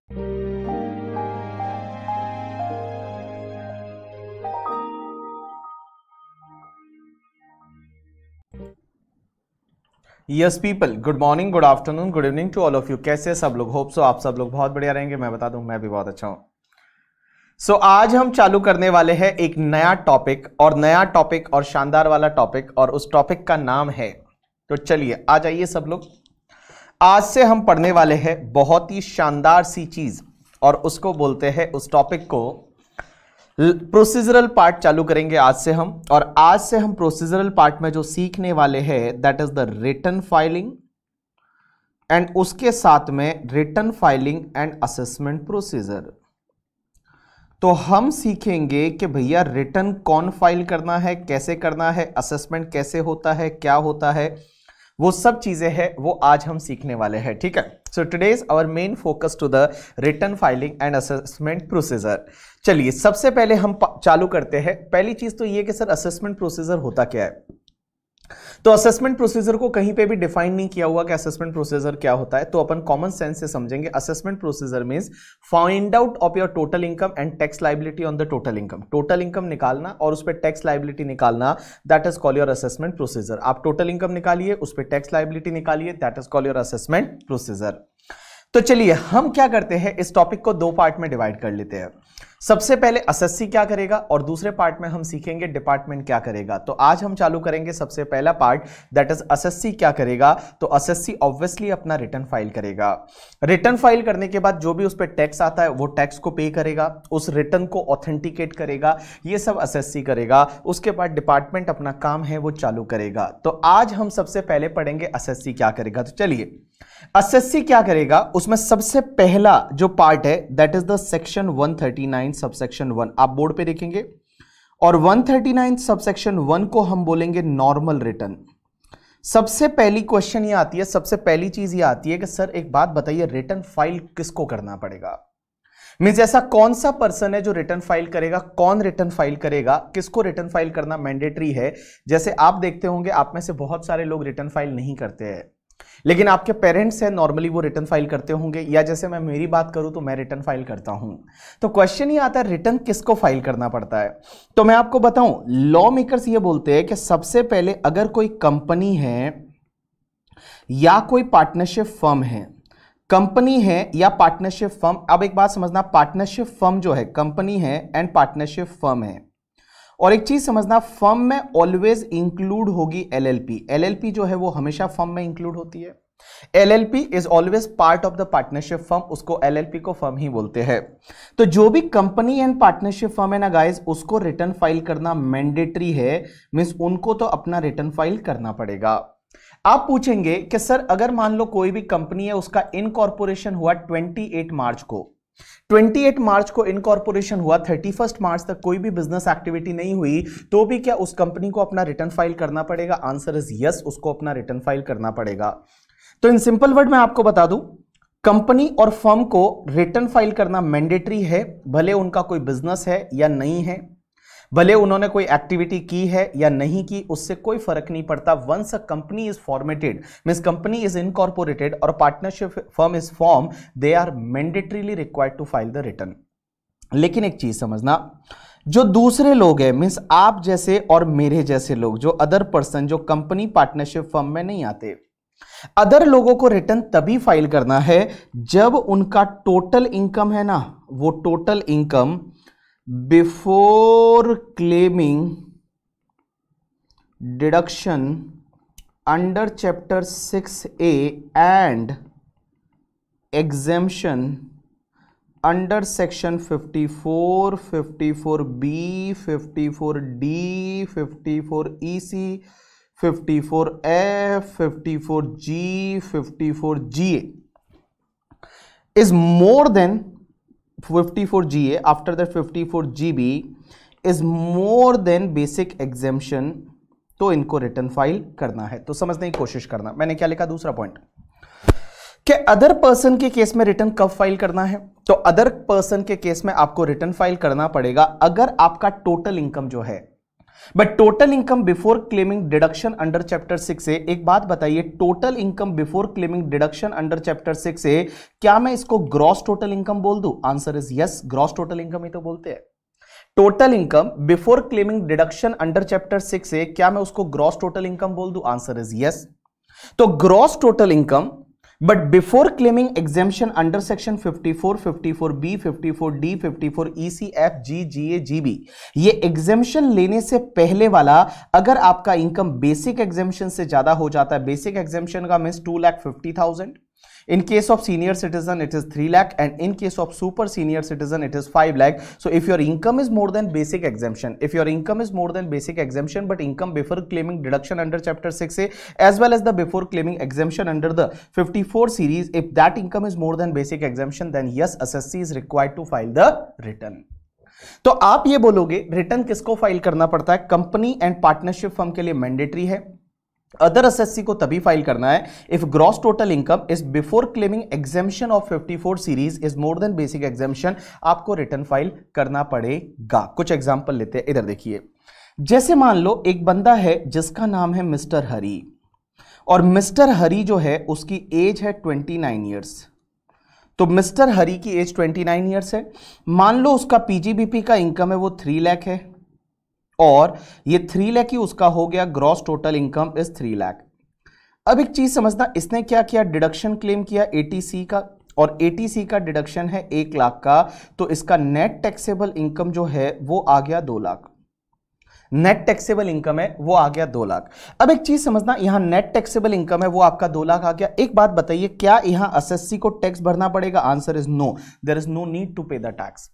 Yes people, good morning, good afternoon, good evening to all of you. कैसे सब लोग? Hope so आप सब लोग बहुत बढ़िया रहेंगे। मैं बता दूं, मैं भी बहुत अच्छा हूं। सो आज हम चालू करने वाले हैं एक नया टॉपिक और शानदार वाला टॉपिक, और उस टॉपिक का नाम है, तो चलिए आ जाइए सब लोग। आज से हम पढ़ने वाले हैं बहुत ही शानदार सी चीज, और उसको बोलते हैं, उस टॉपिक को प्रोसीजरल पार्ट चालू करेंगे आज से हम। और आज से हम प्रोसीजरल पार्ट में जो सीखने वाले हैं that is the return filing, and उसके साथ में return filing and assessment procedure. तो हम सीखेंगे कि भैया रिटन कौन फाइल करना है, कैसे करना है, असेसमेंट कैसे होता है, क्या होता है, वो सब चीजें हैं वो आज हम सीखने वाले हैं। ठीक है, so today is our main focus to the return filing and assessment procedure. चलिए सबसे पहले हम चालू करते हैं। पहली चीज तो ये कि सर असेसमेंट प्रोसीजर होता क्या है। तो असेसमेंट प्रोसीजर को कहीं पे भी डिफाइन नहीं किया हुआ कि असेसमेंट प्रोसीजर क्या होता है, तो अपन कॉमन सेंस से समझेंगे। Assessment procedure means find out of your total income and tax liability on the total income. Total income निकालना और उस पर टैक्स लायबिलिटी निकालना, that is call your assessment procedure. आप टोटल इनकम निकालिए, उस पर टैक्स लायबिलिटी निकालिए, that is call your assessment procedure. तो चलिए हम क्या करते हैं, इस टॉपिक को दो पार्ट में डिवाइड कर लेते हैं। सबसे पहले एसएससी क्या करेगा, और दूसरे पार्ट में हम सीखेंगे डिपार्टमेंट क्या करेगा। तो आज हम चालू करेंगे सबसे पहला पार्ट, दैट इज एसएससी क्या करेगा। तो एसएससी ऑब्वियसली अपना रिटर्न फाइल करेगा। रिटर्न फाइल करने के बाद जो भी उस पर टैक्स आता है वो टैक्स को पे करेगा, उस रिटर्न को ऑथेंटिकेट करेगा, ये सब एसएससी करेगा। उसके बाद डिपार्टमेंट अपना काम है वो चालू करेगा। तो आज हम सबसे पहले पढ़ेंगे एसएससी क्या करेगा। तो चलिए एसएससी क्या करेगा, उसमें सबसे पहला जो पार्ट है that is the section 139 subsection 1। आप बोर्ड पे देखेंगे, और 139 सबसेक्शन 1 को हम बोलेंगे नॉर्मल रिटर्न। सबसे पहली क्वेश्चन ये आती है, सबसे पहली चीज ये आती है कि सर एक बात बताइए, रिटर्न फाइल किसको करना पड़ेगा। मींस ऐसा कौन सा पर्सन है जो रिटर्न फाइल करेगा, कौन रिटर्न फाइल करेगा, किसको रिटर्न फाइल करना मैंडेटरी है। जैसे आप देखते होंगे आप में से बहुत सारे लोग रिटर्न फाइल नहीं करते हैं, लेकिन आपके पेरेंट्स हैं नॉर्मली वो रिटर्न फाइल करते होंगे, या जैसे मैं मेरी बात करूं तो मैं रिटर्न फाइल करता हूं। तो क्वेश्चन ये आता है रिटर्न किसको फाइल करना पड़ता है। तो मैं आपको बताऊं, लॉ मेकर्स ये बोलते हैं कि सबसे पहले अगर कोई कंपनी है या कोई पार्टनरशिप फर्म है, कंपनी है या पार्टनरशिप फर्म। अब एक बात समझना, पार्टनरशिप फर्म जो है कंपनी है एंड पार्टनरशिप फर्म है। और एक चीज समझना, फर्म में ऑलवेज इंक्लूड होगी एलएलपी। एलएलपी जो है वो हमेशा फर्म में इंक्लूड होती है। LLP is always part of the partnership firm, उसको एलएलपी को फर्म ही बोलते हैं। तो जो भी कंपनी एंड पार्टनरशिप फर्म है ना गाइस, उसको रिटर्न फाइल करना मैंडेटरी है। मींस उनको तो अपना रिटर्न फाइल करना पड़ेगा। आप पूछेंगे कि सर अगर मान लो कोई भी कंपनी है, उसका इनकॉर्पोरेशन हुआ 28 मार्च को, 28 मार्च को इनकॉर्पोरेशन हुआ, 31 मार्च तक कोई भी बिजनेस एक्टिविटी नहीं हुई, तो भी क्या उस कंपनी को अपना रिटर्न फाइल करना पड़ेगा? आंसर इज यस, उसको अपना रिटर्न फाइल करना पड़ेगा। तो इन सिंपल वर्ड में आपको बता दूं, कंपनी और फर्म को रिटर्न फाइल करना मैंडेटरी है, भले उनका कोई बिजनेस है या नहीं है, भले उन्होंने कोई एक्टिविटी की है या नहीं की, उससे कोई फर्क नहीं पड़ता। Once a company is formatted, means company is incorporated और partnership firm is form, they are mandatorily required to file the return. लेकिन एक चीज समझना, जो दूसरे लोग हैं, मींस आप जैसे और मेरे जैसे लोग, जो अदर पर्सन जो कंपनी पार्टनरशिप फर्म में नहीं आते, अदर लोगों को रिटर्न तभी फाइल करना है जब उनका टोटल इनकम है ना, वो total income before claiming deduction under chapter 6A and exemption under section 54, 54B, 54D, 54EC, 54F, 54G, 54GA is more than 54GA, after that 54GB is more than basic exemption, तो इनको return file करना है। तो समझने की कोशिश करना, मैंने क्या लिखा दूसरा पॉइंट, कि अदर पर्सन के केस में रिटर्न कब फाइल करना है। तो अदर पर्सन के केस में आपको रिटर्न फाइल करना पड़ेगा अगर आपका टोटल इनकम जो है, but total income before claiming deduction under chapter 6 से, एक बात बताइए, total income before claiming deduction under chapter 6 से क्या मैं इसको ग्रॉस टोटल इनकम बोल दूं? Answer is yes, gross total income ही तो बोलते हैं। Total income before claiming deduction under chapter 6 से क्या मैं उसको ग्रॉस टोटल इनकम बोल दूं? Answer is yes. तो gross total income but before claiming exemption under section 54, 54B, 54D, 54EC, F, G, GA, GB, ये एग्जेम्पशन लेने से पहले वाला अगर आपका इनकम बेसिक एग्जेम्पशन से ज्यादा हो जाता है, बेसिक एग्जेम्पशन का means 2,50,000, in case of senior citizen it is 3 lakh, and in case of super senior citizen it is 5 lakh. So if your income is more than basic exemption, if your income is more than basic exemption but income before claiming deduction under chapter 6A as well as the before claiming exemption under the 54 series, if that income is more than basic exemption, then yes, assessee is required to file the return. तो आप ये बोलोगे return किसको file करना पड़ता है? Company and partnership firm के लिए मैंडेटरी है, अदर एसएससी को तभी फाइल करना है if gross total income is before claiming exemption of 54 series is more than basic exemption, आपको रिटर्न फाइल करना पड़ेगा। कुछ एग्जांपल लेते हैं, इधर देखिए। जैसे मान लो एक बंदा है जिसका नाम है मिस्टर हरी, और मिस्टर हरी जो है उसकी एज है 29 ईयर्स। तो मिस्टर हरी की एज 29 ईयर्स है, मान लो उसका पीजीबीपी का इनकम है वो 3 लाख है, और ये 3 लाख ही उसका हो गया, gross total income is 3 lakh. अब एक चीज समझना, इसने क्या किया, डिडक्शन क्लेम किया एटीसी का, और एटीसी का डिडक्शन है 1 लाख का, तो इसका नेट टैक्सेबल इनकम जो है वो आ गया 2 लाख। नेट टैक्सेबल इनकम है वो आ गया 2 लाख। अब एक चीज समझना, यहां नेट टैक्सेबल इनकम है वो आपका 2 लाख आ गया। एक बात बताइए, क्या यहां एसएससी को टैक्स भरना पड़ेगा? Answer is no, there is no need to pay the tax.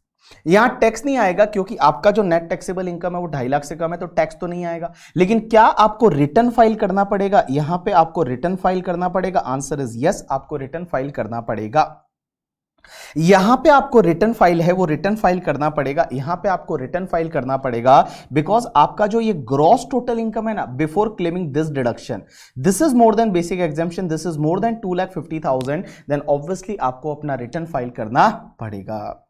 यहां टैक्स नहीं आएगा क्योंकि आपका जो नेट टैक्सेबल इनकम है वो 2.5 लाख से कम है, तो टैक्स तो नहीं आएगा। लेकिन क्या आपको रिटर्न फाइल करना पड़ेगा? यहां पे आपको रिटर्न फाइल करना पड़ेगा। आंसर इज यस, आपको रिटर्न फाइल करना पड़ेगा। यहां पे आपको रिटर्न फाइल है वो रिटर्न फाइल करना पड़ेगा, यहां पे आपको रिटर्न फाइल करना पड़ेगा, बिकॉज आपका जो ये ग्रॉस टोटल इनकम है ना, before claiming this deduction, this is more than basic exemption, this is more than 2,50,000, then obviously आपको अपना रिटर्न फाइल करना पड़ेगा।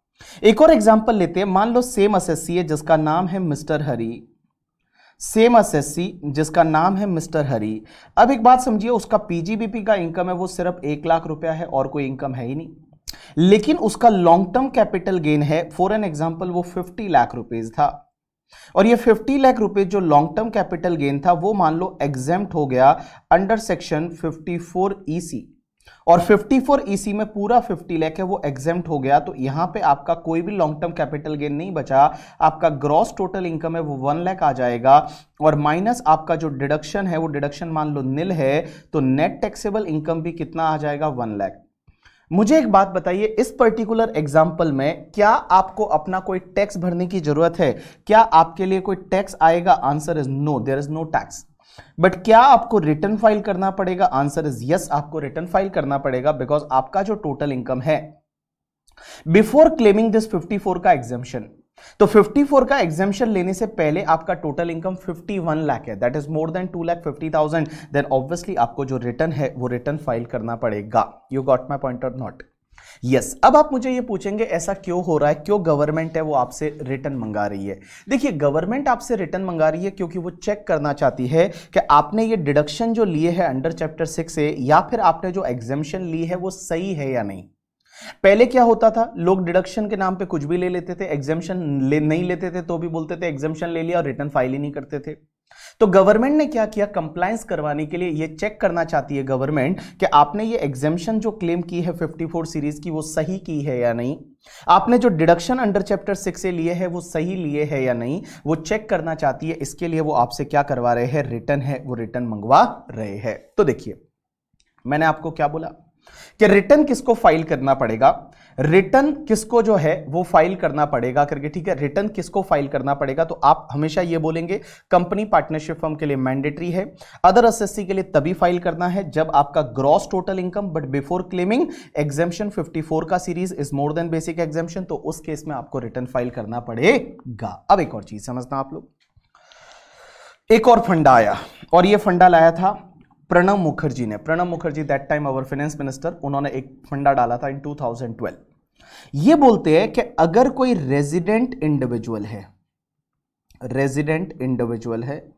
एक और एग्जांपल लेते हैं। मान लो सेम एसएससी है जिसका नाम है मिस्टर हरी, सेम एसएससी जिसका नाम है मिस्टर हरी। अब एक बात समझिए, उसका पीजीबीपी का इनकम है वो सिर्फ 1 लाख रुपया है और कोई इनकम है ही नहीं, लेकिन उसका लॉन्ग टर्म कैपिटल गेन है, फॉर एन एग्जांपल वो 50 लाख रुपीज था, और ये 50 लाख रुपए जो लॉन्ग टर्म कैपिटल गेन था वो मान लो एग्जेम्प्ट हो गया अंडर सेक्शन 54EC, और 54EC में पूरा 50 लाख है वो एग्जेम्प्ट हो गया। तो यहां पे आपका कोई भी लॉन्ग टर्म कैपिटल गेन नहीं बचा, आपका ग्रॉस टोटल इनकम है वो 1 लाख आ जाएगा, और माइनस आपका जो डिडक्शन है वो डिडक्शन मान लो निल है, तो नेट टैक्सेबल इनकम भी कितना आ जाएगा? 1 लाख। मुझे एक बात बताइए, इस पर्टिकुलर एग्जाम्पल में क्या आपको अपना कोई टैक्स भरने की जरूरत है? क्या आपके लिए कोई टैक्स आएगा? Answer is no, there is no tax. But क्या आपको रिटर्न फाइल करना पड़ेगा? आंसर इज यस, आपको रिटर्न फाइल करना पड़ेगा, बिकॉज आपका जो टोटल इनकम है बिफोर क्लेमिंग दिस 54 का एग्जेम्पशन, तो 54 का एग्जेम्पशन लेने से पहले आपका टोटल इनकम 51 लाख है, that is more than 2,50,000, then obviously आपको जो रिटर्न है वो रिटर्न फाइल करना पड़ेगा। यू गॉट माई पॉइंट और नॉट? यस। अब आप मुझे ये पूछेंगे ऐसा क्यों हो रहा है, क्यों गवर्नमेंट है वो आपसे रिटर्न मंगा रही है? देखिए, गवर्नमेंट आपसे रिटर्न मंगा रही है क्योंकि वो चेक करना चाहती है कि आपने ये डिडक्शन जो लिए है अंडर चैप्टर 6 से, या फिर आपने जो एग्जेम्पशन ली है वो सही है या नहीं। पहले क्या होता था, लोग डिडक्शन के नाम पे कुछ भी ले लेते थे, एग्जेम्पशन नहीं लेते थे तो भी बोलते थे एग्जेम्पशन ले लिया, और रिटर्न फाइल ही नहीं करते थे। तो गवर्नमेंट ने क्या किया, कंप्लायंस करवाने के लिए ये चेक करना चाहती है गवर्नमेंट कि आपने ये एग्जेम्पशन जो क्लेम की है 54 सीरीज की वो सही की है या नहीं, आपने जो डिडक्शन अंडर चैप्टर 6 से लिए है वो सही लिए है या नहीं, वो चेक करना चाहती है। इसके लिए वो आपसे क्या करवा रहे हैं, रिटर्न है वो रिटर्न मंगवा रहे हैं। तो देखिए, मैंने आपको क्या बोला कि रिटर्न किसको फाइल करना पड़ेगा, रिटर्न किसको जो है वो फाइल करना पड़ेगा करके, ठीक है। रिटर्न किसको फाइल करना पड़ेगा, तो आप हमेशा ये बोलेंगे कंपनी पार्टनरशिप फर्म के लिए मैंडेटरी है, अदर एसएससी के लिए तभी फाइल करना है जब आपका gross total income but before claiming exemption 54 का series is more than basic exemption, तो उस केस में आपको रिटर्न फाइल करना पड़ेगा। अब एक और चीज समझना आप लोग, एक और फंडा आया, और ये फंडा लाया था प्रणब मुखर्जी ने। Pranab Mukherjee that time our finance minister, उन्होंने एक फंडा डाला था इन 2012। ये बोलते हैं कि अगर कोई रेजिडेंट इंडिविजुअल है, रेजिडेंट इंडिविजुअल है,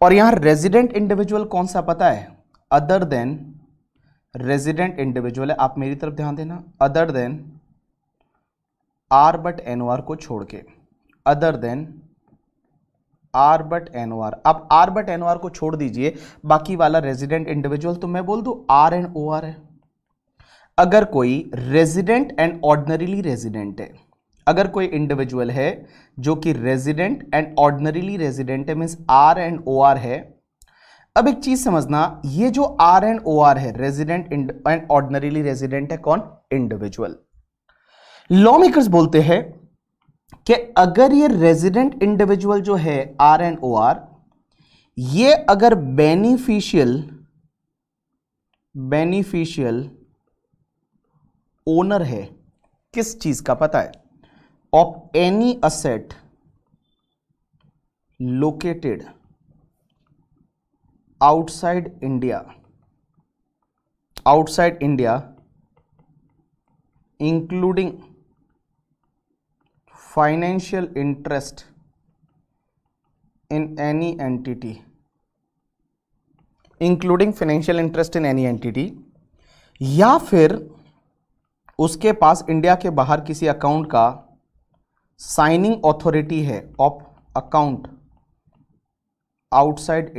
और यहां रेजिडेंट इंडिविजुअल कौन सा पता है? अदर देन रेजिडेंट इंडिविजुअल है। आप मेरी तरफ ध्यान देना, other than R but NOR को छोड़ के, other than R but NOR. अब आर बट एनओआर को छोड़ दीजिए, बाकी वाला रेजिडेंट इंडिविजुअल तो मैं बोल दूं आर एंड ओ आर है। अगर कोई रेजिडेंट एंड ऑर्डिनरीली रेजिडेंट है, अगर कोई इंडिविजुअल है जो कि रेजिडेंट एंड ऑर्डिनरीली रेजिडेंट है, means R and O R है। अब एक चीज समझना, ये जो आर एंड ओ आर है, रेजिडेंट एंड ऑर्डिनरीली रेजिडेंट है, कौन? इंडिविजुअल। लॉ मेकर्स बोलते हैं कि अगर ये रेजिडेंट इंडिविजुअल जो है आर एंड ओ आर, ये अगर बेनिफिशियल ओनर है, किस चीज का पता है? Of any asset located outside India including financial interest in any entity, या फिर उसके पास इंडिया के बाहर किसी अकाउंट का साइनिंग अथॉरिटी है ऑफ अकाउंट आउटसाइड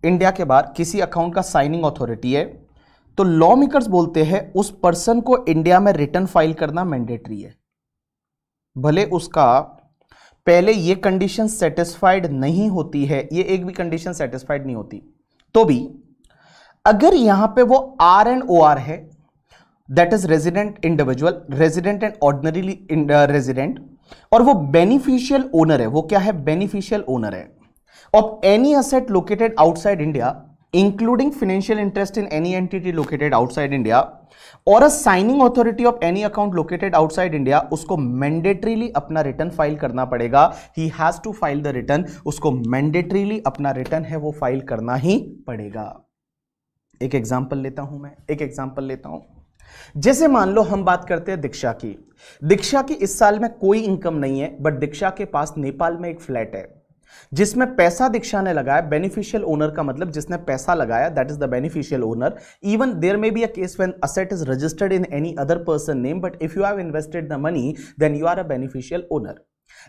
इंडिया के बाहर किसी अकाउंट का साइनिंग अथॉरिटी है, तो लॉ मेकर्स बोलते हैं उस पर्सन को इंडिया में रिटर्न फाइल करना मैंडेटरी है। भले उसका पहले ये कंडीशन सेटिस्फाइड नहीं होती है, ये एक भी कंडीशन सेटिस्फाइड नहीं होती, तो भी अगर यहां पे वो आर एंड ओ आर है, that is resident individual, resident and ordinarily resident, और वो बेनिफिशियल ओनर है, वो क्या है? बेनिफिशियल ओनर है of any asset located outside India including financial interest in any entity located outside India, और a signing authority of any account located outside India, उसको mandatorily अपना रिटर्न फाइल करना पड़ेगा। He has to file the return, उसको mandatorily अपना return है वो file करना ही पड़ेगा। एक एग्जांपल लेता हूं, जैसे मान लो हम बात करते हैं दीक्षा की इस साल में कोई इनकम नहीं है, बट दीक्षा के पास नेपाल में एक फ्लैट है जिसमें पैसा दीक्षा ने लगाया। बेनिफिशियल ओनर का मतलब जिसने पैसा लगाया, that is the beneficial owner. Even there may be a case when asset is registered in any other person name, but if you have invested the money then you are a beneficial owner.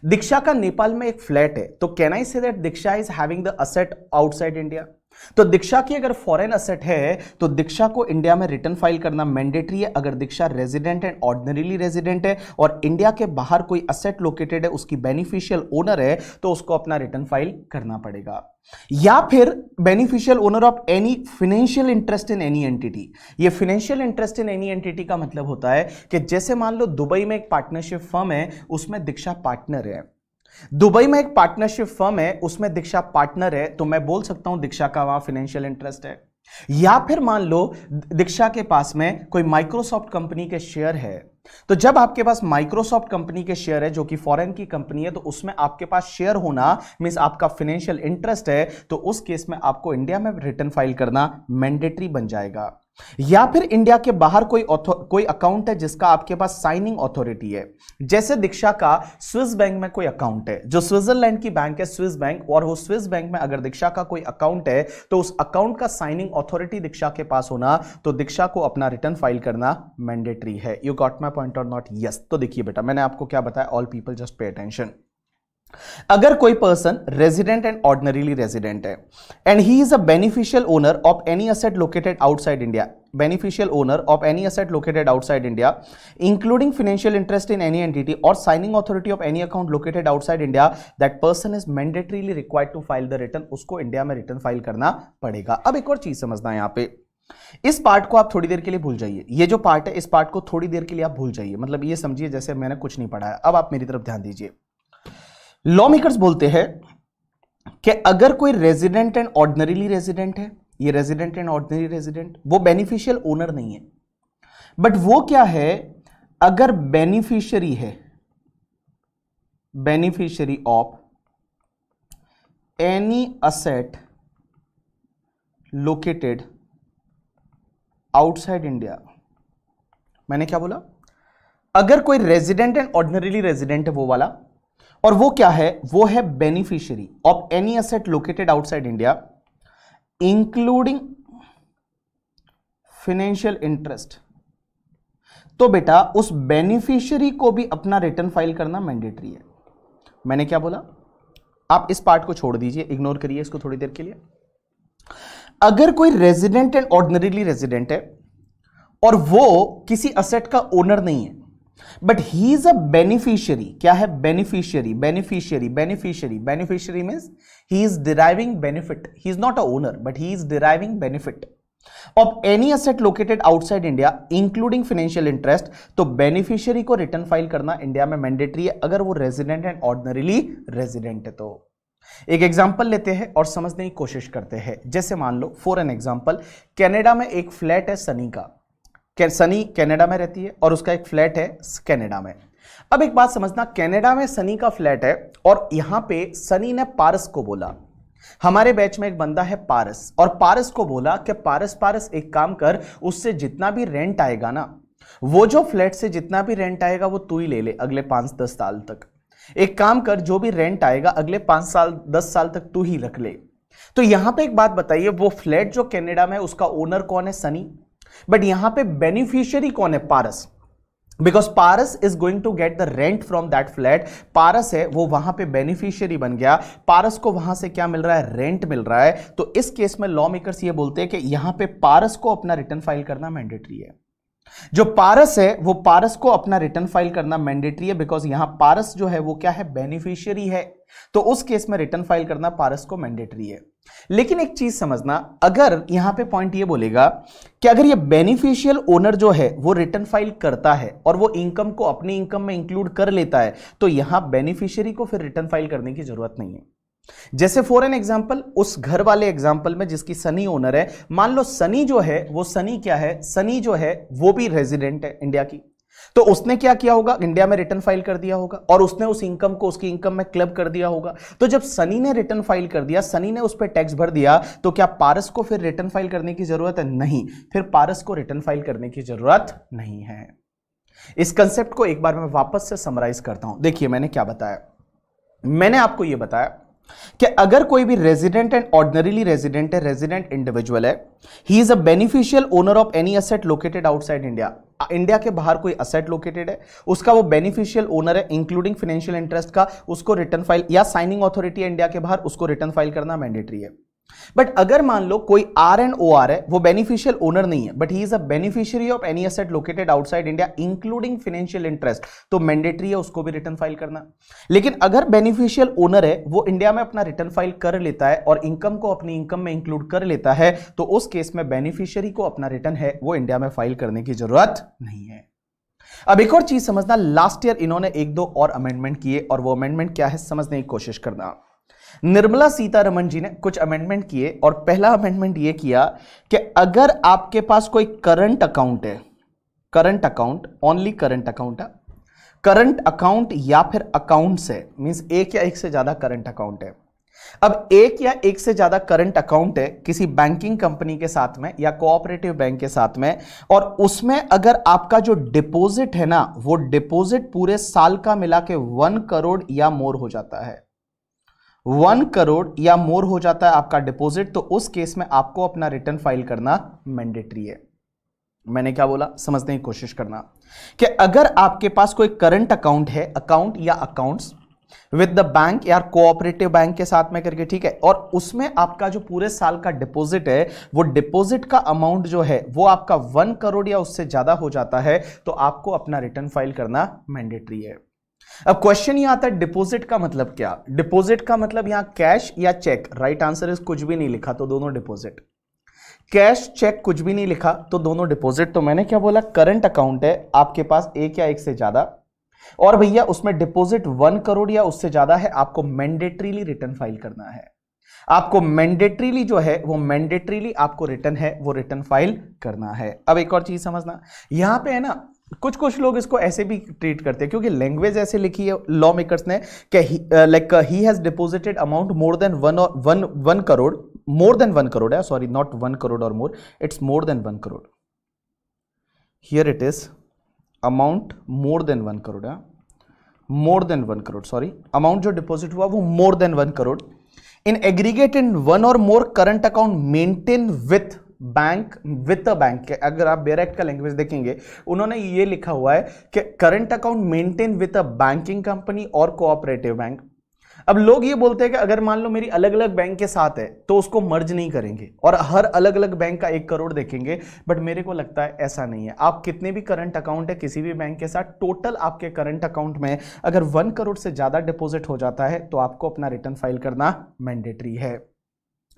Diksha का नेपाल में एक flat है, तो can I say that Diksha is having the asset outside India? तो दीक्षा की अगर foreign asset है तो दीक्षा को इंडिया में रिटर्न फाइल करना मैंडेटरी है। अगर दीक्षा रेजिडेंट एंड ऑर्डिनरीली रेजिडेंट है और इंडिया के बाहर कोई असेट लोकेटेड है, उसकी बेनिफिशियल ओनर है, तो उसको अपना रिटर्न फाइल करना पड़ेगा। या फिर beneficial owner of any financial interest in any entity. ये financial interest in any entity का मतलब होता है कि जैसे मान लो दुबई में एक पार्टनरशिप फर्म है, उसमें दीक्षा पार्टनर है। दुबई में एक पार्टनरशिप फर्म है, उसमें दीक्षा पार्टनर है, तो मैं बोल सकता हूं दीक्षा का वहां फाइनेंशियल इंटरेस्ट है। या फिर मान लो दीक्षा के पास में कोई माइक्रोसॉफ्ट कंपनी के शेयर है, तो जब आपके पास माइक्रोसॉफ्ट कंपनी के शेयर है जो कि फॉरेन की कंपनी है, तो उसमें आपके पास शेयर होना मींस आपका फाइनेंशियल इंटरेस्ट है, तो उस केस में आपको इंडिया में रिटर्न फाइल करना मैंडेटरी बन जाएगा। या फिर इंडिया के बाहर कोई अकाउंट है जिसका आपके पास साइनिंग अथॉरिटी है, जैसे दीक्षा का स्विस बैंक में कोई अकाउंट है, जो स्विट्जरलैंड की बैंक है स्विस बैंक, और वो स्विस बैंक में अगर दीक्षा का कोई अकाउंट है तो उस अकाउंट का साइनिंग अथॉरिटी दीक्षा के पास होना, तो दीक्षा को अपना रिटर्न फाइल करना मैंडेटरी है। यू गॉट माय पॉइंट और नॉट? यस। तो देखिए बेटा, मैंने आपको क्या बताया, all people just pay attention. अगर कोई person resident and ordinarily resident है and he is a beneficial owner of any asset located outside India, beneficial owner of any asset located outside India, including financial interest in any entity or signing authority of any account located outside India, that person is mandatorily required to file the return, उसको India में return file करना पड़ेगा। अब एक और चीज समझना है यहाँ पे, इस पार्ट को आप थोड़ी देर के लिए भूल जाइए। ये जो पार्ट है, इस पार्ट को थोड़ी देर के लिए आप भूल जाइए, मतलब ये समझिए जैसे मैंने कुछ नहीं पढ़ा है। अब आप मेरी तरफ ध्यान दीजिए। लॉ मेकर्स बोलते हैं कि अगर कोई रेजिडेंट एंड ऑर्डिनरीली रेजिडेंट है, ये रेजिडेंट एंड ऑर्डिनरी रेजिडेंट, वो बेनिफिशियल ओनर नहीं है, बट वो क्या है, अगर बेनिफिशियरी है, beneficiary of any asset located outside India. मैंने क्या बोला? अगर कोई रेजिडेंट एंड ऑर्डिनरीली रेजिडेंट है वो वाला, और वो क्या है, वो है beneficiary of any asset located outside India including financial interest. तो बेटा उस बेनिफिशियरी को भी अपना रिटर्न फाइल करना मैंडेटरी है। मैंने क्या बोला, आप इस पार्ट को छोड़ दीजिए, इग्नोर करिए इसको थोड़ी देर के लिए। अगर कोई रेजिडेंट एंड ऑर्डिनरीली रेजिडेंट है और वो किसी असेट का ओनर नहीं है, but he is a beneficiary. क्या है, beneficiary, beneficiary, beneficiary, beneficiary means he is deriving benefit, he is not a owner but he is deriving benefit of any asset located outside India including financial interest. तो beneficiary को return file करना India में mandatory है अगर वो resident and ordinarily resident है। तो एक एग्जांपल लेते हैं और समझने की कोशिश करते हैं। जैसे मान लो फॉर एन एग्जांपल, कनाडा में एक फ्लैट है सनी का। सनी कनाडा में रहती है और उसका एक फ्लैट है कनाडा में। अब एक बात समझना, कनाडा में सनी का फ्लैट है और यहां पे सनी ने पारस को बोला, हमारे बैच में एक बंदा है पारस, और पारस को बोला कि पारस पारस एक काम कर, उससे जितना भी रेंट आएगा ना, वो जो फ्लैट से जितना भी रेंट आएगा वो तू ही ले ले अगले 5-10 साल तक। एक काम कर, जो भी रेंट आएगा अगले 5 साल 10 साल तक तू ही रख ले। तो यहां पे एक बात बताइए, वो फ्लैट जो कनाडा में उसका ओनर कौन है, सनी, बट यहां पे बेनिफिशियरी कौन है, Paras, because Paras is going to get the rent from that flat. Paras है वो वहां पे बेनिफिशियरी बन गया, पारस को वहां से क्या मिल रहा है, रेंट मिल रहा है। तो इस केस में लॉ मेकर्स ये बोलते हैं कि यहां पे पारस को अपना रिटर्न फाइल करना मैंडेटरी है। जो पारस है वो पारस को अपना रिटर्न फाइल करना मैंडेटरी है, बिकॉज यहां पारस जो है वो क्या है, बेनिफिशियरी है। तो उस केस में रिटर्न फाइल करना पारस को मैंडेटरी है। लेकिन एक चीज समझना, अगर यहां पे पॉइंट ये बोलेगा कि अगर ये बेनिफिशियल ओनर जो है वो रिटर्न फाइल करता है और वो इनकम को अपनी इनकम में इंक्लूड कर लेता है, तो यहां बेनिफिशियरी को फिर रिटर्न फाइल करने की जरूरत नहीं है। जैसे फॉर एन एग्जांपल, उस घर वाले एग्जांपल में जिसकी सनी ओनर है, मान लो सनी जो है वो, सनी क्या है, सनी जो है वो भी रेजिडेंट है इंडिया की। तो उसने क्या किया होगा, इंडिया में रिटर्न फाइल कर दिया होगा और उसने उस इनकम को उसकी इनकम में क्लब कर दिया होगा। तो जब सनी ने रिटर्न फाइल कर दिया, सनी ने उस पर टैक्स भर दिया, तो क्या पारस को फिर रिटर्न फाइल करने की जरूरत है, नहीं, फिर पारस को रिटर्न फाइल करने की जरूरत नहीं है। इस कंसेप्ट को एक बार मैं वापस से समराइज करता हूं। देखिए मैंने क्या बताया, मैंने आपको यह बताया कि अगर कोई भी रेजिडेंट एंड ऑर्डिनरीली रेजिडेंट है, रेजिडेंट इंडिविजुअल है, ही is a beneficial owner of any asset located outside India, India के बाहर कोई असेट लोकेटेड है, उसका वो बेनिफिशियल ओनर है इंक्लूडिंग फाइनेंशियल इंटरेस्ट का, उसको रिटर्न फाइल, या साइनिंग अथॉरिटी है इंडिया के बाहर, उसको रिटर्न फाइल करना मैंडेटरी है। बट अगर मान लो कोई आर एंड ओ आर है, वो बेनिफिशियल ओनर नहीं है, but he is a beneficiary of any asset located outside India including financial interest, तो मैंडेटरी है उसको भी रिटर्न फाइल करना। लेकिन अगर बेनिफिशियल ओनर है वो इंडिया में अपना रिटर्न फाइल कर लेता है और इनकम को अपनी इनकम में इंक्लूड कर लेता है, तो उस केस में बेनिफिशियरी को अपना रिटर्न है वो इंडिया में फाइल करने की जरूरत नहीं है। अब एक और चीज समझना, लास्ट ईयर इन्होंने 1-2 और अमेंडमेंट किए, और वो अमेंडमेंट क्या है समझने की कोशिश करना। निर्मला सीतारमण जी ने कुछ अमेंडमेंट किए, और पहला अमेंडमेंट यह किया कि अगर आपके पास कोई करंट अकाउंट है, current account, only current account है, करंट अकाउंट या फिर अकाउंट्स है, मींस एक या एक से ज्यादा करंट अकाउंट है। अब एक या एक से ज्यादा करंट अकाउंट है किसी बैंकिंग कंपनी के साथ में या कोऑपरेटिव बैंक के साथ में, और उसमें अगर आपका जो डिपॉजिट है ना, वो डिपॉजिट पूरे साल का मिला के 1 करोड़ या मोर हो जाता है, 1 करोड़ या मोर हो जाता है आपका डिपॉजिट, तो उस केस में आपको अपना रिटर्न फाइल करना मैंडेटरी है। मैंने क्या बोला, समझने की कोशिश करना कि अगर आपके पास कोई करंट अकाउंट है, अकाउंट या अकाउंट्स विद द बैंक या कोऑपरेटिव बैंक के साथ में करके, ठीक है, और उसमें आपका जो पूरे साल का डिपॉजिट है, वो डिपॉजिट का अमाउंट जो है वो आपका 1 करोड़ या उससे ज्यादा हो जाता है, तो आपको अपना रिटर्न फाइल करना मैंडेटरी है। अब क्वेश्चन ये आता है, डिपॉजिट का मतलब क्या? डिपॉजिट का मतलब यहां कैश या चेक, राइट आंसर इज कुछ भी नहीं लिखा तो दोनों डिपॉजिट, कैश चेक कुछ भी नहीं लिखा तो दोनों डिपॉजिट। तो मैंने क्या बोला, करंट अकाउंट है आपके पास एक या एक से ज्यादा, और भैया उसमें डिपॉजिट 1 करोड़ या उससे ज्यादा है, आपको मैंडेटरीली रिटर्न फाइल करना है। आपको मैंडेटरीली जो है वो मैंडेटरीली आपको रिटर्न है वो रिटर्न फाइल करना है। अब एक और चीज समझना, यहां पे है ना, कुछ कुछ लोग इसको ऐसे भी ट्रीट करते हैं क्योंकि लैंग्वेज ऐसे लिखी है लॉ मेकर्स ने कि like he has deposited amount more than 1 crore, more than 1 crore है, सॉरी नॉट 1 करोड़ और more, it's more than 1 crore, here it is amount more than 1 crore है, more than 1 crore, sorry, amount जो डिपॉजिट हुआ वो more than 1 crore in aggregate in one और more current account maintain with bank, with a bank. अगर आप direct का language देखेंगे उन्होंने ये लिखा हुआ है कि current account maintain with a banking company और कोऑपरेटिव बैंक। अब लोग ये बोलते हैं कि अगर मान लो मेरी अलग अलग बैंक के साथ है तो उसको मर्ज नहीं करेंगे और हर अलग अलग बैंक का 1 करोड़ देखेंगे, बट मेरे को लगता है ऐसा नहीं है। आप कितने भी करंट अकाउंट है किसी भी बैंक के साथ, टोटल आपके करंट अकाउंट में अगर 1 करोड़ से ज्यादा डिपॉजिट हो जाता है तो आपको अपना रिटर्न फाइल करना मैंडेटरी है।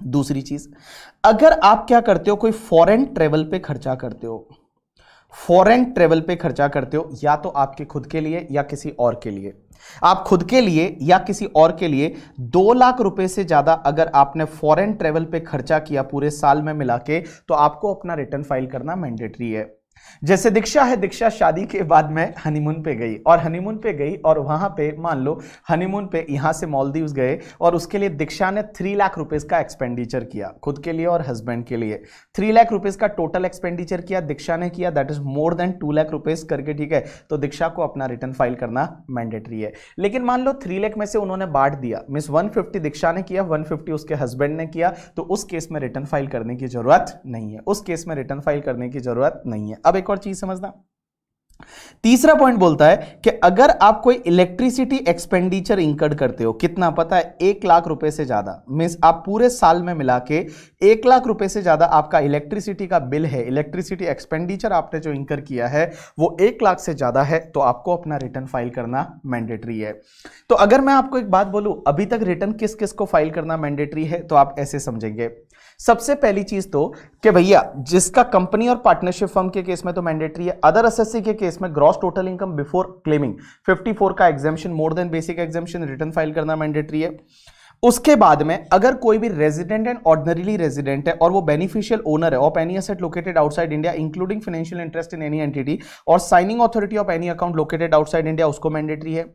दूसरी चीज, अगर आप क्या करते हो, कोई फॉरेन ट्रेवल पे खर्चा करते हो, फॉरेन ट्रेवल पे खर्चा करते हो, या तो आपके खुद के लिए या किसी और के लिए, आप खुद के लिए या किसी और के लिए 2 लाख रुपए से ज्यादा अगर आपने फॉरेन ट्रेवल पे खर्चा किया पूरे साल में मिला के, तो आपको अपना रिटर्न फाइल करना मैंडेटरी है। जैसे दीक्षा है, दीक्षा शादी के बाद में हनीमून पे गई और हनीमून पे गई और वहां पे मान लो हनीमून पे यहां से मालदीव्स गए और उसके लिए दीक्षा ने 3 लाख रुपए का एक्सपेंडिचर किया खुद के लिए और हस्बैंड के लिए। 3 लाख रुपए का टोटल एक्सपेंडिचर किया दीक्षा ने किया, that is more then 2 lakh रुपए करके, ठीक है। तो दीक्षा को अपना रिटर्न फाइल करना मैंडेटरी है। लेकिन मान लो 3 लाख में से उन्होंने बांट दिया, मींस 150 दीक्षा ने किया, 150 उसके हस्बैंड ने किया, तो उस केस में रिटर्न फाइल करने की जरूरत नहीं है, उस केस में रिटर्न फाइल करने की जरूरत नहीं है। अब एक और चीज समझना, तीसरा पॉइंट बोलता है कि अगर आप कोई इलेक्ट्रिसिटी एक्सपेंडिचर इंकर्ड करते हो, कितना पता है, 1 लाख रुपए से ज्यादा, मींस आप पूरे साल में मिला के 1 लाख रुपए से ज्यादा आपका इलेक्ट्रिसिटी का बिल है, इलेक्ट्रिसिटी एक्सपेंडिचर आपने जो इंकर किया है वो 1 लाख से ज्यादा है, तो आपको अपना रिटर्न फाइल करना मैंडेटरी है। तो अगर मैं आपको एक बात बोलूं, अभी तक रिटर्न किस किस को फाइल करना मैंडेटरी है, तो आप ऐसे समझेंगे। सबसे पहली चीज तो कि भैया जिसका कंपनी और पार्टनरशिप फर्म के केस में तो मैंडेटरी है, अदर एसएससी के केस में gross total income before claiming 54 का एग्जाम्पशन, मोर than basic exemption, return file करना मैंडेटरी है। उसके बाद में अगर कोई भी रेजिडेंट एंड ऑर्डिनरीली रेजिडेंट है और वो बेनिफिशियल ओनर है of any asset located outside India including financial interest in any entity और signing authority of any account located outside India, उसको मैंडेटरी है।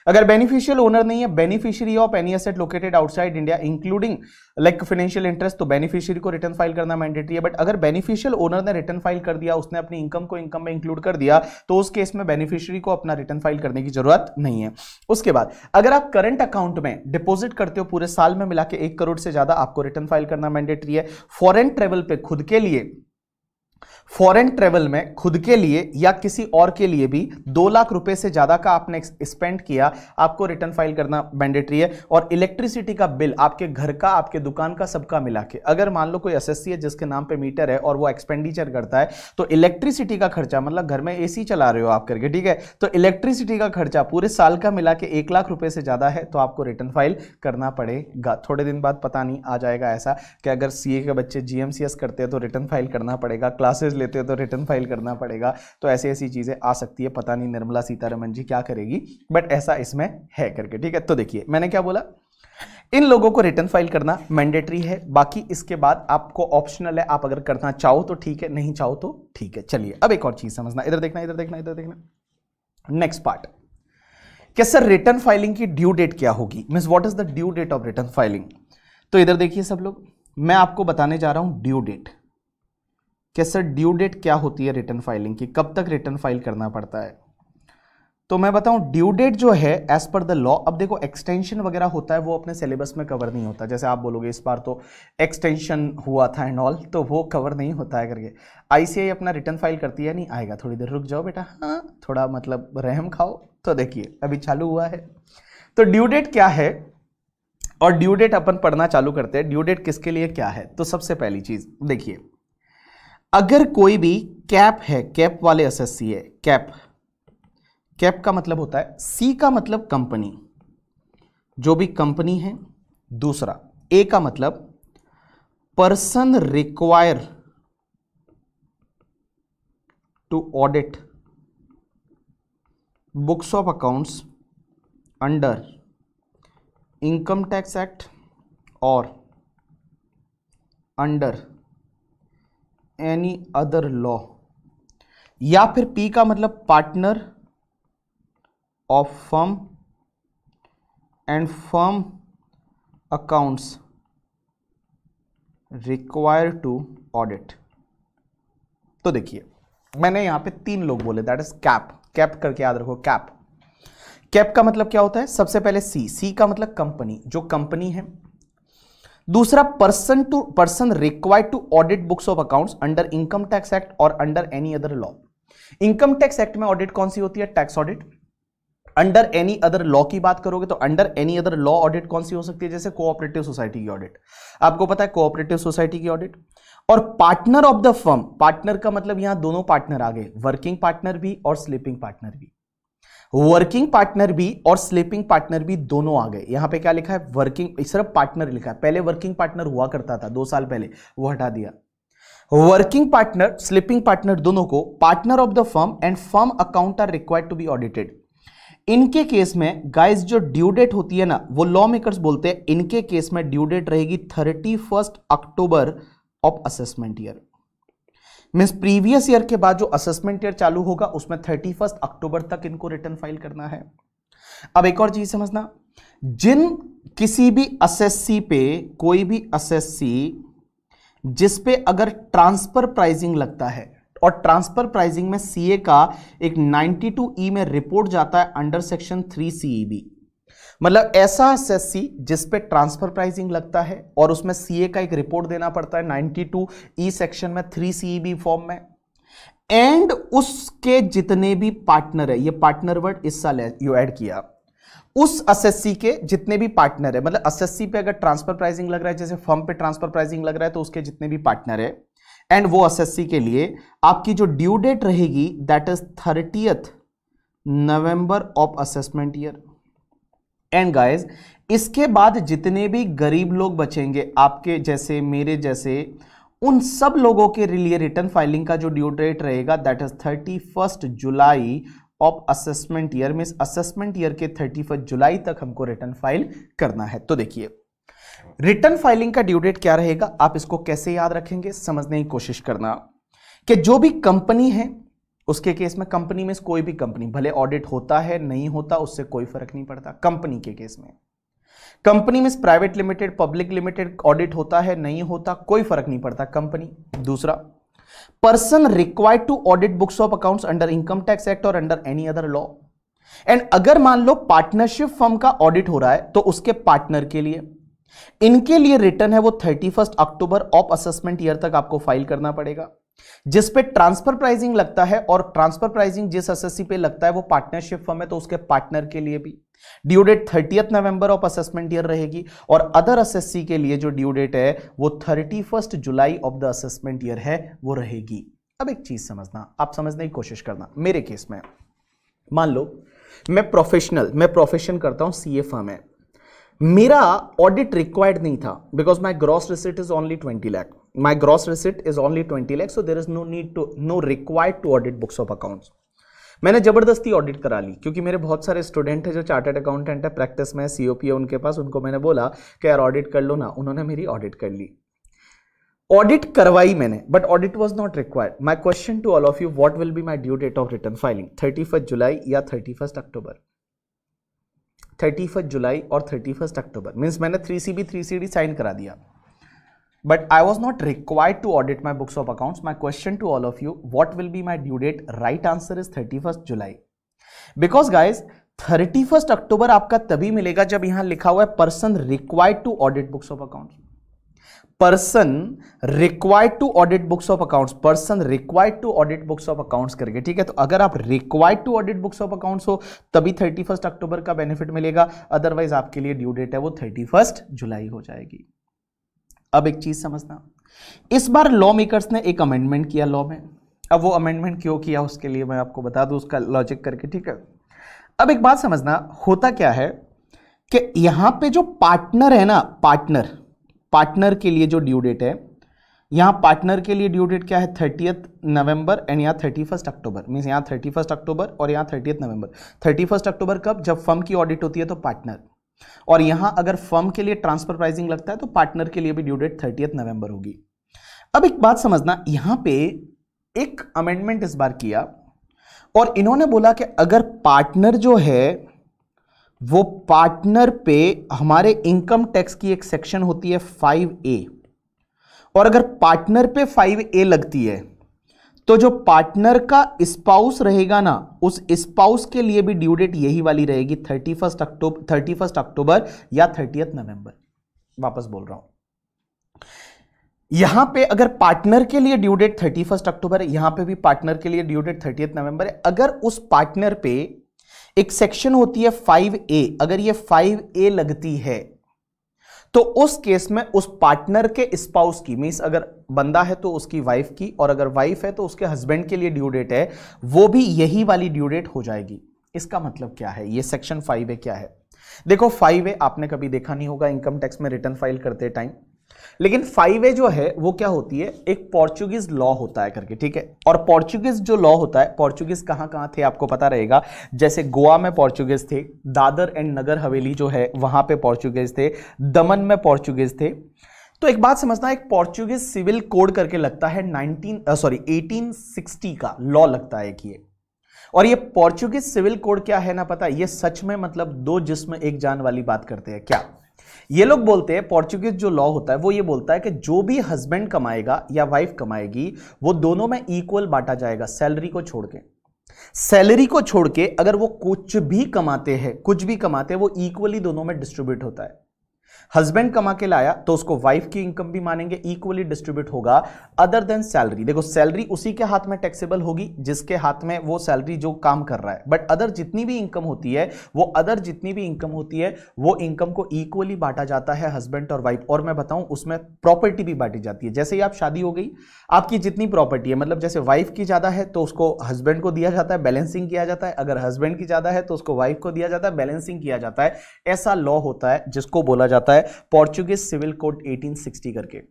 अगर बेनिफिशियल ओनर नहीं है, beneficiary of any asset located outside India including like financial interest, तो beneficiary को return file करना mandatory है। बट अगर बेनिफिशियल ओनर ने रिटर्न फाइल कर दिया, उसने अपनी इनकम को इनकम में इंक्लूड कर दिया, तो उस केस में बेनिफिशियरी को अपना रिटर्न फाइल करने की जरूरत नहीं है। उसके बाद अगर आप करंट अकाउंट में डिपॉजिट करते हो पूरे साल में मिला के 1 करोड़ से ज्यादा, आपको रिटर्न फाइल करना मैंडेटरी है। फॉरेन ट्रेवल पे खुद के लिए, फॉरेन ट्रेवल में खुद के लिए या किसी और के लिए भी 2 लाख रुपए से ज्यादा का आपने स्पेंड किया, आपको रिटर्न फाइल करना मैंडेटरी है। और इलेक्ट्रिसिटी का बिल आपके घर का, आपके दुकान का, सबका मिला के, अगर मान लो कोई एसएससी है जिसके नाम पे मीटर है और वो एक्सपेंडिचर करता है, तो इलेक्ट्रिसिटी का खर्चा, मतलब घर में एसी चला रहे हो आप करके, ठीक है, तो इलेक्ट्रिसिटी का खर्चा पूरे साल का मिला के 1 लाख रुपए से ज्यादा है, तो आपको रिटर्न फाइल करना पड़ेगा। थोड़े दिन बाद पता नहीं आ जाएगा ऐसा कि अगर सीए के बच्चे जीएमसीएस करते हैं तो रिटर्न फाइल करना पड़ेगा, क्लासेस लेते हो तो रिटर्न फाइल करना पड़ेगा, तो ऐसी ऐसी चीजें आ सकती है। पता नहीं निर्मला सीतारमण जी क्या करेगी, बट ऐसा इसमें है करके, ठीक है। तो देखिए मैंने क्या बोला, इन लोगों को रिटर्न फाइल करना मैंडेटरी है, बाकी इसके बाद आपको ऑप्शनल है, आप अगर करना चाहो तो ठीक है, नहीं चाहो तो ठीक है। चलिए अब एक और चीज समझना, इधर देखना, इधर देखना, इधर देखना। नेक्स्ट पार्ट, क्या सर रिटर्न फाइलिंग की ड्यू डेट क्या होगी, means what is the due date of return filing. तो इधर देखिए सब लोग, मैं आपको बताने जा रहा हूं ड्यू डेट। कि सर ड्यू डेट क्या होती है रिटर्न फाइलिंग की, कब तक रिटर्न फाइल करना पड़ता है। तो मैं बताऊं ड्यू डेट जो है एज पर द लॉ, अब देखो एक्सटेंशन वगैरह होता है वो अपने सिलेबस में कवर नहीं होता, जैसे आप बोलोगे इस बार तो एक्सटेंशन हुआ था एंड ऑल, तो वो कवर नहीं होता है करके। आईसीआई अपना रिटर्न फाइल करती है, नहीं आएगा, थोड़ी देर रुक जाओ बेटा, हाँ थोड़ा मतलब रहम खाओ। तो देखिए अभी चालू हुआ है, तो ड्यू डेट क्या है और ड्यू डेट अपन पढ़ना चालू करते हैं। ड्यू डेट किसके लिए क्या है, तो सबसे पहली चीज देखिए, अगर कोई भी कैप है, कैप वाले एसएससी है, कैप, कैप का मतलब होता है, सी का मतलब कंपनी, जो भी कंपनी है। दूसरा ए का मतलब person require to audit books of accounts under income tax act और अंडर एनी अदर लॉ। या फिर पी का मतलब partner of firm and firm accounts require to audit. तो देखिए मैंने यहां पे 3 लोग बोले, दैट इज कैप, कैप करके याद रखो, कैप। कैप का मतलब क्या होता है? सबसे पहले सी का मतलब कंपनी, जो कंपनी है। दूसरा person required to audit books of accounts under income tax act और under any other law. Income tax act में ऑडिट कौन सी होती है? Tax audit. Under any other law की बात करोगे तो under any other law audit कौन सी हो सकती है? जैसे कोऑपरेटिव सोसाइटी की ऑडिट, आपको पता है कोऑपरेटिव सोसाइटी की ऑडिट। और partner of the firm, partner का मतलब यहां दोनों पार्टनर आ गए, वर्किंग पार्टनर भी और स्लीपिंग पार्टनर भी। वर्किंग पार्टनर भी और स्लीपिंग पार्टनर भी दोनों आ गए। यहां पे क्या लिखा है? वर्किंग, सिर्फ पार्टनर लिखा है। पहले वर्किंग पार्टनर हुआ करता था 2 साल पहले, वो हटा दिया। वर्किंग पार्टनर, स्लीपिंग पार्टनर दोनों को partner of the firm and firm account are required to be audited. इनके केस में गाइस जो ड्यू डेट होती है ना, वो लॉ मेकर्स बोलते हैं इनके केस में ड्यू डेट रहेगी 31 अक्टूबर of assessment year. Means previous year के बाद जो असेसमेंट ईयर चालू होगा उसमें 31 अक्टूबर तक इनको रिटर्न फाइल करना है। अब एक और चीज समझना, जिन किसी भी असेसी पे, कोई भी असेसी जिस पे अगर ट्रांसफर प्राइसिंग लगता है, और ट्रांसफर प्राइसिंग में सीए का एक 92E में रिपोर्ट जाता है अंडर सेक्शन 3 सीईबी। मतलब ऐसा असेसी जिस पे ट्रांसफर प्राइसिंग लगता है और उसमें सीए का एक रिपोर्ट देना पड़ता है 92E सेक्शन में 3 सीईबी फॉर्म में, एंड उसके जितने भी पार्टनर है, ये पार्टनर वर्ड इस साल यू ऐड किया, उस असेसी के जितने भी पार्टनर है, मतलब असेसी पे अगर ट्रांसफर प्राइसिंग लग रहा है, जैसे फर्म पे ट्रांसफर प्राइसिंग लग रहा है, तो उसके जितने भी पार्टनर है एंड वो असेसी के लिए आपकी जो ड्यू डेट रहेगी that is 30 November of assessment year. And guys इसके बाद जितने भी गरीब लोग बचेंगे आपके जैसे, मेरे जैसे, उन सब लोगों के लिए रिटर्न फाइलिंग का जो ड्यू डेट रहेगा that is 31 July of assessment year. Means assessment year के 31 जुलाई तक हमको रिटर्न फाइल करना है। तो देखिए रिटर्न फाइलिंग का ड्यू डेट क्या रहेगा, आप इसको कैसे याद रखेंगे, समझने की कोशिश करना कि जो भी कंपनी है उसके केस में, कंपनी में कोई भी कंपनी भले ऑडिट होता है नहीं होता उससे कोई फर्क नहीं पड़ता। कंपनी के केस में, कंपनी में private limited, public limited audit होता है नहीं होता कोई फर्क नहीं पड़ता, कंपनी। दूसरा, person required to audit books of accounts under income tax act और under any other law. And अगर मान लो पार्टनरशिप फर्म का ऑडिट हो रहा है तो उसके पार्टनर के लिए, इनके लिए रिटर्न है वो 31 अक्टूबर ऑफ असेसमेंट ईयर तक आपको फाइल करना पड़ेगा। जिस पे ट्रांसफर प्राइसिंग लगता है और ट्रांसफर प्राइसिंग जिस असेसी पे लगता है वो पार्टनरशिप फर्म है, तो उसके पार्टनर के लिए भी due date 30 November of assessment year रहेगी। और अदर असेसी के लिए जो ड्यू डेट है वो 31 July of the assessment year है, वो रहेगी। अब एक चीज समझना, आप समझने की कोशिश करना। मेरे केस में मान लो मैं प्रोफेशन करता हूं, सीए फर्म है, मेरा ऑडिट रिक्वायर्ड नहीं था because my gross receipt is only 20 lakh. My gross receipt is only 20 lakh, so there is no required to audit books of accounts. मैंने जबरदस्ती ऑडिट करा ली क्योंकि मेरे बहुत सारे स्टूडेंट है जो चार्टर्ड अकाउंटेंट है, प्रैक्टिस में सीओपी है उनके पास, उनको मैंने बोला कि यार ऑडिट कर लो ना, उन्होंने मेरी ऑडिट कर ली, ऑडिट करवाई मैंने, but audit was not required. My question to all of you, what will be my due date of return filing, 31 July या 31 अक्टूबर? 31 जुलाई और 31 अक्टूबर। मींस मैंने 3CB 3CD साइन करा दिया, but I was not required to audit my books of accounts. My question to all of you, what will be my due date? Right answer is 31st July. Because guys, 31st अक्टूबर आपका तभी मिलेगा जब यहां लिखा हुआ है person required to audit books of accounts. Person required to audit books of accounts, person required to audit books of accounts करके, ठीक है। तो अगर आप required to audit books of accounts हो तभी 31 अक्टूबर का बेनिफिट मिलेगा, अदरवाइज आपके लिए ड्यू डेट है वो 31 जुलाई हो जाएगी। अब एक चीज समझना, इस बार लॉ मेकर्स ने एक अमेंडमेंट किया लॉ में। अब वो अमेंडमेंट क्यों किया उसके लिए मैं आपको बता दूं, उसका लॉजिक करके, ठीक है। अब एक बात समझना, होता क्या है कि यहां पे जो पार्टनर है ना, पार्टनर के लिए जो ड्यू डेट है, यहां पार्टनर के लिए ड्यू डेट क्या है 30 नवंबर एंड यहां 31 अक्टूबर। मींस यहां 31 अक्टूबर और यहां 30 नवंबर। 31 अक्टूबर कब? जब फर्म की ऑडिट होती है तो पार्टनर, और यहां अगर फर्म के लिए ट्रांसफर प्राइसिंग लगता है तो पार्टनर के लिए भी ड्यू डेट 30 नवंबर होगी। अब एक बात समझना, यहां पे एक अमेंडमेंट इस बार किया और इन्होंने बोला कि अगर पार्टनर जो है वो पार्टनर पे हमारे इनकम टैक्स की एक सेक्शन होती है 5A, और अगर पार्टनर पे 5A लगती है तो जो पार्टनर का स्पाउस रहेगा ना, उस स्पाउस के लिए भी ड्यू डेट यही वाली रहेगी, 31 अक्टूबर या 30 नवंबर। वापस बोल रहा हूं, यहां पे अगर पार्टनर के लिए ड्यू डेट 31 अक्टूबर है, यहां पे भी पार्टनर के लिए ड्यू डेट 30 नवंबर है। अगर उस पार्टनर पे एक सेक्शन होती है 5A, अगर ये 5A लगती है तो उस केस में उस पार्टनर के स्पाउस की, मींस अगर बंदा है तो उसकी वाइफ की, और अगर वाइफ है तो उसके हस्बैंड के लिए ड्यू डेट है, वो भी यही वाली ड्यू डेट हो जाएगी। इसका मतलब क्या है, ये सेक्शन 5A क्या है? देखो 5A आपने कभी देखा नहीं होगा इनकम टैक्स में रिटर्न फाइल करते टाइम, लेकिन 5A जो है वो क्या होती है, एक पोर्चुगीज लॉ होता है करके, ठीक है। और पोर्चुगीज जो लॉ होता है, पोर्चुगीज कहां कहां थे आपको पता रहेगा, जैसे गोवा में पोर्चुगीज थे, दादर एंड नगर हवेली जो है वहां पे पोर्चुगीज थे, दमन में पोर्चुगीज थे। तो एक बात समझना, एक पोर्चुगीज सिविल कोड करके लगता है 1860 का लॉ लगता है कि ये, और ये पोर्चुगीज सिविल कोड क्या है ना पता, ये सच में मतलब दो जिस्म एक जान वाली बात करते हैं क्या। ये लोग बोलते हैं, पोर्चुगीज जो लॉ होता है वो ये बोलता है कि जो भी हस्बैंड कमाएगा या वाइफ कमाएगी वो दोनों में इक्वल बांटा जाएगा, सैलरी को छोड़ के। सैलरी को छोड़ के अगर वो कुछ भी कमाते हैं, कुछ भी कमाते हैं, वो इक्वली दोनों में डिस्ट्रीब्यूट होता है। हस्बैंड कमा के लाया तो उसको वाइफ की इनकम भी मानेंगे, इक्वली डिस्ट्रीब्यूट होगा। अदर देन सैलरी, देखो सैलरी उसी के हाथ में टैक्सेबल होगी जिसके हाथ में वो सैलरी जो काम कर रहा है, बट अदर जितनी भी इनकम होती है वो इनकम को इक्वली बांटा जाता है हस्बैंड और वाइफ। और मैं बताऊं उसमें प्रॉपर्टी भी बांटी जाती है। जैसे ही आप शादी हो गई, आपकी जितनी प्रॉपर्टी है, मतलब जैसे वाइफ की ज्यादा है तो उसको हस्बैंड को दिया जाता है, बैलेंसिंग किया जाता है, अगर हस्बैंड की ज्यादा है तो उसको वाइफ को दिया जाता है, बैलेंसिंग किया जाता है। ऐसा लॉ होता है जिसको बोला जाता है पोर्चुगीज सिविल कोड 1860 करके।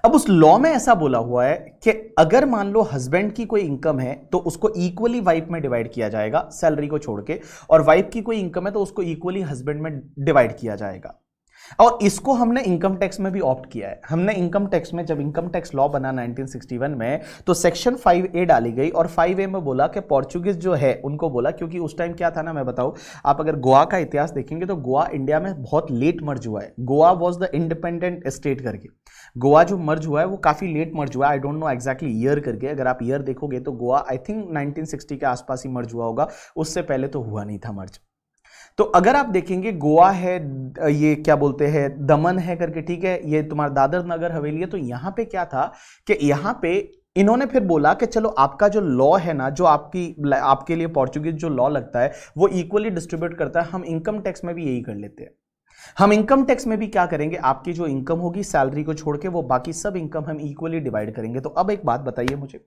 अब उस लॉ में ऐसा बोला हुआ है कि अगर मान लो हस्बैंड की कोई इनकम है तो उसको इक्वली वाइफ में डिवाइड किया जाएगा सैलरी को छोड़ के, और वाइफ की कोई इनकम है तो उसको इक्वली हस्बैंड में डिवाइड किया जाएगा। और इसको हमने इनकम टैक्स में भी ऑप्ट किया है। हमने इनकम टैक्स में, जब इनकम टैक्स लॉ बना 1961 में, तो सेक्शन 5A डाली गई, और 5A में बोला कि पोर्चुगीज जो है उनको बोला, क्योंकि उस टाइम क्या था ना, मैं बताऊं, आप अगर गोवा का इतिहास देखेंगे तो गोवा इंडिया में बहुत लेट मर्ज हुआ है। Goa was the independent state करके, गोवा जो मर्ज हुआ है वो काफी लेट मर्ज हुआ है। I don't know exactly year करके, अगर आप ईयर देखोगे तो गोवा आई थिंक 1960 के आसपास ही मर्ज हुआ होगा, उससे पहले तो हुआ नहीं था मर्ज। तो अगर आप देखेंगे गोवा है, ये क्या बोलते हैं, दमन है करके, ठीक है, ये तुम्हारा दादर नगर हवेली है, तो यहां पे क्या था कि यहां पे इन्होंने फिर बोला कि चलो आपका जो लॉ है ना, जो आपके लिए पोर्चुगीज जो लॉ लगता है वो इक्वली डिस्ट्रीब्यूट करता है, हम इनकम टैक्स में भी यही कर लेते हैं। हम इनकम टैक्स में भी क्या करेंगे, आपकी जो इनकम होगी सैलरी को छोड़ के, वो बाकी सब इनकम हम इक्वली डिवाइड करेंगे। तो अब एक बात बताइए मुझे,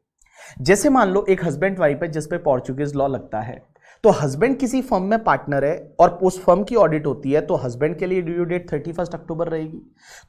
जैसे मान लो एक हस्बैंड वाइफ है जिस पे पोर्चुगीज लॉ लगता है, तो हस्बैंड किसी फर्म में पार्टनर है और उस फर्म की ऑडिट होती है, तो हस्बैंड के लिए ड्यू डेट 31 अक्टूबर रहेगी।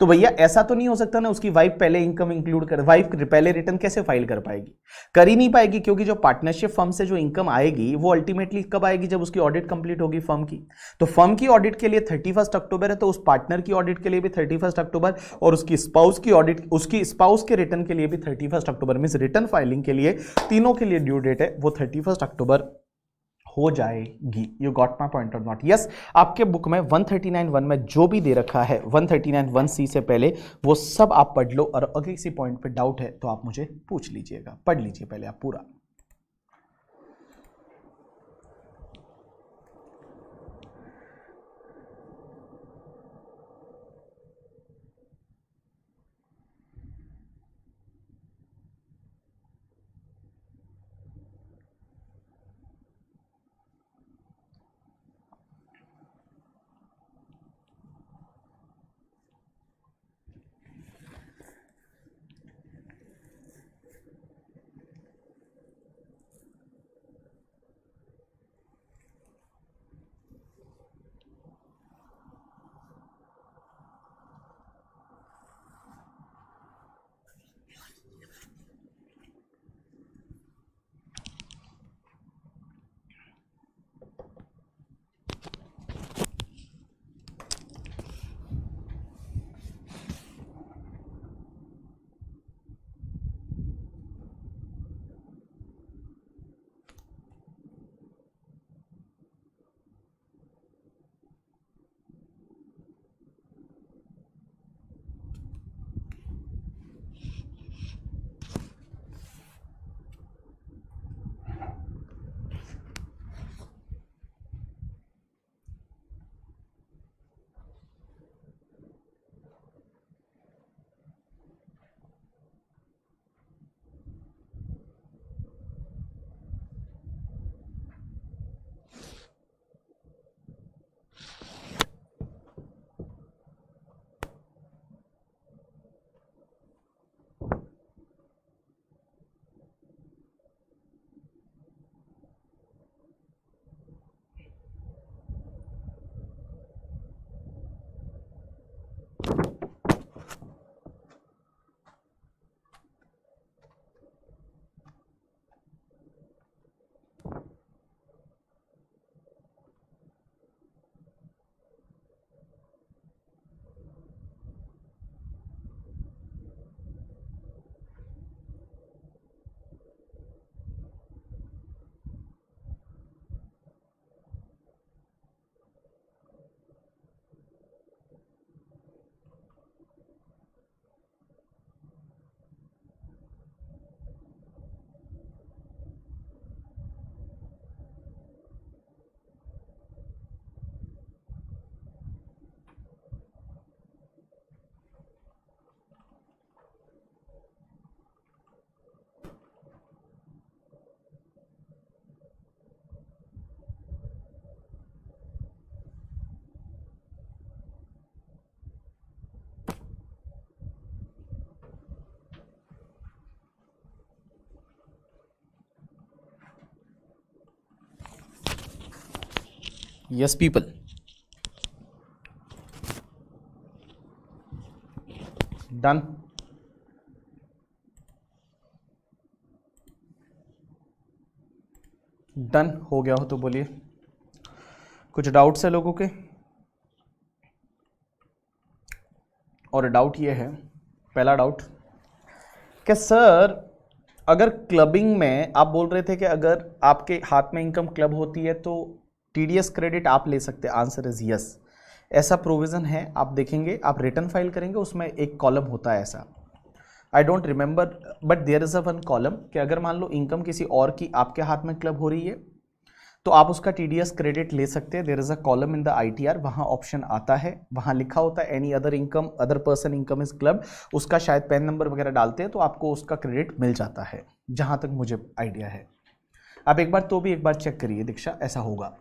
तो भैया ऐसा तो नहीं हो सकता ना उसकी वाइफ पहले इनकम इंक्लूड कर, वाइफ पहले रिटर्न कैसे फाइल कर पाएगी, कर ही नहीं पाएगी, क्योंकि जो पार्टनरशिप फर्म से जो इनकम आएगी वो अल्टीमेटली कब आएगी, जब उसकी ऑडिट कंप्लीट होगी फर्म की। तो फर्म की ऑडिट के लिए 31 अक्टूबर है, तो उस पार्टनर की ऑडिट के लिए भी 31 अक्टूबर, और उसकी स्पाउस की ऑडिट, उसकी स्पाउस के रिटर्न के लिए भी 31 अक्टूबर, मींस रिटर्न फाइलिंग के लिए तीनों के लिए ड्यू डेट है वो 31 अक्टूबर हो जाएगी। यू गॉट माई पॉइंट और नॉट? यस, आपके बुक में 139(1) में जो भी दे रखा है 139(1)(c) से पहले, वो सब आप पढ़ लो, और अगर किसी पॉइंट पे डाउट है तो आप मुझे पूछ लीजिएगा। पढ़ लीजिए पहले आप पूरा। Yes people, done. डन हो गया हो तो बोलिए, कुछ डाउट्स है लोगों के? और डाउट ये है, पहला डाउट कि सर अगर क्लबिंग में आप बोल रहे थे कि अगर आपके हाथ में इनकम क्लब होती है तो टीडीएस क्रेडिट आप ले सकते हैं। आंसर इज यस, ऐसा प्रोविजन है। आप देखेंगे, आप रिटर्न फाइल करेंगे, उसमें एक कॉलम होता है ऐसा, I don't remember but there is a one column कि अगर मान लो इनकम किसी और की आपके हाथ में क्लब हो रही है तो आप उसका टीडीएस क्रेडिट ले सकते हैं। There is a column in the ITR, वहां ऑप्शन आता है, वहां लिखा होता है any other income, other person income is club, उसका शायद पैन नंबर वगैरह डालते हैं तो आपको उसका क्रेडिट मिल जाता है, जहां तक मुझे आइडिया है। आप एक बार चेक करिए दीक्षा, ऐसा होगा।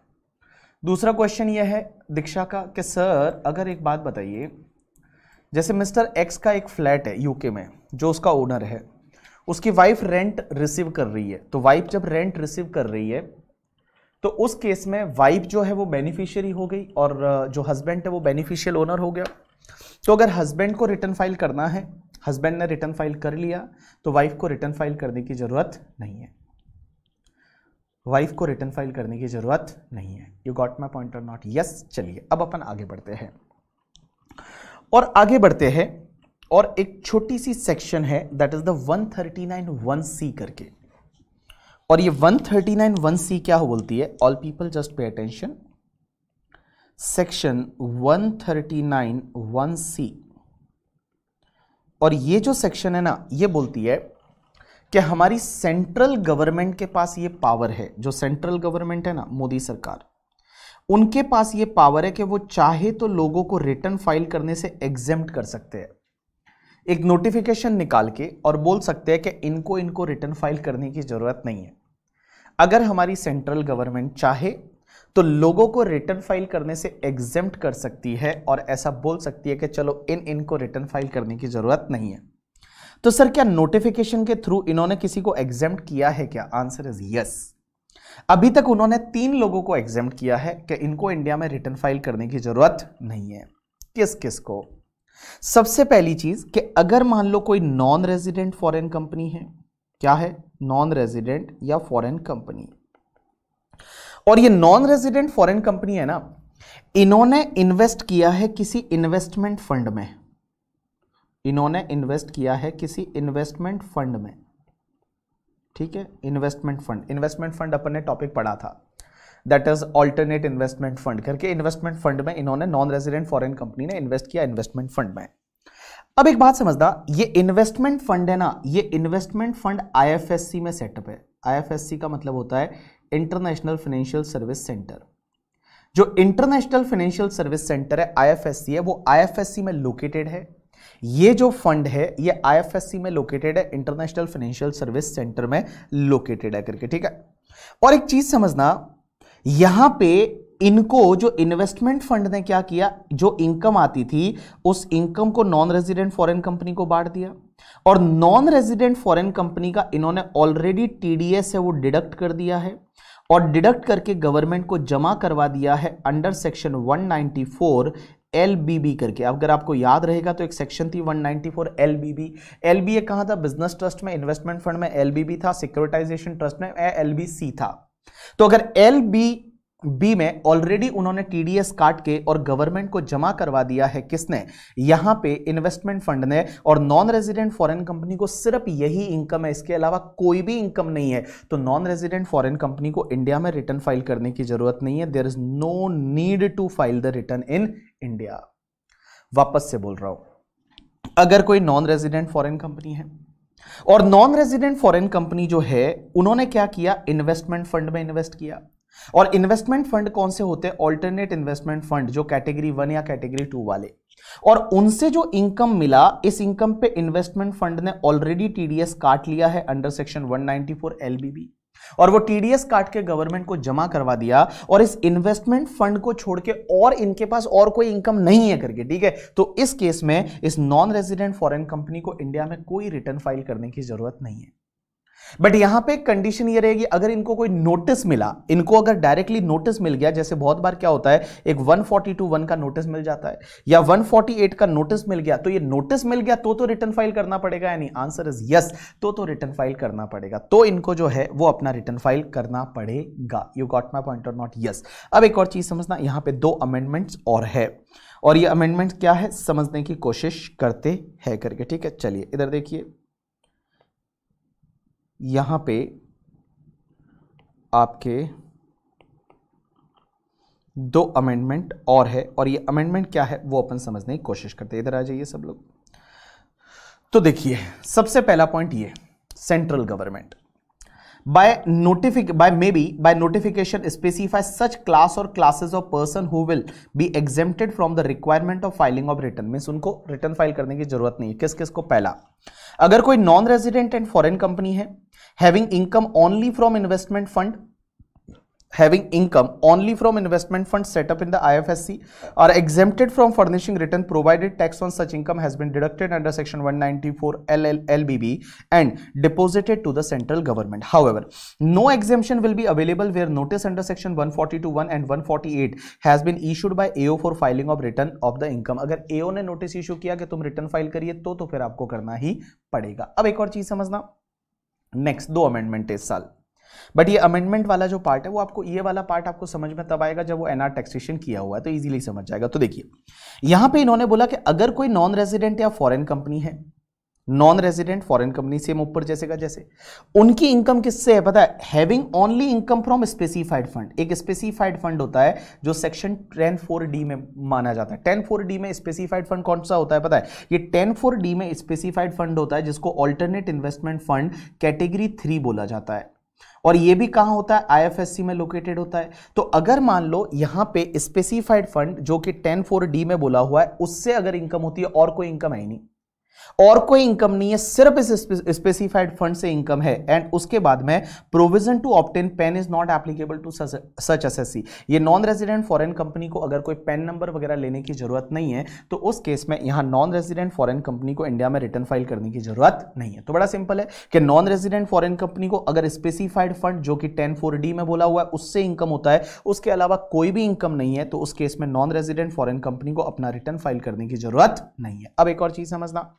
दूसरा क्वेश्चन यह है दीक्षा का कि सर अगर एक बात बताइए, जैसे मिस्टर एक्स का एक फ्लैट है यूके में, जो उसका ओनर है, उसकी वाइफ रेंट रिसीव कर रही है, तो वाइफ जब रेंट रिसीव कर रही है तो उस केस में वाइफ जो है वो बेनिफिशियरी हो गई और जो हस्बैंड है वो बेनिफिशियल ओनर हो गया। तो अगर हस्बैंड को रिटर्न फाइल करना है, हस्बैंड ने रिटर्न फाइल कर लिया, तो वाइफ को रिटर्न फाइल करने की जरूरत नहीं है। वाइफ को रिटर्न फाइल करने की जरूरत नहीं है। यू गॉट माई पॉइंट और नॉट? यस। चलिए अब अपन आगे बढ़ते हैं, और आगे बढ़ते हैं और एक छोटी सी सेक्शन है दैट इज द 139(1)(c) करके, और ये 139(1)(c) क्या बोलती है? All people just pay attention, section 139(1)(c), और ये जो सेक्शन है ना, ये बोलती है कि हमारी सेंट्रल गवर्नमेंट के पास ये पावर है, जो सेंट्रल गवर्नमेंट है ना, मोदी सरकार, उनके पास ये पावर है कि वो चाहे तो लोगों को रिटर्न फाइल करने से एग्जेम्प्ट कर सकते हैं, एक नोटिफिकेशन निकाल के, और बोल सकते हैं कि इनको रिटर्न फाइल करने की जरूरत नहीं है। अगर हमारी सेंट्रल गवर्नमेंट चाहे तो लोगों को रिटर्न फाइल करने से एग्जेम्प्ट कर सकती है और ऐसा बोल सकती है कि चलो इनको रिटर्न फाइल करने की जरूरत नहीं है। तो सर क्या नोटिफिकेशन के थ्रू इन्होंने किसी को एग्जेम्प्ट किया है क्या? Answer is yes. अभी तक उन्होंने 3 लोगों को एग्जेम्प्ट किया है कि इनको इंडिया में रिटर्न फाइल करने की जरूरत नहीं है। किस किस को? सबसे पहली चीज कि अगर मान लो कोई नॉन रेजिडेंट फॉरेन कंपनी है, क्या है? नॉन रेजिडेंट या फॉरेन कंपनी, और ये नॉन रेजिडेंट फॉरेन कंपनी है ना, इन्होंने इन्वेस्ट किया है किसी इन्वेस्टमेंट फंड में, इन्होंने इन्वेस्ट किया है किसी इन्वेस्टमेंट फंड में, ठीक है? इन्वेस्टमेंट फंड अपन ने टॉपिक पढ़ा था, that is alternate investment fund करके। इन्वेस्टमेंट फंड में इन्होंने, नॉन रेजिडेंट फॉरेन कंपनी ने इन्वेस्ट किया इन्वेस्टमेंट फंड में। अब एक बात समझना, ये इन्वेस्टमेंट फंड है ना, ये इन्वेस्टमेंट फंड आईएफएससी में सेटअप है। आईएफएससी का मतलब होता है इंटरनेशनल फाइनेंशियल सर्विस सेंटर। जो इंटरनेशनल फाइनेंशियल सर्विस सेंटर है, आईएफएससी है, वो आईएफएससी में लोकेटेड है। ये जो फंड है ये आईएफएससी में लोकेटेड है, इंटरनेशनल फाइनेंशियल सर्विस सेंटर में लोकेटेड है करके, ठीक है? और एक चीज समझना, यहां पे इनको जो इन्वेस्टमेंट फंड ने क्या किया, जो इनकम आती थी उस इनकम को नॉन रेजिडेंट फॉरेन कंपनी को बांट दिया, और नॉन रेजिडेंट फॉरेन कंपनी का इन्होंने ऑलरेडी टीडीएस है वो डिडक्ट कर दिया है, और डिडक्ट करके गवर्नमेंट को जमा करवा दिया है अंडर सेक्शन 194 LBB करके। अगर आपको याद रहेगा तो एक सेक्शन थी 194 LBB। LBA कहां था? बिजनेस ट्रस्ट में, इन्वेस्टमेंट फंड में LBB था, सिक्योरिटाइजेशन ट्रस्ट में LBC था। तो अगर LBB में ऑलरेडी उन्होंने टीडीएस काट के और गवर्नमेंट को जमा करवा दिया है, किसने? यहां पे इन्वेस्टमेंट फंड ने, और नॉन रेजिडेंट फॉरेन कंपनी को सिर्फ यही इनकम है, इसके अलावा कोई भी इनकम नहीं है, तो नॉन रेजिडेंट फॉरेन कंपनी को इंडिया में रिटर्न फाइल करने की जरूरत नहीं है। There is no need to file the return in India. वापस से बोल रहा हूं, अगर कोई नॉन रेजिडेंट फॉरेन कंपनी है, और नॉन रेजिडेंट फॉरेन कंपनी जो है उन्होंने क्या किया? इन्वेस्टमेंट फंड में इन्वेस्ट किया। और इन्वेस्टमेंट फंड कौन से होते हैं? ऑल्टरनेट इन्वेस्टमेंट फंड, जो कैटेगरी 1 या कैटेगरी 2 वाले। और उनसे जो इनकम मिला, इस इनकम पे इन्वेस्टमेंट फंड ने ऑलरेडी टीडीएस काट लिया है अंडर सेक्शन 194 LBB, और वो टीडीएस काट के गवर्नमेंट को जमा करवा दिया, और इस इन्वेस्टमेंट फंड को छोड़ के और इनके पास और कोई इनकम नहीं है करके, ठीक है? तो इस केस में इस नॉन रेजिडेंट फॉरेन कंपनी को इंडिया में कोई रिटर्न फाइल करने की जरूरत नहीं है। बट यहां पे कंडीशन ये रहेगी, अगर इनको कोई नोटिस मिला, इनको अगर डायरेक्टली नोटिस मिल गया, जैसे बहुत बार क्या होता है एक 142(1) का नोटिस मिल जाता है या 148 का नोटिस मिल गया, तो ये नोटिस मिल गया तो रिटर्न फाइल करना पड़ेगा, यानी आंसर इज यस, तो रिटर्न फाइल करना पड़ेगा, तो इनको जो है वो अपना रिटर्न फाइल करना पड़ेगा। यू गॉट माय पॉइंट और नॉट? यस। अब एक और चीज समझना, यहां पे 2 अमेंडमेंट्स और है, और ये अमेंडमेंट क्या है समझने की कोशिश करते हैं करके, ठीक है। चलिए इधर देखिए, यहां पे आपके 2 अमेंडमेंट और है, और ये अमेंडमेंट क्या है वो अपन समझने की कोशिश करते हैं। इधर आ जाइए सब लोग। तो देखिए सबसे पहला पॉइंट ये, central government by notification specify such class or classes of person who will be exempted from the requirement of filing of return, means उनको रिटर्न फाइल करने की जरूरत नहीं है। किस किस को? पहला, अगर कोई non resident and foreign company है, having income only from investment fund, having income only from investment funds set up in the IFSC, are exempted from furnishing return provided tax on such income has been deducted under section 194 LLBB and deposited to the central government. However, no exemption will be available where notice under section 142(1) and 148 has been issued by AO for filing of return of the income. अगर AO ने notice issue किया कि तुम return file करिए तो फिर आपको करना ही पड़ेगा। अब एक और चीज समझना, नेक्स्ट 2 अमेंडमेंट इस साल, बट ये अमेंडमेंट वाला जो पार्ट है वो आपको, ये वाला पार्ट आपको समझ में तब आएगा जब वो एनआर टैक्सेशन किया हुआ है, तो इजीली समझ जाएगा। तो देखिए यहां पे इन्होंने बोला कि अगर कोई नॉन रेजिडेंट या फॉरेन कंपनी है, non resident foreign company same ऊपर जैसे का जैसे, उनकी इनकम किससे है पता है? Having only income from specified fund. एक स्पेसिफाइड फंड होता है जो सेक्शन 10(4)D में माना जाता है। 10(4)D में स्पेसिफाइड फंड कौन सा होता है पता है? ये 10(4)D में स्पेसिफाइड फंड होता है जिसको ऑल्टरनेट इन्वेस्टमेंट फंड कैटेगरी 3 बोला जाता है, और ये भी कहां होता है? आईएफएससी में लोकेटेड होता है। तो अगर मान लो यहां पे स्पेसिफाइड फंड जो कि 10(4)D में बोला हुआ है, उससे अगर इनकम होती है, और कोई इनकम है ही नहीं, और कोई इनकम नहीं है, सिर्फ इस स्पेसिफाइड फंड से इनकम है, एंड उसके बाद में provision to obtain PAN is not applicable to such SSC. ये नॉन रेजिडेंट फॉरेन कंपनी को अगर कोई पेन नंबर वगैरह लेने की जरूरत नहीं है, तो उस केस में यहां नॉन रेजिडेंट फॉरेन कंपनी को इंडिया में रिटर्न फाइल करने की जरूरत नहीं है। तो बड़ा सिंपल है कि नॉन रेजिडेंट फॉरेन कंपनी को अगर स्पेसिफाइड फंड जो कि 10(4)D में बोला हुआ है उससे इनकम होता है, उसके अलावा कोई भी इनकम नहीं है, तो उस केस में नॉन रेजिडेंट फॉरेन कंपनी को अपना रिटर्न फाइल करने की जरूरत नहीं है। अब एक और चीज समझना,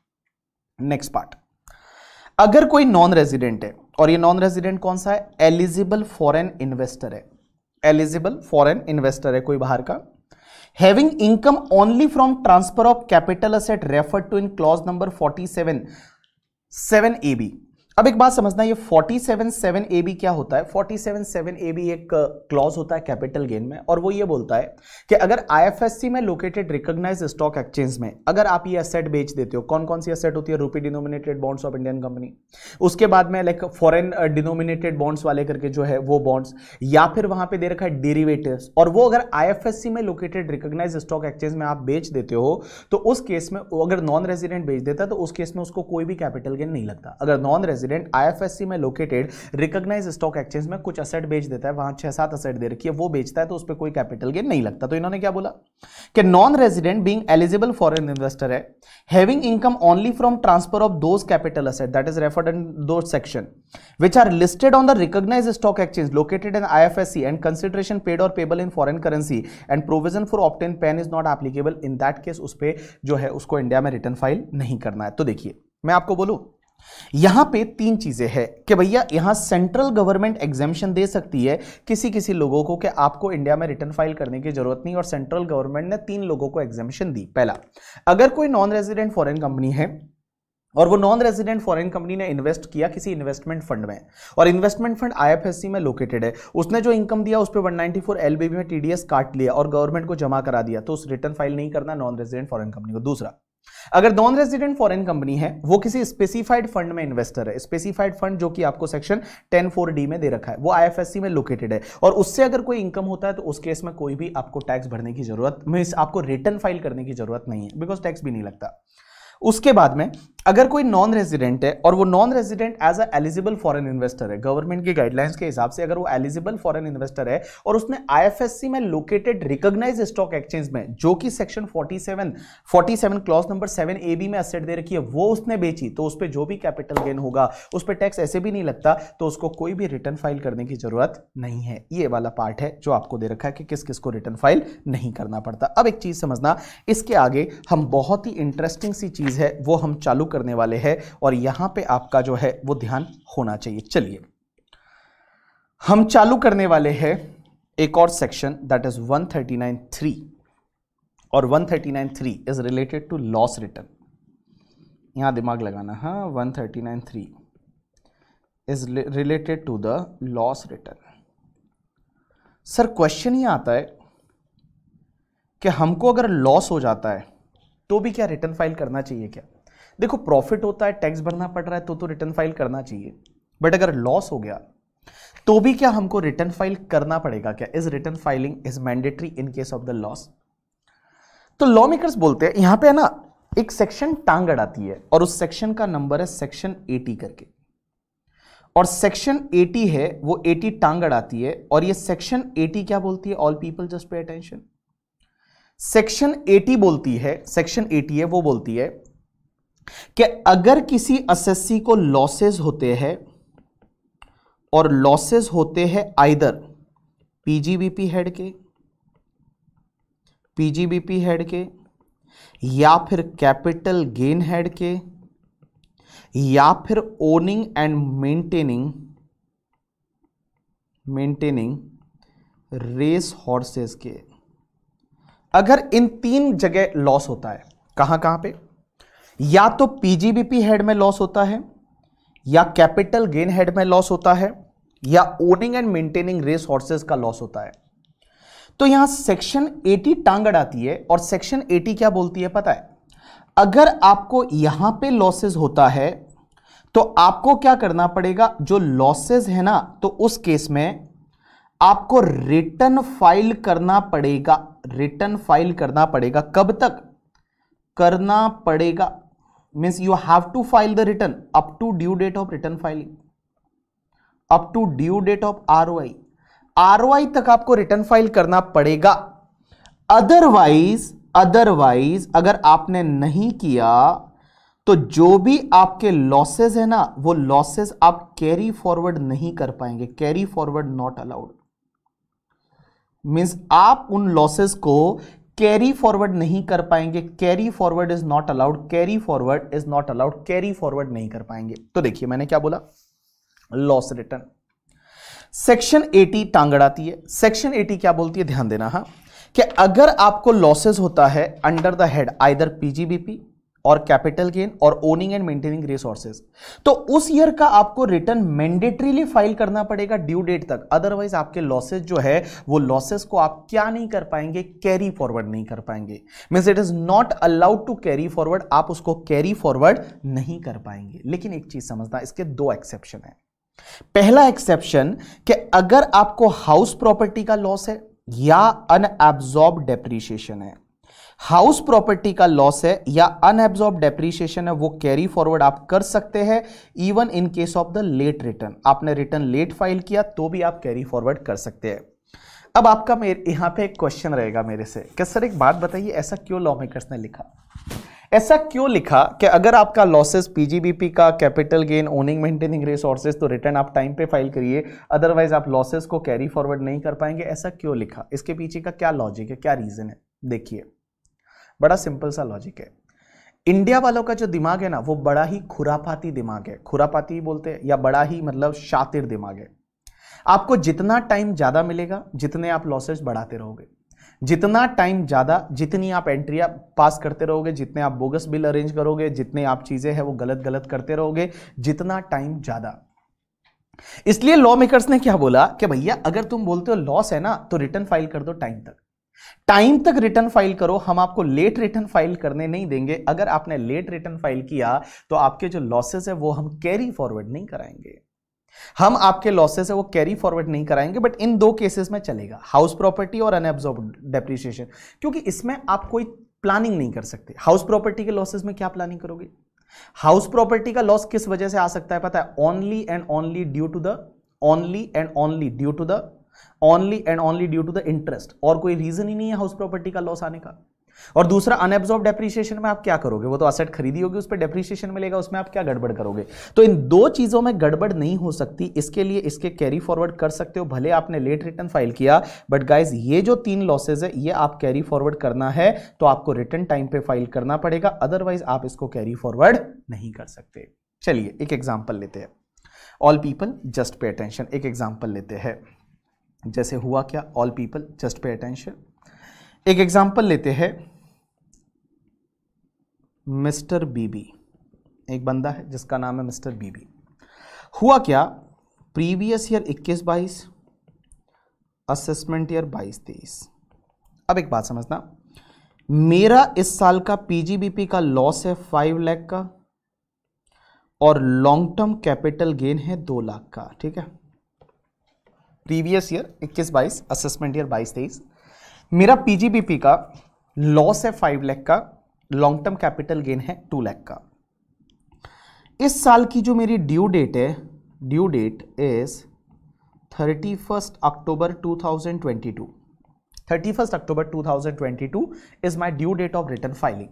नेक्स्ट पार्ट, अगर कोई नॉन रेजिडेंट है, और ये नॉन रेजिडेंट कौन सा है? एलिजिबल फॉरेन इन्वेस्टर है, एलिजिबल फॉरेन इन्वेस्टर है कोई बाहर का, having income only from transfer of capital asset referred to in clause number 47(7)AB। अब एक बात समझना, ये 47(7)AB क्या होता है? 47(7)AB एक क्लॉज होता है कैपिटल गेन में, और वो ये बोलता है कि अगर आईएफएससी में लोकेटेड रिकॉग्नाइज्ड स्टॉक एक्सचेंज में अगर आप ये एसेट बेच देते हो, कौन कौन सी एसेट होती है? रूपी denominated bonds of Indian company, उसके बाद में लाइक फॉरेन डिनोमिनेटेड बॉन्ड्स वाले करके जो है वो बॉन्ड्स, या फिर वहां पे दे रखा है डेरिवेटिव्स, और वो अगर आईएफएससी में लोकेटेड रिकॉग्नाइज्ड स्टॉक एक्सचेंज में आप बेच देते हो, तो उस केस में अगर नॉन रेजिडेंट बेच देता है तो उस केस में उसको कोई भी कैपिटल गेन नहीं लगता। अगर नॉन रेजिडेंट आईएफएससी में लोकेटेड रिकॉग्नाइज्ड स्टॉक एक्सचेंज में कुछ एसेट बेच देता है, वहां 6-7 एसेट दे रखी है, वो बेचता है, तो उस पर कोई कैपिटल गेन नहीं लगता। तो इन्होंने क्या बोला कि non resident being eligible foreign investor है, having income only from transfer of those capital asset that is referred in those section which are listed on the recognised stock exchange located in IFSC and consideration paid और payable in foreign currency and provision for obtain PAN is not applicable, in that case उस पे जो है उसको India में return file नहीं करना है। तो देखिए मैं आपको बोलूं, यहां पे 3 चीजें हैं कि भैया यहां सेंट्रल गवर्नमेंट एग्जेम्पशन दे सकती है किसी किसी लोगों को कि आपको इंडिया में रिटर्न फाइल करने की जरूरत नहीं, और सेंट्रल गवर्नमेंट ने 3 लोगों को एग्जेम्पशन दी। पहला, अगर कोई नॉन रेजिडेंट फॉरेन कंपनी है और वो नॉन रेजिडेंट फॉरेन कंपनी ने इन्वेस्ट किया किसी इन्वेस्टमेंट फंड में, और इन्वेस्टमेंट फंड आईएफएससी में लोकेटेड है, उसने जो इनकम दिया उस पर 194 LBB में टीडीएस काट लिया और गवर्नमेंट को जमा करा दिया, तो उस रिटर्न फाइल नहीं करना नॉन रेजिडेंट फॉरेन कंपनी को। दूसरा, अगर नॉन रेजिडेंट फॉरेन कंपनी है, वो किसी स्पेसिफाइड फंड में इन्वेस्टर है, स्पेसिफाइड फंड जो कि आपको सेक्शन 10(4)D में दे रखा है, वो आईएफएससी में लोकेटेड है, और उससे अगर कोई इनकम होता है तो उस केस में कोई भी आपको टैक्स भरने की जरूरत, मींस आपको रिटर्न फाइल करने की जरूरत नहीं है, बिकॉज टैक्स भी नहीं लगता। उसके बाद में अगर कोई नॉन रेजिडेंट है और वो non resident as a eligible foreign investor है, गवर्नमेंट की गाइडलाइंस के हिसाब से अगर वो एलिजिबल फॉरेन इन्वेस्टर है और उसने आईएफएससी में लोकेटेड रिकॉग्नाइज्ड स्टॉक एक्सचेंज में, जो कि सेक्शन 47 क्लॉज नंबर 7AB में एसेट दे रखी है, वो उसने बेची, तो उस पर जो भी कैपिटल गेन होगा उस पर टैक्स ऐसे भी नहीं लगता, तो उसको कोई भी रिटर्न फाइल करने की जरूरत नहीं है। ये वाला पार्ट है जो आपको दे रखा है कि किस किस को रिटर्न फाइल नहीं करना पड़ता। अब एक चीज समझना, इसके आगे हम बहुत ही इंटरेस्टिंग सी चीज है वो हम चालू करने वाले हैं और यहां पे आपका जो है वो ध्यान होना चाहिए। चलिए हम चालू करने वाले हैं एक और सेक्शन, दैट इज 139(3) और 139(3) is related to loss return. यहां दिमाग लगाना, हाँ, 139(3) is related to the loss return. Sir question ये आता है कि हमको अगर लॉस हो जाता है तो भी क्या रिटर्न फाइल करना चाहिए क्या? देखो, प्रॉफिट होता है, टैक्स भरना पड़ रहा है तो रिटर्न फाइल करना चाहिए, बट अगर लॉस हो गया तो भी क्या हमको रिटर्न फाइल करना पड़ेगा क्या? Is return filing is mandatory in case of the loss? तो लॉ मेकर्स बोलते हैं यहां पे है ना, एक सेक्शन टांग अड़ाती है और उस सेक्शन का नंबर है सेक्शन 80 करके, और सेक्शन 80 है वो 80 टांग अड़ाती है। और ये सेक्शन 80 क्या बोलती है? All people just pay attention. Section 80 बोलती है, सेक्शन 80 है वो बोलती है कि अगर किसी असेसी को लॉसेस होते हैं और लॉसेस होते हैं आइदर पीजीबीपी हेड के या फिर कैपिटल गेन हेड के या फिर owning and maintaining race horses के, अगर इन तीन जगह लॉस होता है, कहां पे? या तो पीजीबीपी हेड में लॉस होता है, या कैपिटल गेन हेड में लॉस होता है, या owning and maintaining race horses का लॉस होता है। तो यहां सेक्शन 80 टांग अड़ाती है और सेक्शन 80 क्या बोलती है पता है? अगर आपको यहां पे लॉसेस होता है तो आपको क्या करना पड़ेगा? जो लॉसेस है ना, तो उस केस में आपको रिटर्न फाइल करना पड़ेगा। रिटर्न फाइल करना पड़ेगा, कब तक करना पड़ेगा? Means you have to file the return up to due date of return filing, up to due date of ROI तक आपको रिटर्न फाइल करना पड़ेगा। अदरवाइज अगर आपने नहीं किया तो जो भी आपके लॉसेस है ना, वो लॉसेस आप कैरी फॉरवर्ड नहीं कर पाएंगे। Carry forward not allowed, means आप उन लॉसेस को कैरी फॉरवर्ड नहीं कर पाएंगे। Carry forward is not allowed, carry forward is not allowed, carry forward नहीं कर पाएंगे। तो देखिए मैंने क्या बोला, लॉस रिटर्न सेक्शन 80 टांग अड़ाती है। सेक्शन 80 क्या बोलती है, ध्यान देना, हाँ, कि अगर आपको लॉसेस होता है under the head either PGBP और कैपिटल गेन और ओनिंग एंड मेंटेनिंग रिसोर्सेज, तो उस ईयर का आपको रिटर्न मैंडेटरीली फाइल करना पड़ेगा ड्यू डेट तक। अदरवाइज आपके लॉसेज जो है वो लॉसेज को आप क्या नहीं कर पाएंगे, कैरी फॉरवर्ड नहीं कर पाएंगे। Means it is not allowed to carry forward, आप उसको कैरी फॉरवर्ड नहीं कर पाएंगे। लेकिन एक चीज समझना, इसके दो एक्सेप्शन है। पहला एक्सेप्शन कि अगर आपको हाउस प्रॉपर्टी का लॉस है या अनएब्जॉर्ब डेप्रीशिएशन है, हाउस प्रॉपर्टी का लॉस है या अनएब्जॉर्ब डेप्रीशिएशन है, वो कैरी फॉरवर्ड आप कर सकते हैं even in case of the late return. आपने रिटर्न लेट फाइल किया तो भी आप कैरी फॉरवर्ड कर सकते हैं। अब आपका यहां पे एक क्वेश्चन रहेगा मेरे से कि सर एक बात बताइए, ऐसा क्यों लॉ मेकर्स ने लिखा? ऐसा क्यों लिखा कि अगर आपका लॉसेस पीजीबीपी का, capital gain, owning maintaining resources, तो रिटर्न आप टाइम पे फाइल करिए, अदरवाइज आप लॉसेस को कैरी फॉरवर्ड नहीं कर पाएंगे। ऐसा क्यों लिखा? इसके पीछे का क्या लॉजिक है, क्या रीजन है? देखिए, बड़ा सिंपल सा लॉजिक है। इंडिया वालों का जो दिमाग है ना, वो बड़ा ही खुरापाती दिमाग है। खुरापाती बोलते हैं, या बड़ा ही मतलब शातिर दिमाग है। आपको जितना टाइम ज्यादा मिलेगा, जितने आप लॉसेस बढ़ाते रहोगे, जितना टाइम ज्यादा, जितनी आप एंट्रियां पास करते रहोगे, जितने आप बोगस बिल अरेंज करोगे, जितने आप चीजें हैं वो गलत करते रहोगे, जितना टाइम ज्यादा। इसलिए लॉ मेकर्स ने क्या बोला कि भैया अगर तुम बोलते हो लॉस है ना, तो रिटर्न फाइल कर दो टाइम तक रिटर्न फाइल करो, हम आपको लेट रिटर्न फाइल करने नहीं देंगे। अगर आपने लेट रिटर्न फाइल किया तो आपके जो लॉसेस है वो हम कैरी फॉरवर्ड नहीं कराएंगे। हम आपके लॉसेस है वो कैरी फॉरवर्ड नहीं कराएंगे, बट इन दो केसेस में चलेगा, हाउस प्रॉपर्टी और अनएब्जॉर्ब्ड डेप्रिसिएशन, क्योंकि इसमें आप कोई प्लानिंग नहीं कर सकते। हाउस प्रॉपर्टी के लॉसेस में क्या प्लानिंग करोगे? हाउस प्रॉपर्टी का लॉस किस वजह से आ सकता है पता है? Only and only due to the interest, और कोई रीजन ही नहीं है हाउस प्रॉपर्टी का लॉस आने का। और दूसरा, अनएब्सॉर्ब डेप्रीशिएशन में आप क्या करोगे? वो तो असेट खरीदी होगी, उस पर डेप्रीशिएशन मिलेगा, उसमें आप क्या गड़बड़ करोगे? तो इन दो चीजों में गड़बड़ नहीं हो सकती, इसके लिए इसके कैरी फॉरवर्ड कर सकते हो, भले आपने लेट रिटर्न फाइल किया, बट गाइज ये जो 3 लॉसेज है ये आप कैरी फॉरवर्ड करना है तो आपको रिटर्न टाइम पे फाइल करना पड़ेगा, अदरवाइज आप इसको कैरी फॉरवर्ड नहीं कर सकते। चलिए एक एग्जाम्पल लेते हैं। All people just pay attention, एक एग्जाम्पल लेते हैं। जैसे हुआ क्या, all people just pay attention, एक एग्जाम्पल लेते हैं। मिस्टर बीबी, एक बंदा है जिसका नाम है मिस्टर बीबी। हुआ क्या, प्रीवियस ईयर 21-22, असेसमेंट ईयर 22-23। अब एक बात समझना, मेरा इस साल का पीजीबीपी का लॉस है 5 लाख का और लॉन्ग टर्म कैपिटल गेन है 2 लाख का, ठीक है। प्रीवियस ईयर 21-22, असेसमेंट ईयर 22-23, मेरा पीजीबीपी का लॉस है 5 लाख का, लॉन्ग टर्म कैपिटल गेन है 2 लाख का। इस साल की जो मेरी ड्यू डेट है, due date is 31 October 2022। 31 October 2022 is my due date of return filing.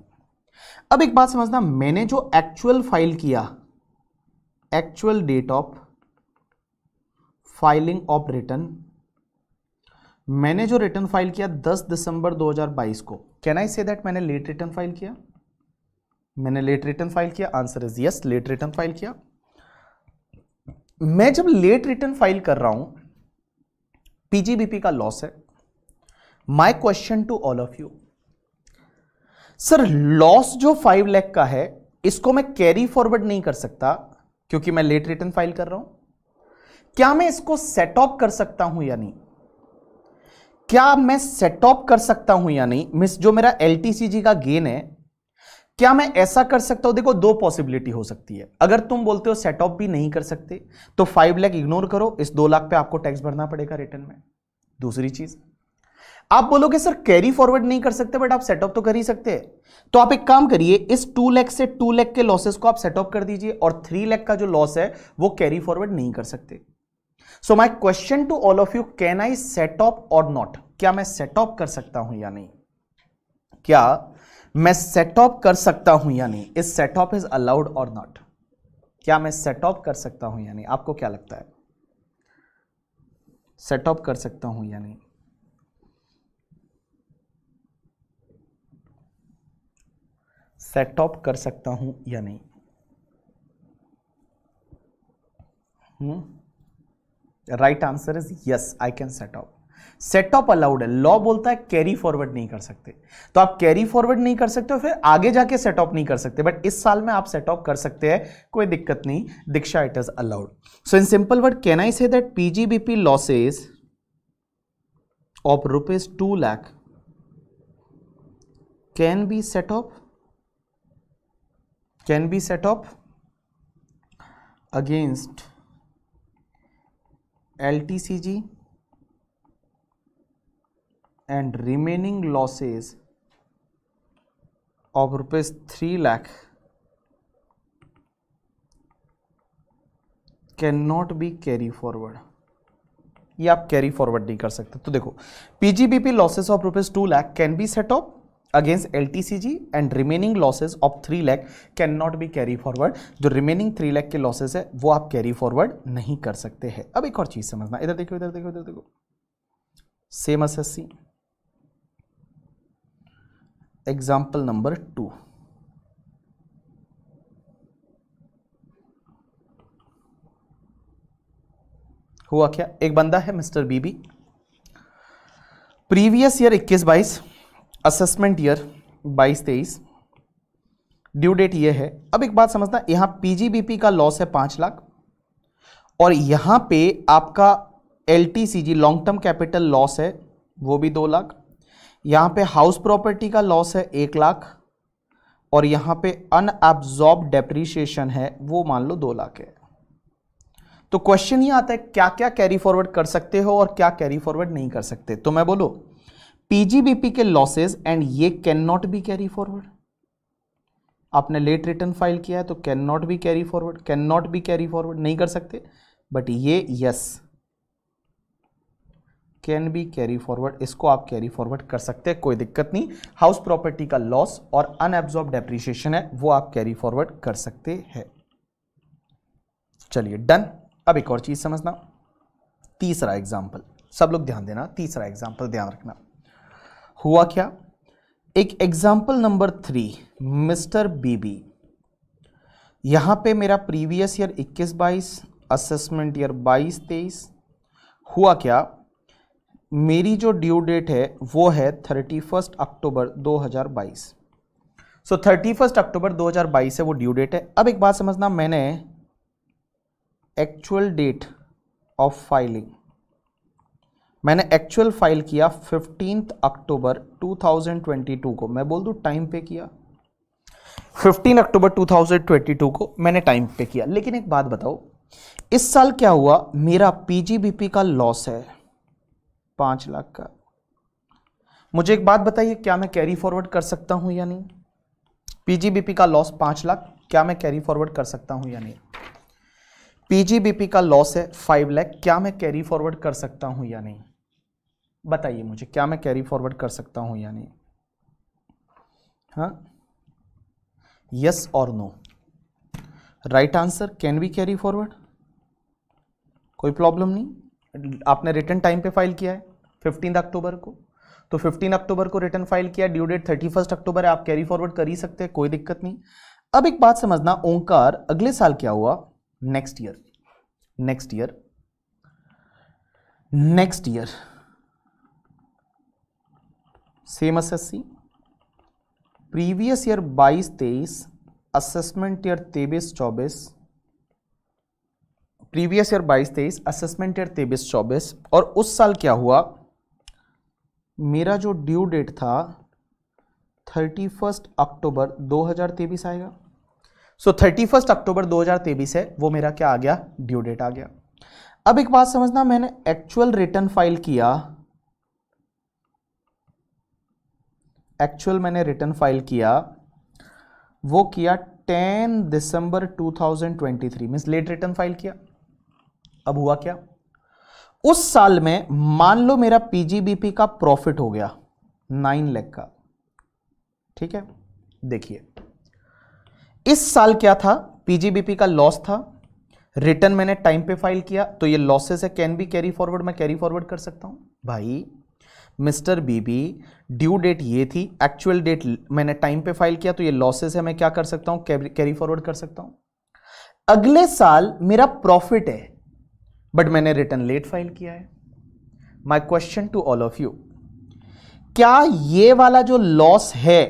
अब एक बात समझना, मैंने जो एक्चुअल फाइल किया, actual date of filing of return, मैंने जो रिटर्न फाइल किया 10 दिसंबर 2022 को, कैन आई से दैट मैंने लेट रिटर्न फाइल किया? मैंने लेट रिटर्न फाइल किया, answer is yes, late return file किया। मैं जब लेट रिटर्न फाइल कर रहा हूं, पीजीबीपी का लॉस है। My question to all of you, sir loss जो 5 लाख का है इसको मैं कैरी फॉरवर्ड नहीं कर सकता क्योंकि मैं लेट रिटर्न फाइल कर रहा हूं, क्या मैं इसको सेट ऑफ कर सकता हूं या नहीं? क्या मैं सेट ऑफ कर सकता हूं या नहीं? मिस जो मेरा एलटीसीजी का गेन है, क्या मैं ऐसा कर सकता हूं? देखो दो पॉसिबिलिटी हो सकती है। अगर तुम बोलते हो सेट ऑफ भी नहीं कर सकते तो 5 लाख इग्नोर करो, इस 2 लाख पे आपको टैक्स भरना पड़ेगा रिटर्न में। दूसरी चीज, आप बोलोगे सर कैरी फॉरवर्ड नहीं कर सकते बट आप सेट ऑफ तो कर ही सकते हैं, तो आप एक काम करिए, इस 2 लाख से 2 लाख के लॉसेस को आप सेट ऑफ कर दीजिए और 3 लाख का जो लॉस है वो कैरी फॉरवर्ड नहीं कर सकते। So my question to all of you, can I set off और नॉट? क्या मैं सेट ऑफ कर सकता हूं या नहीं? क्या मैं सेट ऑफ कर सकता हूं या नहीं? Is set of is allowed और नॉट? क्या मैं सेट ऑफ कर सकता हूं या नहीं? आपको क्या लगता है, सेट ऑफ कर सकता हूं या नहीं? सेट ऑफ कर सकता हूं या नहीं? Right answer is yes, I can set of. Set of allowed है, लॉ बोलता है कैरी फॉरवर्ड नहीं कर सकते, तो आप कैरी फॉरवर्ड नहीं कर सकते हो, फिर आगे जाके सेट ऑफ नहीं कर सकते, बट इस साल में आप सेट ऑफ कर सकते हैं, कोई दिक्कत नहीं। Diksha, it is allowed. So in simple word, can I say that PGBP losses of ₹2 lakh can be set off, can be set off against LTCG and remaining losses of ₹3 lakh cannot be carry forward। ये आप carry forward नहीं कर सकते। तो देखो, PGBP losses of ₹2 lakh can be set off against LTCG and remaining losses of 3 lakh can not be carry forward. जो remaining 3 lakh के losses है वो आप कैरी फॉरवर्ड नहीं कर सकते हैं। अब एक और चीज समझना, इधर देखो, इधर देखो, इधर देखो, सेम एसएससी एग्जाम्पल नंबर 2। हुआ क्या, एक बंदा है mister BB, previous year 21-22, assessment year 22-23, due date ये है। अब एक बात समझना, यहां पीजीबीपी का लॉस है 5 लाख और यहां पे आपका LTCG long term capital loss है वो भी 2 लाख, यहां पे हाउस प्रॉपर्टी का लॉस है 1 लाख और यहां पे अनअब्सॉर्ब डेप्रीशिएशन है वो मान लो 2 लाख है। तो क्वेश्चन ये आता है क्या क्या कैरी फॉरवर्ड कर सकते हो और क्या कैरी फॉरवर्ड नहीं कर सकते। तो मैं बोलो पीजीबीपी के लॉसेस एंड ये can not be carry forward, आपने लेट रिटर्न फाइल किया है तो can not be carry forward, can not be carry forward, नहीं कर सकते। बट ये yes can be carry forward, इसको आप कैरी फॉरवर्ड कर सकते हैं, कोई दिक्कत नहीं। हाउस प्रॉपर्टी का लॉस और अनएब्जॉर्ब डेप्रिसिएशन है वो आप कैरी फॉरवर्ड कर सकते हैं। चलिए डन। अब एक और चीज समझना, तीसरा एग्जाम्पल, सब लोग ध्यान देना, तीसरा एग्जाम्पल ध्यान रखना। हुआ क्या, एक एग्जाम्पल नंबर 3, मिस्टर बीबी। यहां पे मेरा प्रीवियस ईयर 21-22, असेसमेंट ईयर 22-23। हुआ क्या, मेरी जो ड्यू डेट है वो है 31 अक्टूबर 2022। सो 31 अक्टूबर 2022 है वो ड्यू डेट है। अब एक बात समझना, मैंने एक्चुअल डेट ऑफ फाइलिंग, मैंने एक्चुअल फाइल किया 15 अक्टूबर 2022 को, मैं बोल दूं टाइम पे किया, 15 अक्टूबर 2022 को मैंने टाइम पे किया। लेकिन एक बात बताओ, इस साल क्या हुआ, मेरा पीजीबीपी का लॉस है 5 लाख का। मुझे एक बात बताइए, क्या मैं कैरी फॉरवर्ड कर सकता हूं या नहीं? पीजीबीपी का लॉस 5 लाख, क्या मैं कैरी फॉरवर्ड कर सकता हूं या नहीं? पीजीबीपी का लॉस है 5 लाख, क्या मैं कैरी फॉरवर्ड कर सकता हूं या नहीं? बताइए मुझे, क्या मैं कैरी फॉरवर्ड कर सकता हूं या नहीं? हाँ, yes or no? Right answer, can be carry forward, कोई प्रॉब्लम नहीं। आपने रिटर्न टाइम पे फाइल किया है 15 अक्टूबर को, तो 15 अक्टूबर को रिटर्न फाइल किया, ड्यू डेट 31 अक्टूबर है, आप कैरी फॉरवर्ड कर ही सकते हैं, कोई दिक्कत नहीं। अब एक बात समझना, ओंकार अगले साल क्या हुआ, next year, next year, next year same SSC, previous year 22-23, assessment year 23-24, previous year 22-23, assessment year 23-24, और उस साल क्या हुआ, मेरा जो ड्यू डेट था 31 अक्टूबर 2023 आएगा। सो 31 अक्टूबर 2023 है वो मेरा क्या आ गया, ड्यू डेट आ गया। अब एक बात समझना, मैंने एक्चुअल रिटर्न फाइल किया, एक्चुअल मैंने रिटर्न फाइल किया, वो किया 10 दिसंबर 2023, मींस लेट रिटर्न फाइल किया। अब हुआ क्या, उस साल में मान लो मेरा पीजीबीपी का प्रॉफिट हो गया 9 लाख का, ठीक है। देखिए इस साल क्या था, पीजीबीपी का लॉस था, रिटर्न मैंने टाइम पे फाइल किया, तो ये लॉसेस है, कैन बी कैरी फॉरवर्ड, मैं कैरी फॉरवर्ड कर सकता हूं। भाई मिस्टर बीबी, ड्यू डेट ये थी, एक्चुअल डेट मैंने टाइम पे फाइल किया, तो ये लॉसेस है, मैं क्या कर सकता हूं, कैरी फॉरवर्ड कर सकता हूं। अगले साल मेरा प्रॉफिट है, बट मैंने रिटर्न लेट फाइल किया है। My question to all of you, क्या ये वाला जो लॉस है,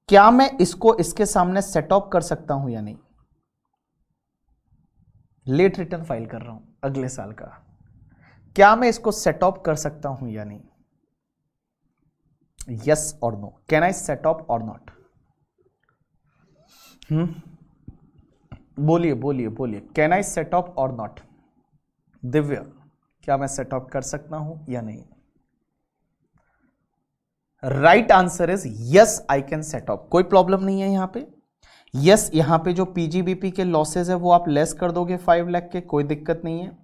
क्या मैं इसको इसके सामने सेट ऑफ कर सकता हूं या नहीं? लेट रिटर्न फाइल कर रहा हूं अगले साल का, क्या मैं इसको सेट ऑफ कर सकता हूं या नहीं? Yes or no, can I set off और नॉट? बोलिए बोलिए बोलिए, कैन आई सेट ऑफ और नॉट? दिव्य, क्या मैं सेट ऑफ कर सकता हूं या नहीं? Right answer is yes, I can set of, कोई प्रॉब्लम नहीं है यहां पे। यस, यहां पे जो पीजीबीपी के लॉसेज है वो आप लेस कर दोगे 5 लाख के, कोई दिक्कत नहीं है,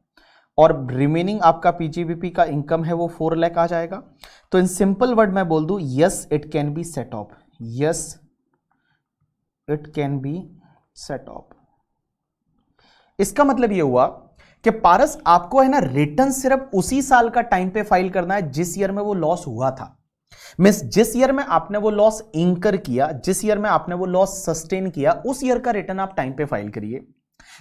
और रिमेनिंग आपका पीजीबीपी का इनकम है वो 4 लाख आ जाएगा। तो इन सिंपल वर्ड मैं बोल दूं, yes it can be set of, yes it can be set of. इसका मतलब ये हुआ कि पारस आपको है ना रिटर्न सिर्फ उसी साल का टाइम पे फाइल करना है जिस ईयर में वो लॉस हुआ था। मींस जिस ईयर में आपने वो लॉस इंकर किया, जिस ईयर में आपने वो लॉस सस्टेन किया, उस ईयर का रिटर्न आप टाइम पे फाइल करिए।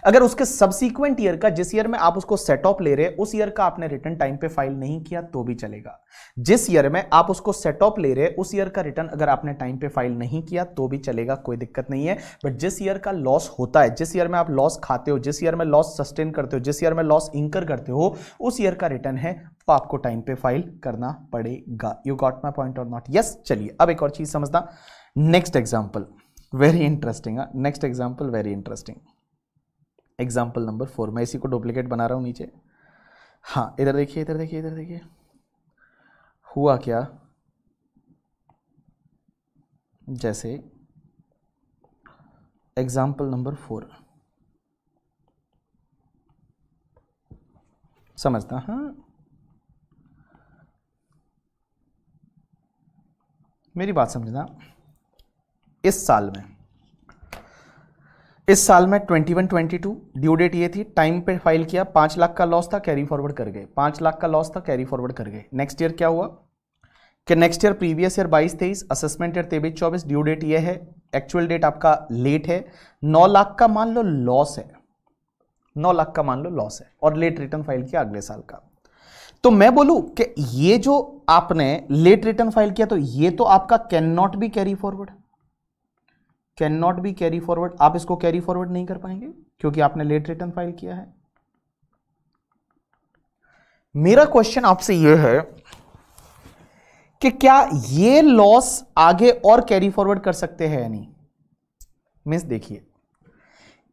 अगर उसके सबसीक्वेंट ईयर का, जिस ईयर में आप उसको सेट ऑफ ले रहे हैं, उस ईयर का आपने रिटर्न टाइम पे फाइल नहीं किया तो भी चलेगा। जिस ईयर में आप उसको सेट ऑफ ले रहे हैं, उस ईयर का रिटर्न अगर आपने टाइम पे फाइल नहीं किया तो भी चलेगा, कोई दिक्कत नहीं है। बट जिस ईयर का लॉस होता है, जिस ईयर में आप लॉस खाते हो, जिस ईयर में लॉस सस्टेन करते हो, जिस ईयर में लॉस इंकर करते हो, उस ईयर का रिटर्न है तो आपको टाइम पे फाइल करना पड़ेगा। यू गॉट माई पॉइंट और नॉट? यस। चलिए अब एक और चीज समझना, next example very interesting, next example very interesting. Example number 4, मैं इसी को डुप्लीकेट बना रहा हूं नीचे। हाँ इधर देखिए, इधर देखिए, इधर देखिए। हुआ क्या, जैसे एग्जाम्पल नंबर 4 समझता। हाँ, मेरी बात समझना। इस साल में 21-22 ड्यू डेट ये थी, टाइम पे फाइल किया, 5 लाख का लॉस था, कैरी फॉरवर्ड कर गए। 5 लाख का लॉस था, कैरी फॉरवर्ड कर गए। नेक्स्ट ईयर क्या हुआ कि next year previous year 22-23, assessment year 23-24, due date ये है, एक्चुअल डेट आपका लेट है, 9 लाख का मान लो लॉस है, 9 लाख का मान लो लॉस है, और लेट रिटर्न फाइल किया अगले साल का। तो मैं बोलूं कि ये जो आपने लेट रिटर्न फाइल किया, तो ये तो आपका can not be carry forward, can not be carry forward. आप इसको कैरी फॉरवर्ड नहीं कर पाएंगे क्योंकि आपने लेट रिटर्न फाइल किया है। मेरा क्वेश्चन आपसे यह है कि क्या ये लॉस आगे और कैरी फॉरवर्ड कर सकते हैं या नहीं। मींस देखिए,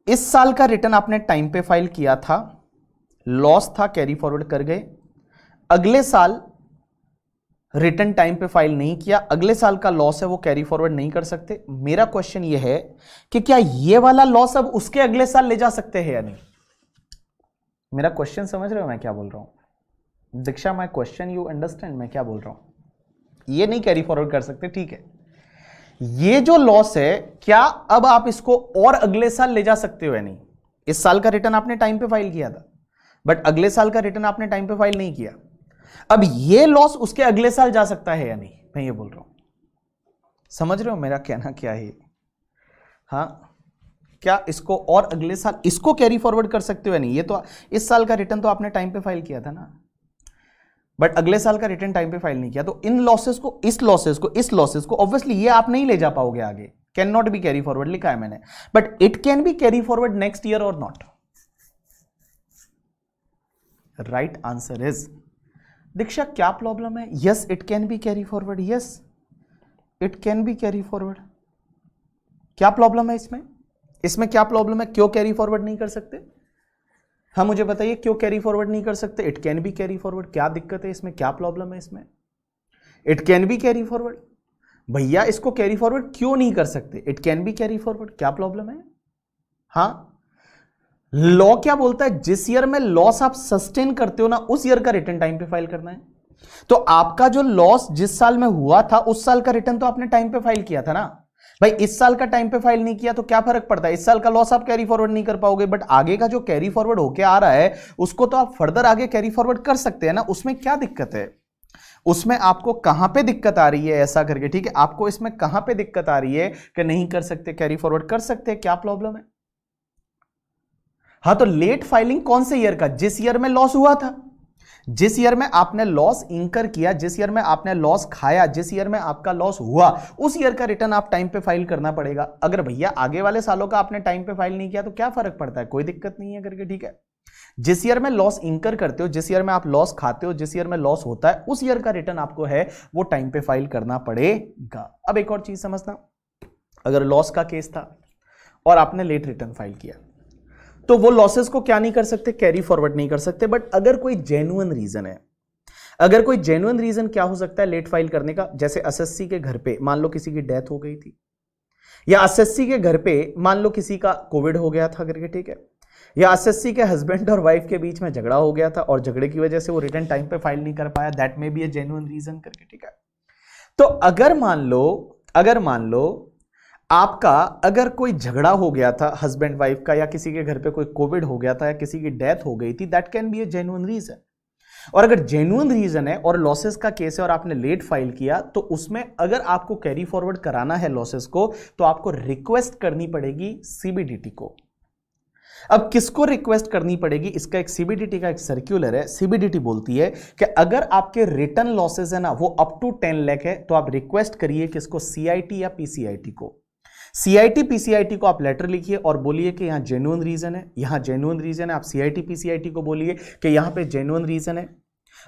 इस साल का रिटर्न आपने टाइम पे फाइल किया था, लॉस था, कैरी फॉरवर्ड कर गए। अगले साल रिटर्न टाइम पे फाइल नहीं किया, अगले साल का लॉस है, वो कैरी फॉरवर्ड नहीं कर सकते। मेरा क्वेश्चन ये है कि क्या ये वाला लॉस अब उसके अगले साल ले जा सकते हैं या नहीं। मेरा क्वेश्चन समझ रहे हो मैं क्या बोल रहा हूं दीक्षा? माय क्वेश्चन यू अंडरस्टैंड मैं क्या बोल रहा हूं। ये नहीं कैरी फॉरवर्ड कर सकते, ठीक है। ये जो लॉस है, क्या अब आप इसको और अगले साल ले जा सकते हो या नहीं। इस साल का रिटर्न आपने टाइम पे फाइल किया था, बट अगले साल का रिटर्न आपने टाइम पे फाइल नहीं किया। अब ये लॉस उसके अगले साल जा सकता है या नहीं, मैं ये बोल रहा हूं। समझ रहे हो मेरा कहना क्या है। हाँ, क्या इसको और अगले साल इसको कैरी फॉरवर्ड कर सकते हो या नहीं। ये तो इस साल का रिटर्न तो आपने टाइम पे फाइल किया था ना, बट अगले साल का रिटर्न टाइम पे फाइल नहीं किया। तो इन लॉसेस को, इस लॉसेस को ऑब्वियसली ये आप नहीं ले जा पाओगे आगे। Can not be carry forward लिखा है मैंने, but it can be carry forward next year और नॉट। राइट आंसर इज, दीक्षा क्या प्रॉब्लम है। Yes it can be carry forward, yes it can be carry forward. क्या प्रॉब्लम है इसमें क्या प्रॉब्लम है, क्यों कैरी फॉरवर्ड नहीं कर सकते। हाँ मुझे बताइए क्यों कैरी फॉरवर्ड नहीं कर सकते। It can be carry forward, क्या दिक्कत है इसमें, क्या प्रॉब्लम है इसमें। It can be carry forward, भैया इसको कैरी फॉरवर्ड क्यों नहीं कर सकते। It can be carry forward, क्या प्रॉब्लम है। हाँ, लॉ क्या बोलता है, जिस ईयर में लॉस आप सस्टेन करते हो ना, उस ईयर का रिटर्न टाइम पे फाइल करना है। तो आपका जो लॉस जिस साल में हुआ था, उस साल का रिटर्न तो आपने टाइम पे फाइल किया था ना भाई। इस साल का टाइम पे फाइल नहीं किया तो क्या फर्क पड़ता है, इस साल का लॉस आप कैरी फॉरवर्ड नहीं कर पाओगे, बट आगे का जो कैरी फॉरवर्ड होके आ रहा है उसको तो आप फर्दर आगे कैरी फॉरवर्ड कर सकते हैं ना। उसमें क्या दिक्कत है, उसमें आपको कहां पे दिक्कत आ रही है ऐसा करके, ठीक है। आपको इसमें कहां पे दिक्कत आ रही है कि नहीं कर सकते, कैरी फॉरवर्ड कर सकते हैं, क्या प्रॉब्लम है। हाँ, तो लेट फाइलिंग कौन से ईयर का, जिस ईयर में लॉस हुआ था, जिस ईयर में आपने लॉस इंकर किया, जिस ईयर में आपने लॉस खाया, जिस ईयर में आपका लॉस हुआ, उस ईयर का रिटर्न आप टाइम पे फाइल करना पड़ेगा। अगर भैया आगे वाले सालों का आपने टाइम पे फाइल नहीं किया तो क्या फर्क पड़ता है, कोई दिक्कत नहीं है करके, ठीक है। जिस ईयर में लॉस इंकर करते हो, जिस ईयर में आप लॉस खाते हो, जिस ईयर में लॉस होता है, उस ईयर का रिटर्न आपको है वो टाइम पे फाइल करना पड़ेगा। अब एक और चीज समझना, अगर लॉस का केस था और आपने लेट रिटर्न फाइल किया तो वो लॉसेस को क्या नहीं कर सकते, कैरी फॉरवर्ड नहीं कर सकते। बट अगर कोई जेन्युइन रीजन है, अगर कोई जेन्युइन रीजन क्या हो सकता है लेट फाइल करने का, जैसे एसएससी के घर पे मान लो किसी की डेथ हो गई थी, या एसएससी के घर पे मान लो किसी का कोविड हो गया था करके, ठीक है, या एसएससी के हस्बैंड और वाइफ के बीच में झगड़ा हो गया था और झगड़े की वजह से वो रिटर्न टाइम पे फाइल नहीं कर पाया, that may be a genuine reason करके, ठीक है। तो अगर मान लो आपका अगर कोई झगड़ा हो गया था हस्बैंड वाइफ का, या किसी के घर पे कोई कोविड हो गया था, या किसी की डेथ हो गई थी, that can be a genuine reason. और अगर जेन्युइन रीजन है और लॉसेस का केस है और आपने लेट फाइल किया, तो उसमें अगर आपको कैरी फॉरवर्ड कराना है लॉसेस को, तो आपको रिक्वेस्ट करनी पड़ेगी सीबीडीटी को। अब किसको रिक्वेस्ट करनी पड़ेगी, इसका एक सीबीडीटी का एक सर्क्यूलर है। सीबीडीटी बोलती है कि अगर आपके रिटर्न लॉसेस है ना वो अप टू 10 लाख है, तो आप रिक्वेस्ट करिए किसको, सीआईटी या पीसीआईटी को। सीआईटी पीसीआईटी को आप लेटर लिखिए और बोलिए कि यहां जेन्युइन रीजन है, यहां जेन्युइन रीजन है। आप सीआईटी पीसीआईटी को बोलिए कि यहां पे जेन्युइन रीजन है।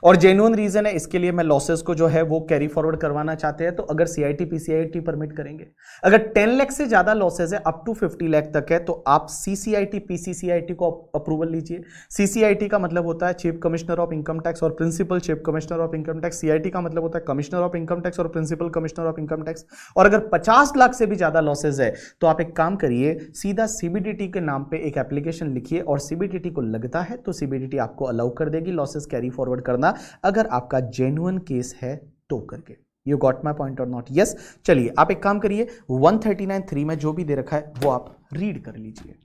और जेन्युइन रीजन है इसके लिए, मैं लॉसेस को जो है वो कैरी फॉरवर्ड करवाना चाहते हैं, तो अगर सीआईटी पीसीआईटी परमिट करेंगे, अगर 10 लाख से ज्यादा लॉसेस है अप टू 50 लाख तक है, तो आप सीसीआईटी पीसीसीआईटी को अप्रूवल लीजिए। सीसीआईटी का मतलब होता है chief commissioner of income tax और principal chief commissioner of income tax, CIT का मतलब होता है कमिश्नर ऑफ इनकम टैक्स और principal commissioner of income tax. और अगर 50 लाख से भी ज्यादा लॉसेज है तो आप एक काम करिए, सीधा सीबीडीटी के नाम पे एक एप्लीकेशन लिखिए और सीबीडीटी को लगता है तो सीबीडीटी आपको अलाउ कर देगी लॉसेस कैरी फॉरवर्ड करना, अगर आपका जेन्युइन केस है तो करके। यू गॉट माई पॉइंट और नॉट? यस। चलिए आप एक काम करिए, 139(3) में जो भी दे रखा है वो आप रीड कर लीजिए।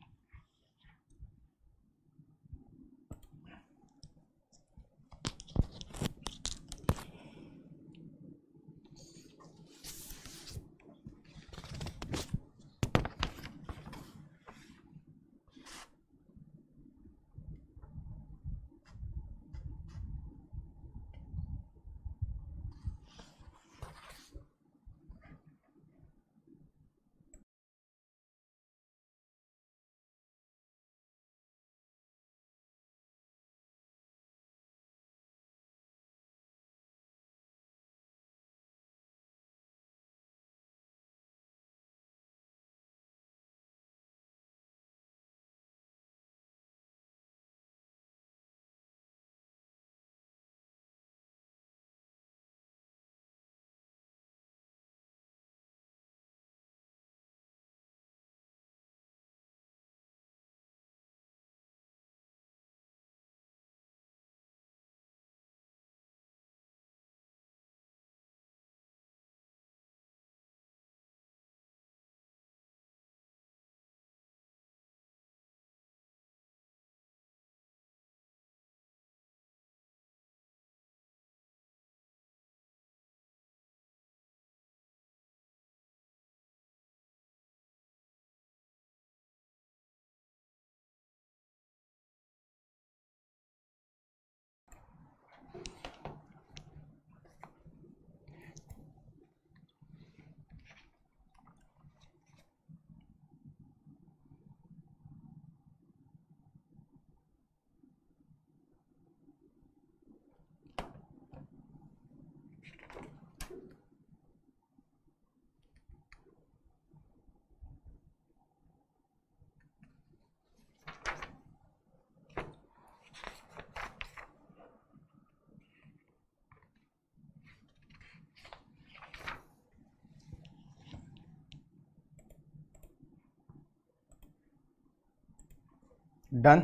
Done?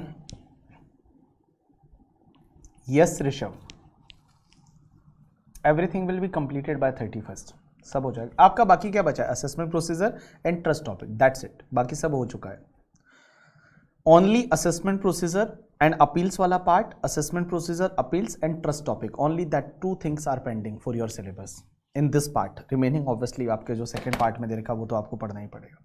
Yes Rishabh, everything will be completed by 31st, सब हो जाएगा आपका। बाकी क्या बचा है? Assessment procedure and trust topic, that's it, बाकी सब हो चुका है। Only assessment procedure and appeals वाला part, assessment procedure, appeals and trust topic, only that 2 things are pending for your syllabus in this part. Remaining obviously आपके जो second part में दे रखा वो तो आपको पढ़ना ही पड़ेगा।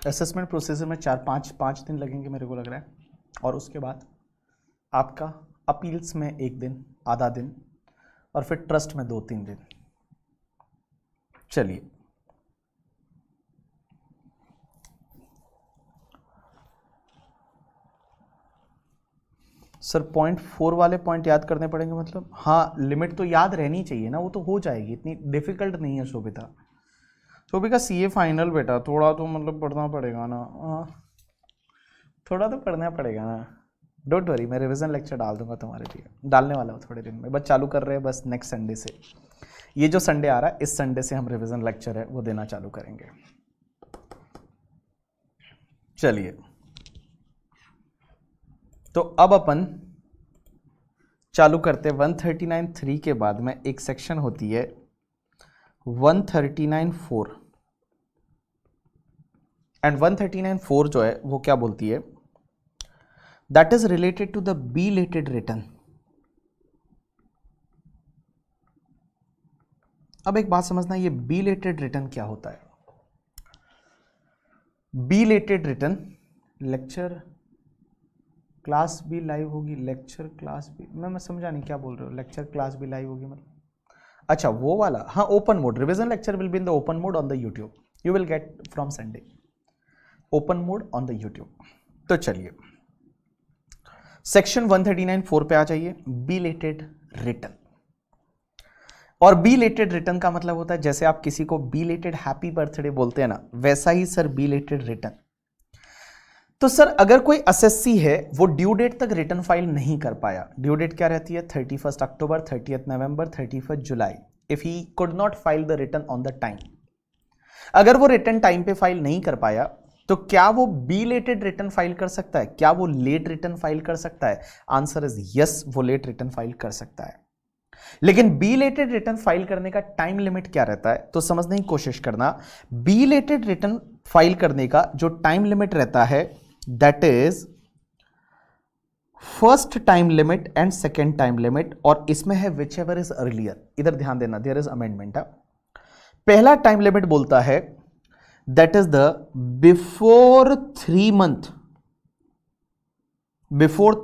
असेसमेंट प्रोसीजर में 4-5 दिन लगेंगे मेरे को लग रहा है, और उसके बाद आपका अपील्स में 1 दिन, आधा दिन, और फिर ट्रस्ट में 2-3 दिन। चलिए सर 0.4 वाले पॉइंट याद करने पड़ेंगे मतलब? हाँ, लिमिट तो याद रहनी चाहिए ना, वो तो हो जाएगी, इतनी डिफिकल्ट नहीं है शोभिता। शोभिका सीए फाइनल बेटा, थोड़ा तो मतलब पढ़ना पड़ेगा ना, थोड़ा तो पढ़ना पड़ेगा ना। डोंट वरी, मैं रिवीजन लेक्चर डाल दूंगा तुम्हारे लिए, डालने वाला हूँ थोड़े दिन में, बस चालू कर रहे हैं बस नेक्स्ट संडे से। ये जो संडे आ रहा है इस संडे से हम रिवीजन लेक्चर है वो देना चालू करेंगे। चलिए तो अब अपन चालू करते 139(3) के बाद में एक सेक्शन होती है 139(4), एंड 139(4) जो है वो क्या बोलती है? That is related to the belated return. अब एक बात समझना, ये बिलेटेड रिटर्न क्या होता है? बिलेटेड रिटर्न, लेक्चर क्लास भी लाइव होगी, लेक्चर क्लास भी, मैं समझा नहीं क्या बोल रहे हो, लेक्चर क्लास भी लाइव होगी मतलब? अच्छा वो वाला, हाँ, open mode, revision lecture will be in the open mode on the YouTube, you will get from Sunday, open mode on the YouTube. तो चलिए सेक्शन 139(4) पे आ जाइए, बिलेटेड रिटर्न। और बिलेटेड रिटर्न का मतलब होता है जैसे आप किसी को बिलेटेड हैप्पी बर्थडे बोलते हैं ना, वैसा ही सर बिलेटेड रिटर्न। तो सर अगर कोई एसएससी है वो ड्यू डेट तक रिटर्न फाइल नहीं कर पाया, ड्यू डेट क्या रहती है 31 अक्टूबर, 30 नवंबर, 31 जुलाई, if he could not file the return on the time, अगर वो रिटर्न टाइम पे फाइल नहीं कर पाया तो क्या वो बिलेटेड रिटर्न फाइल कर सकता है? क्या वो लेट रिटर्न फाइल कर सकता है? आंसर इज यस, वो लेट रिटर्न फाइल कर सकता है। लेकिन बिलेटेड रिटर्न फाइल करने का टाइम लिमिट क्या रहता है, तो समझने की कोशिश करना। बिलेटेड रिटर्न फाइल करने का जो टाइम लिमिट रहता है that is first time limit and second time limit, और इसमें है विच एवर इज अर्लियर। इधर ध्यान देना, देयर इज अमेंडमेंट। पहला टाइम लिमिट बोलता है that is the before 3 month, before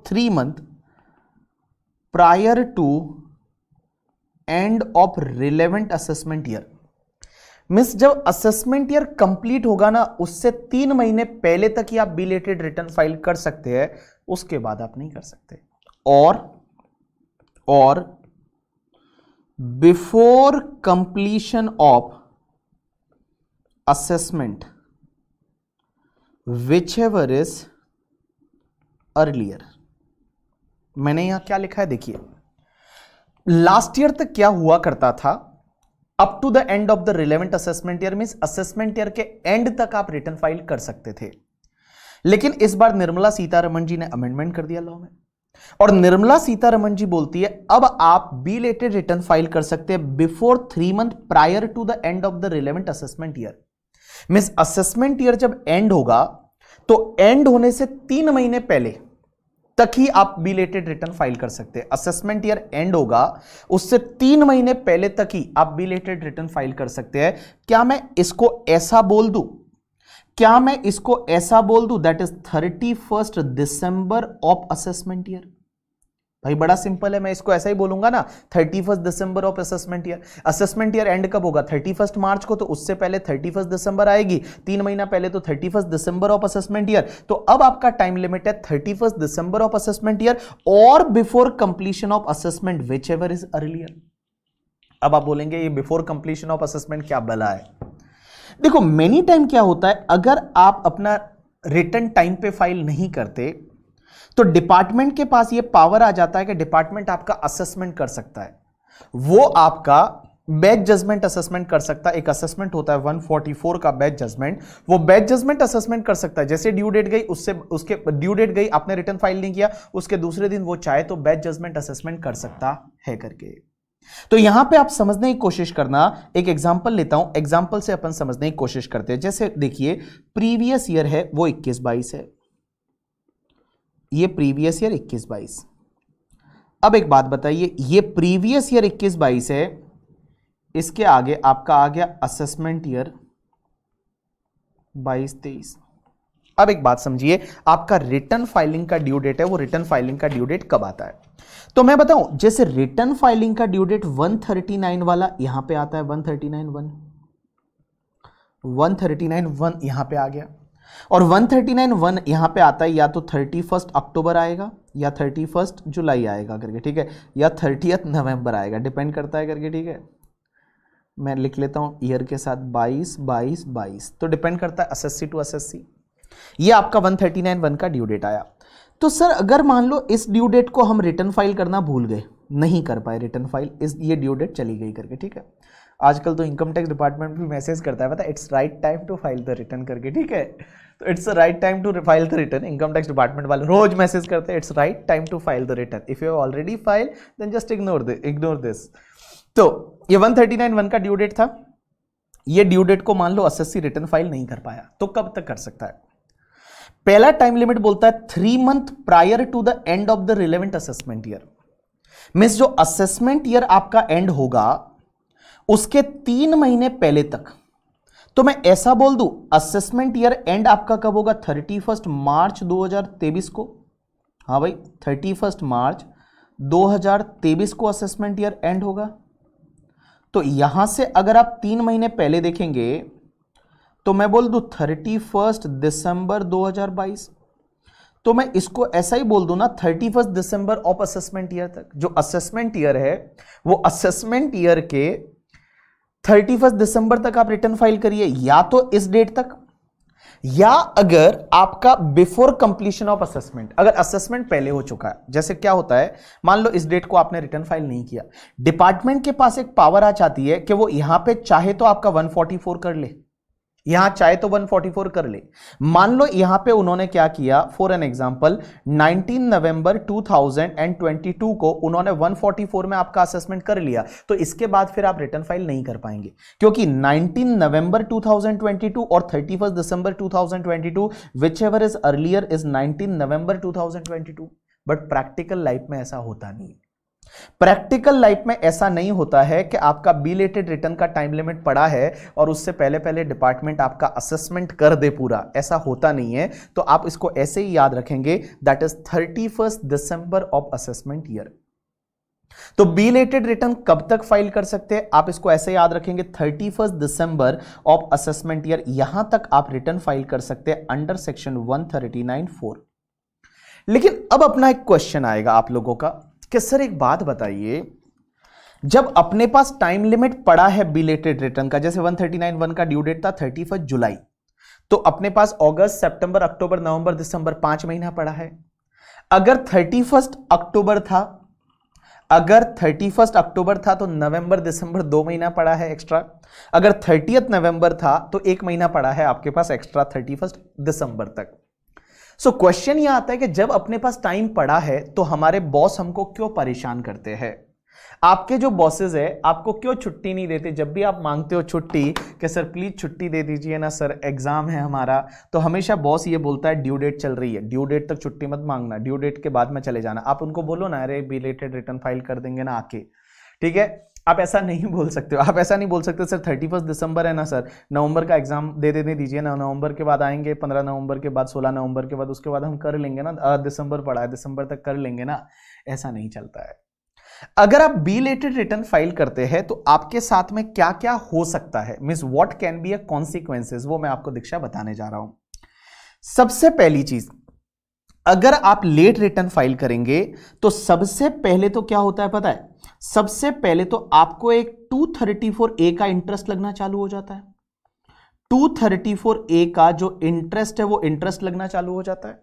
3 month prior to end of relevant assessment year. Means जब असेसमेंट ईयर कंप्लीट होगा ना, उससे 3 महीने पहले तक ही आप बिलेटेड रिटर्न फाइल कर सकते हैं, उसके बाद आप नहीं कर सकते। और before completion of assessment which ever is earlier. मैंने यहां क्या लिखा है देखिए, लास्ट ईयर तक क्या हुआ करता था, up to the end of the relevant assessment year, means assessment year के एंड तक आप रिटर्न फाइल कर सकते थे। लेकिन इस बार निर्मला सीतारमण जी ने अमेंडमेंट कर दिया लॉ में, और निर्मला सीतारमण जी बोलती है अब आप बिलेटेड रिटर्न फाइल कर सकते हैं before 3 month prior to the end of the relevant assessment year. Means assessment year जब एंड होगा तो एंड होने से 3 महीने पहले तक ही आप बिलेटेड रिटर्न फाइल कर सकते हैं। असेसमेंट ईयर एंड होगा उससे 3 महीने पहले तक ही आप बिलेटेड रिटर्न फाइल कर सकते हैं। क्या मैं इसको ऐसा बोल दूं, क्या मैं इसको ऐसा बोल दूं that is 31 December of assessment year? भाई बड़ा सिंपल है, मैं इसको ऐसा ही बोलूंगा ना, 31 दिसंबर of assessment year. Assessment year end कब होगा? 31 मार्च को, तो उससे पहले 31 दिसंबर आएगी, 3 महीना पहले तो 31 दिसंबर ऑफ असेसमेंट ईयर। तो अब आपका टाइम लिमिट है 31 दिसंबर ऑफ असेसमेंट ईयर और before completion of assessment which ever is earlier. अब आप बोलेंगे ये बिफोर कंप्लीशन ऑफ असेसमेंट क्या बला है? देखो मेनी टाइम क्या होता है, अगर आप अपना रिटर्न टाइम पे फाइल नहीं करते तो डिपार्टमेंट के पास ये पावर आ जाता है कि डिपार्टमेंट आपका असेसमेंट कर सकता है, वो आपका बैच जजमेंट असेसमेंट कर सकता है। एक असेसमेंट होता है 144 का बैच जजमेंट, वो बैच जजमेंट असेसमेंट कर सकता है। जैसे ड्यू डेट गई, उससे उसके ड्यू डेट गई, आपने रिटर्न फाइल नहीं किया, उसके दूसरे दिन वो चाहे तो बैच जजमेंट असेसमेंट कर सकता है करके। तो यहां पे आप समझने की कोशिश करना, एक एग्जांपल लेता हूं, एग्जांपल से अपन समझने की कोशिश करते हैं। जैसे देखिए प्रीवियस ईयर है वो 21-22 है, ये प्रीवियस ईयर 21-22। अब एक बात बताइए, ये प्रीवियस ईयर 21-22 है, इसके आगे आपका आ गया असेसमेंट ईयर 22-23। अब एक बात समझिए, आपका रिटर्न फाइलिंग का ड्यू डेट है, वो रिटर्न फाइलिंग का ड्यू डेट कब आता है? तो मैं बताऊं, जैसे रिटर्न फाइलिंग का ड्यू डेट 139 वाला यहां पे आता है, 139(1) यहां पे आ गया, और 139(1) यहां पे आता है या तो 31 अक्टूबर आएगा या 31 जुलाई आएगा करके, ठीक है, या 30 नवंबर आएगा, डिपेंड करता है करके, ठीक है। मैं लिख लेता हूं ईयर के साथ 22-22-22, तो डिपेंड करता है एसएससी टू एसएससी। ये आपका 139(1) का ड्यू डेट आया। तो सर अगर मान लो इस ड्यू डेट को हम रिटर्न फाइल करना भूल गए, नहीं कर पाए रिटर्न फाइल, इस ये ड्यू डेट चली गई करके, ठीक है। आजकल तो इनकम टैक्स डिपार्टमेंट भी मैसेज करता है, पता है, it's right time to file the return करके, ठीक है। तो it's right time to file the return, income tax department वाले रोज मैसेज करते हैं, it's right time to file the return, if you have already file then just ignore this. तो ये 139(1) का ड्यू डेट था, ये ड्यू डेट को मान लो एसएससी रिटर्न फाइल नहीं कर पाया, तो कब तक कर सकता है? पहला टाइम लिमिट बोलता है 3 month prior to the end of the relevant assessment year. Means जो असेसमेंट ईयर आपका एंड होगा उसके 3 महीने पहले तक। तो मैं ऐसा बोल दूं, असेसमेंट ईयर एंड आपका कब होगा? 31 मार्च 2023 को। हाँ भाई, 31 मार्च 2023 को असेसमेंट ईयर एंड होगा। तो यहां से अगर आप 3 महीने पहले देखेंगे तो मैं बोल दूं 31 दिसंबर 2022। तो मैं इसको ऐसा ही बोल दूं ना 31 दिसंबर ऑफ असेसमेंट ईयर तक। जो असेसमेंट ईयर है वो असेसमेंट ईयर के 31 दिसंबर तक आप रिटर्न फाइल करिए, या तो इस डेट तक, या अगर आपका बिफोर कंप्लीशन ऑफ असेसमेंट, अगर असेसमेंट पहले हो चुका है। जैसे क्या होता है, मान लो इस डेट को आपने रिटर्न फाइल नहीं किया, डिपार्टमेंट के पास एक पावर आ जाती है कि वो यहां पे चाहे तो आपका 144 कर ले, यहां चाहे तो 144 कर ले। मान लो यहां पे उन्होंने क्या किया, फॉर एन एग्जांपल 19 नवंबर 2022 को उन्होंने 144 में आपका असेसमेंट कर लिया, तो इसके बाद फिर आप रिटर्न फाइल नहीं कर पाएंगे, क्योंकि 19 नवंबर 2022 और 31 दिसंबर 2022 which ever is earlier is 19 November 2022। But practical life में ऐसा होता नहीं है। प्रैक्टिकल लाइफ में ऐसा नहीं होता है कि आपका बिलेटेड रिटर्न का टाइम लिमिट पड़ा है और उससे पहले पहले डिपार्टमेंट आपका असेसमेंट कर दे पूरा, ऐसा होता नहीं है। तो आप इसको ऐसे ही याद रखेंगे, that is 31 December of assessment year. तो बिलेटेड रिटर्न कब तक फाइल कर सकते हैं, आप इसको ऐसे याद रखेंगे 31 दिसंबर ऑफ असेसमेंट ईयर, यहां तक आप रिटर्न फाइल कर सकते हैं अंडर सेक्शन 139(4). लेकिन अब अपना एक क्वेश्चन आएगा आप लोगों का कि सर एक बात बताइए, जब अपने पास टाइम लिमिट पड़ा है बिलेटेड रिटर्न का, जैसे 139(1) का ड्यू डेट था 31 जुलाई, तो अपने पास अगस्त, सितंबर, अक्टूबर, नवंबर, दिसंबर 5 महीना पड़ा है। अगर 31 अक्टूबर था, अगर 31 अक्टूबर था तो नवंबर दिसंबर 2 महीना पड़ा है एक्स्ट्रा। अगर 30 नवंबर था तो 1 महीना पड़ा है आपके पास एक्स्ट्रा 31 दिसंबर तक। सो क्वेश्चन यह आता है कि जब अपने पास टाइम पड़ा है तो हमारे बॉस हमको क्यों परेशान करते हैं। आपके जो बॉसेस है आपको क्यों छुट्टी नहीं देते, जब भी आप मांगते हो छुट्टी कि सर प्लीज छुट्टी दे दीजिए ना सर, एग्जाम है हमारा, तो हमेशा बॉस ये बोलता है ड्यू डेट चल रही है, ड्यू डेट तक छुट्टी मत मांगना, ड्यू डेट के बाद में चले जाना। आप उनको बोलो ना अरे बिलेटेड रिटर्न फाइल कर देंगे ना आके, ठीक है। आप ऐसा नहीं बोल सकते हो, आप ऐसा नहीं बोल सकते सर 31 दिसंबर है ना सर, नवंबर का एग्जाम दे देने दीजिए ना, नवंबर के बाद आएंगे, 15 नवंबर के बाद, 16 नवंबर के बाद, उसके बाद हम कर लेंगे ना, दिसंबर पड़ा है दिसंबर तक कर लेंगे ना, ऐसा नहीं चलता है। अगर आप बिलेटेड रिटर्न फाइल करते हैं तो आपके साथ में क्या क्या हो सकता है, means what can be a consequences, वो मैं आपको दीक्षा बताने जा रहा हूं। सबसे पहली चीज, अगर आप लेट रिटर्न फाइल करेंगे तो सबसे पहले तो क्या होता है पता है, सबसे पहले तो आपको एक 234A का इंटरेस्ट लगना चालू हो जाता है। 234A का जो इंटरेस्ट है वो इंटरेस्ट लगना चालू हो जाता है।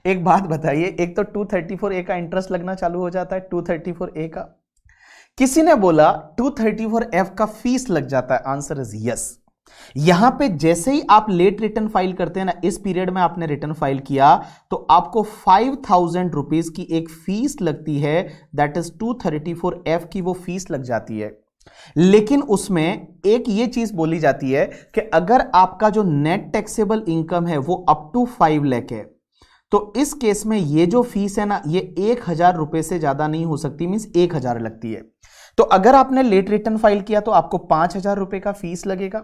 एक बात बताइए, एक तो 234A का इंटरेस्ट लगना चालू हो जाता है, 234A का, किसी ने बोला 234F का फीस लग जाता है, आंसर इज यस। यहां पे जैसे ही आप लेट रिटर्न फाइल करते हैं ना, इस पीरियड में आपने रिटर्न फाइल किया तो आपको 5000 रुपीज की एक फीस लगती है, दैट इज 234F की वो फीस लग जाती है। लेकिन उसमें एक ये चीज बोली जाती है कि अगर आपका जो नेट टैक्सेबल इनकम है वो अप टू 5 लाख है, तो इस केस में ये जो फीस है ना ये 1000 रुपए से ज्यादा नहीं हो सकती, मींस 1000 लगती है। तो अगर आपने लेट रिटर्न फाइल किया तो आपको 5000 रुपए का फीस लगेगा,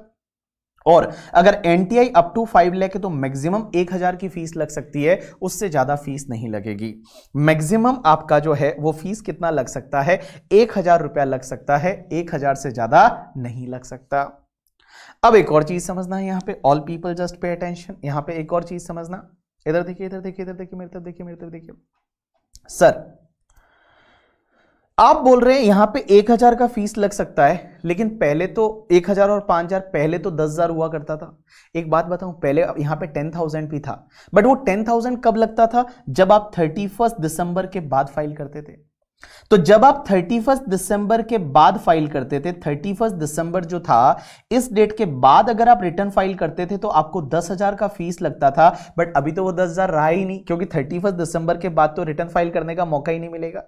और अगर एनटीआई अप टू 5 लाख है तो मैक्सिमम 1000 की फीस लग सकती है, उससे ज्यादा फीस नहीं लगेगी। मैक्सिमम आपका जो है वो फीस कितना लग सकता है, 1000 रुपया लग सकता है, 1000 से ज्यादा नहीं लग सकता। अब एक और चीज समझना है, यहां पे all people just pay attention, यहां पे एक और चीज समझना, इधर देखिए, इधर देखिए, इधर देखिए, मेरी तरफ देखिए, मेरी तरफ देखिए। सर आप बोल रहे हैं यहां पे 1000 का फीस लग सकता है, लेकिन पहले तो 1000 और 5000 पहले तो 10,000 हुआ करता था। एक बात बताऊं, पहले यहां पे 10,000 भी था, बट वो 10,000 कब लगता था, जब आप 31 दिसंबर के बाद फाइल करते थे। तो जब आप 31 दिसंबर के बाद फाइल करते थे, 31 दिसंबर जो था इस डेट के बाद अगर आप रिटर्न फाइल करते थे तो आपको 10,000 का फीस लगता था। बट अभी तो वो 10,000 रहा ही नहीं, क्योंकि 31 दिसंबर के बाद तो रिटर्न फाइल करने का मौका ही नहीं मिलेगा।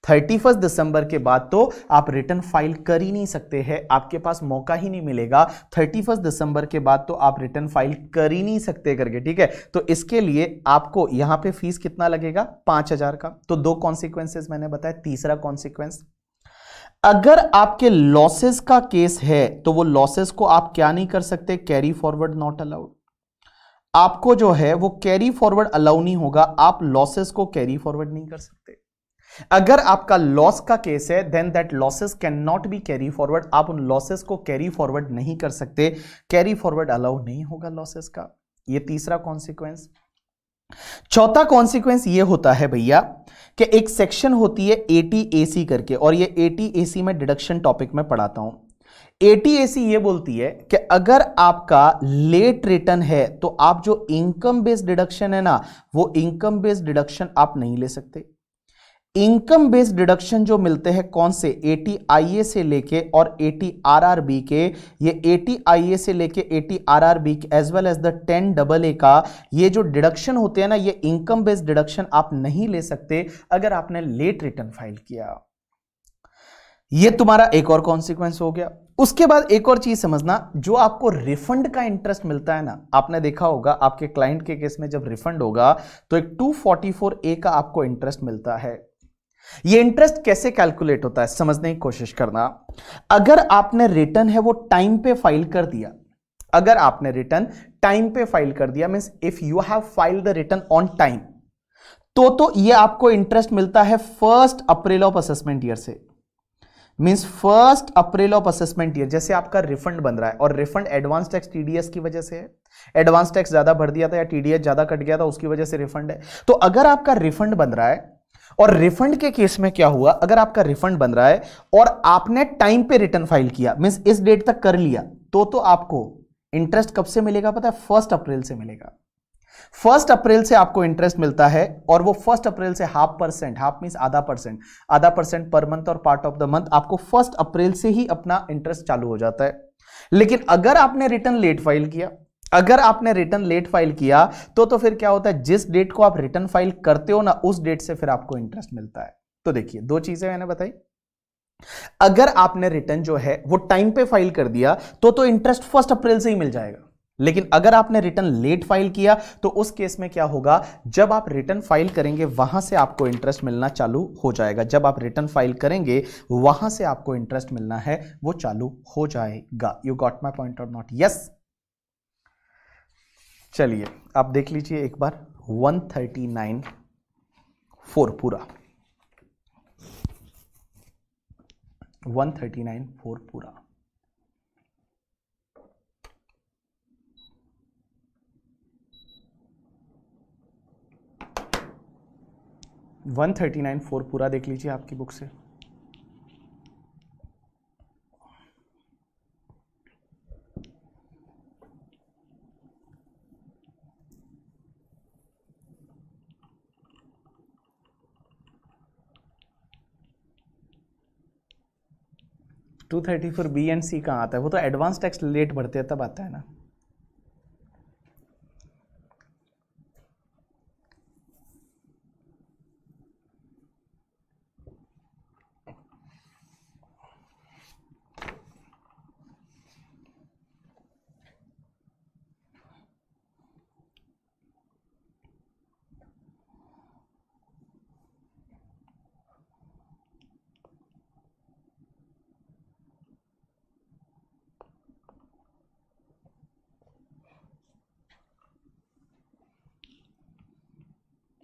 31 दिसंबर के बाद तो आप रिटर्न फाइल कर ही नहीं सकते हैं, आपके पास मौका ही नहीं मिलेगा। 31 दिसंबर के बाद तो आप रिटर्न फाइल कर ही नहीं सकते करके, ठीक है। तो इसके लिए आपको यहां पे फीस कितना लगेगा, 5000 का। तो दो कॉन्सिक्वेंसेस मैंने बताया। तीसरा कॉन्सिक्वेंस, अगर आपके लॉसेस का केस है तो वो लॉसेस को आप क्या नहीं कर सकते, कैरी फॉरवर्ड नॉट अलाउड। आपको जो है वो कैरी फॉरवर्ड अलाउ नहीं होगा, आप लॉसेस को कैरी फॉरवर्ड नहीं कर सकते। अगर आपका लॉस का केस है then that losses can not be carry forward, आप उन लॉसेस को कैरी फॉरवर्ड नहीं कर सकते, कैरी फॉरवर्ड अलाउ नहीं होगा लॉसेस का। ये तीसरा कॉन्सिक्वेंस। चौथा कॉन्सिक्वेंस ये होता है भैया कि एक सेक्शन होती है एटीएसी करके, और ये एटीएसी में डिडक्शन टॉपिक में पढ़ाता हूं। एटीएसी ये बोलती है कि अगर आपका लेट रिटर्न है तो आप जो इनकम बेस्ड डिडक्शन है ना, वो इनकम बेस्ड डिडक्शन आप नहीं ले सकते। इनकम बेस्ड डिडक्शन जो मिलते हैं कौन से, एटीआईए से लेके और एटीआरआरबी के, ये एटीआईए से लेके ATRRB as well as the 10AA का ये जो डिडक्शन होते हैं ना, ये इनकम बेस्ड डिडक्शन आप नहीं ले सकते अगर आपने लेट रिटर्न फाइल किया। ये तुम्हारा एक और कॉन्सिक्वेंस हो गया। उसके बाद एक और चीज समझना, जो आपको रिफंड का इंटरेस्ट मिलता है ना, आपने देखा होगा आपके क्लाइंट के केस में जब रिफंड होगा तो एक 244A का आपको इंटरेस्ट मिलता है। ये इंटरेस्ट कैसे कैलकुलेट होता है समझने की कोशिश करना। अगर आपने रिटर्न है वो टाइम पे फाइल कर दिया, अगर आपने रिटर्न टाइम पे फाइल कर दिया, means if you have filed the return on time, तो ये आपको इंटरेस्ट मिलता है 1 अप्रैल ऑफ असेसमेंट ईयर से। Means 1 April of assessment year जैसे आपका रिफंड बन रहा है, और रिफंड एडवांस टैक्स टीडीएस की वजह से है, एडवांस टैक्स ज्यादा भर दिया था या टीडीएस ज्यादा कट गया था उसकी वजह से रिफंड है। तो अगर आपका रिफंड बन रहा है, और रिफंड के केस में क्या हुआ, अगर आपका रिफंड बन रहा है और आपने टाइम पे रिटर्न फाइल किया, मींस इस डेट तक कर लिया, तो आपको इंटरेस्ट कब से मिलेगा पता है, 1 अप्रैल से मिलेगा। 1 अप्रैल से आपको इंटरेस्ट मिलता है, और वो 1 अप्रैल से 0.5%, हाफ मींस आधा परसेंट पर मंथ और पार्ट ऑफ द मंथ, आपको 1 अप्रैल से ही अपना इंटरेस्ट चालू हो जाता है। लेकिन अगर आपने रिटर्न लेट फाइल किया, अगर आपने रिटर्न लेट फाइल किया तो फिर क्या होता है, जिस डेट को आप रिटर्न फाइल करते हो ना, उस डेट से फिर आपको इंटरेस्ट मिलता है। तो देखिए 2 चीजें मैंने बताई। अगर आपने रिटर्न जो है वो टाइम पे फाइल कर दिया तो इंटरेस्ट 1 अप्रैल से ही मिल जाएगा। लेकिन अगर आपने रिटर्न लेट फाइल किया तो उस केस में क्या होगा, जब आप रिटर्न फाइल करेंगे वहां से आपको इंटरेस्ट मिलना चालू हो जाएगा। जब आप रिटर्न फाइल करेंगे वहां से आपको इंटरेस्ट मिलना है वो चालू हो जाएगा। यू गॉट माई पॉइंट और नॉट? यस। चलिए आप देख लीजिए एक बार 139(4) पूरा, 139(4) पूरा। वन 139(4) पूरा देख लीजिए आपकी बुक से। टू 234 बी एंड सी कहाँ आता है, वो तो एडवांस टैक्स लेट भरते हैं तब आता है ना।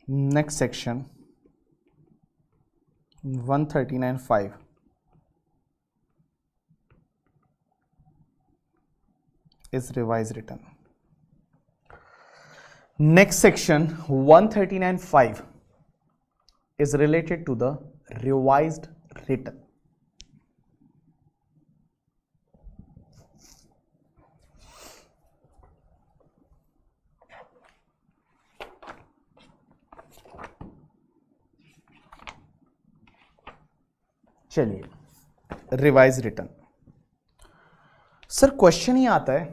Next section 139(5) is revised return. Next section 139(5) is related to the revised return. चलिए रिवाइज रिटर्न। सर क्वेश्चन ही आता है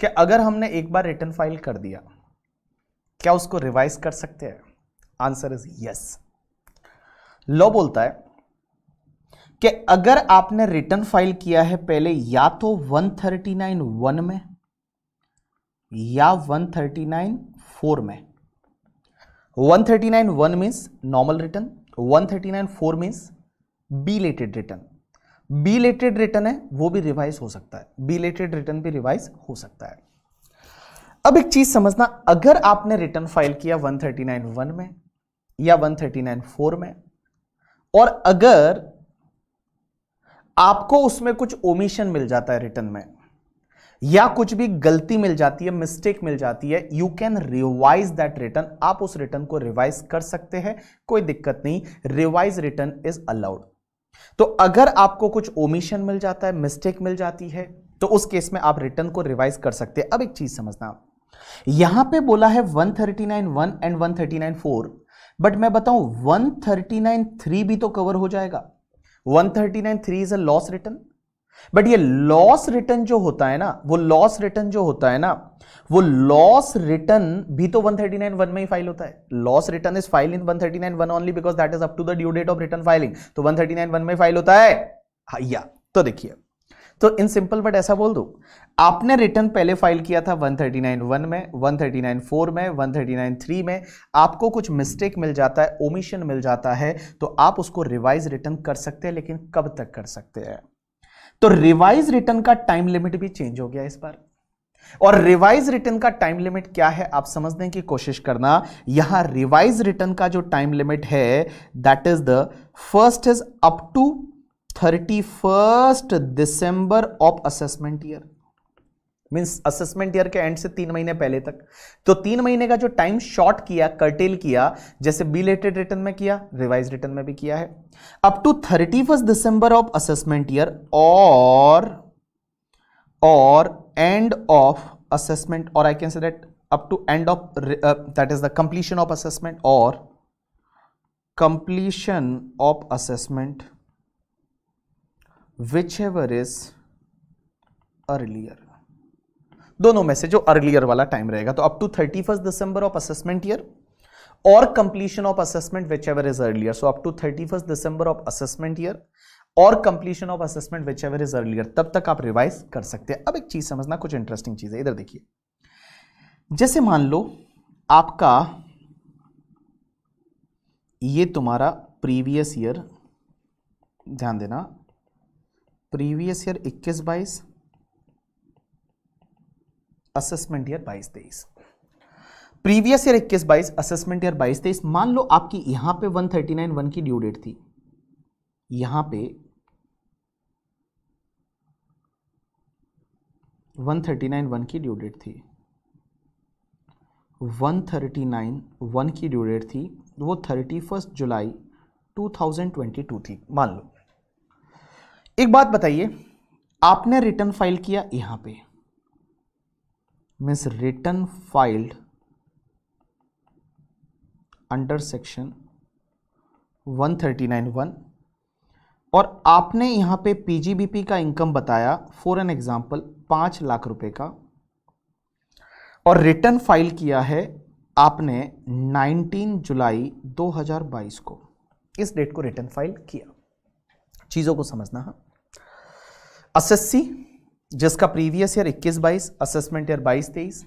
कि अगर हमने एक बार रिटर्न फाइल कर दिया क्या उसको रिवाइज कर सकते हैं? Answer is yes. लॉ बोलता है कि अगर आपने रिटर्न फाइल किया है पहले या तो 139(1) में या 139(4) में। 139(1) means normal return, 139(4) means belated return. Belated return है वो भी रिवाइज हो सकता है, बिलेटेड रिटर्न भी रिवाइज हो सकता है। अब एक चीज समझना, अगर आपने रिटर्न फाइल किया 139(1) में या 139(4) में, और अगर आपको उसमें कुछ ओमिशन मिल जाता है रिटर्न में, या कुछ भी गलती मिल जाती है, मिस्टेक मिल जाती है, you can revise that return, आप उस रिटर्न को रिवाइज कर सकते हैं, कोई दिक्कत नहीं, रिवाइज रिटर्न इज अलाउड। तो अगर आपको कुछ ओमिशन मिल जाता है, मिस्टेक मिल जाती है, तो उस केस में आप रिटर्न को रिवाइज कर सकते हैं। अब एक चीज समझना, यहां पे बोला है 139.1 एंड 139.4, बट मैं बताऊं 139.3 भी तो कवर हो जाएगा। 139.3 is a loss return, but ये लॉस रिटर्न जो होता है ना, वो लॉस रिटर्न जो होता है ना, वो लॉस रिटर्न भी तो 139.1 में ही फाइल होता है। Loss return is file in 139.1 only because that is up to the due date of return filing, तो 139.1 में फाइल होता है। या तो देखिए, तो इन सिंपल वर्ड ऐसा बोल दो, आपने रिटर्न पहले फाइल किया था 139.1 में, 139.4 में, 139.3 में, आपको कुछ मिस्टेक मिल जाता है, ओमिशन मिल जाता है, तो आप उसको रिवाइज रिटर्न कर सकते हैं, लेकिन कब तक कर सकते हैं? तो रिवाइज रिटर्न का टाइम लिमिट भी चेंज हो गया इस बार। और रिवाइज रिटर्न का टाइम लिमिट क्या है आप समझने की कोशिश करना। यहां रिवाइज रिटर्न का जो टाइम लिमिट है that is the first is up to 31 December of assessment year, means assessment year के एंड से 3 महीने पहले तक। तो 3 महीने का जो टाइम शॉर्ट किया, कर्टेल किया, जैसे बिलेटेड रिटर्न में किया, रिवाइज रिटर्न में भी किया है, up to 31 December of assessment year और एंड ऑफ असेसमेंट, और I can say that up to end of that is the completion of assessment और completion of assessment whichever is earlier, दोनों में से जो अर्लियर वाला टाइम रहेगा। तो up to 31 December of assessment year और completion of assessment whichever is earlier, so up to 31 December of assessment year और completion of assessment whichever is earlier, तब तक आप रिवाइज कर सकते हैं। अब एक चीज समझना, कुछ इंटरेस्टिंग चीज है, इधर देखिए। जैसे मान लो आपका ये तुम्हारा प्रीवियस ईयर, ध्यान देना, previous year 21-22, assessment year 22-23, previous year 21-22, assessment year 22-23। मान लो आपकी यहां पे 139.1 की ड्यू डेट थी, यहां पे 139.1 की ड्यू डेट थी, 139.1 की ड्यू डेट थी, वो 31 जुलाई 2022 थी मान लो। एक बात बताइए, आपने रिटर्न फाइल किया यहां पे, means return filed under section 139.1, और आपने यहां पे पीजीबीपी का इनकम बताया, फॉर एन एग्जांपल 5 लाख रुपए का, और रिटर्न फाइल किया है आपने 19 जुलाई 2022 को, इस डेट को रिटर्न फाइल किया। चीजों को समझना है। असेसी जिसका previous year 21-22, assessment year 22-23,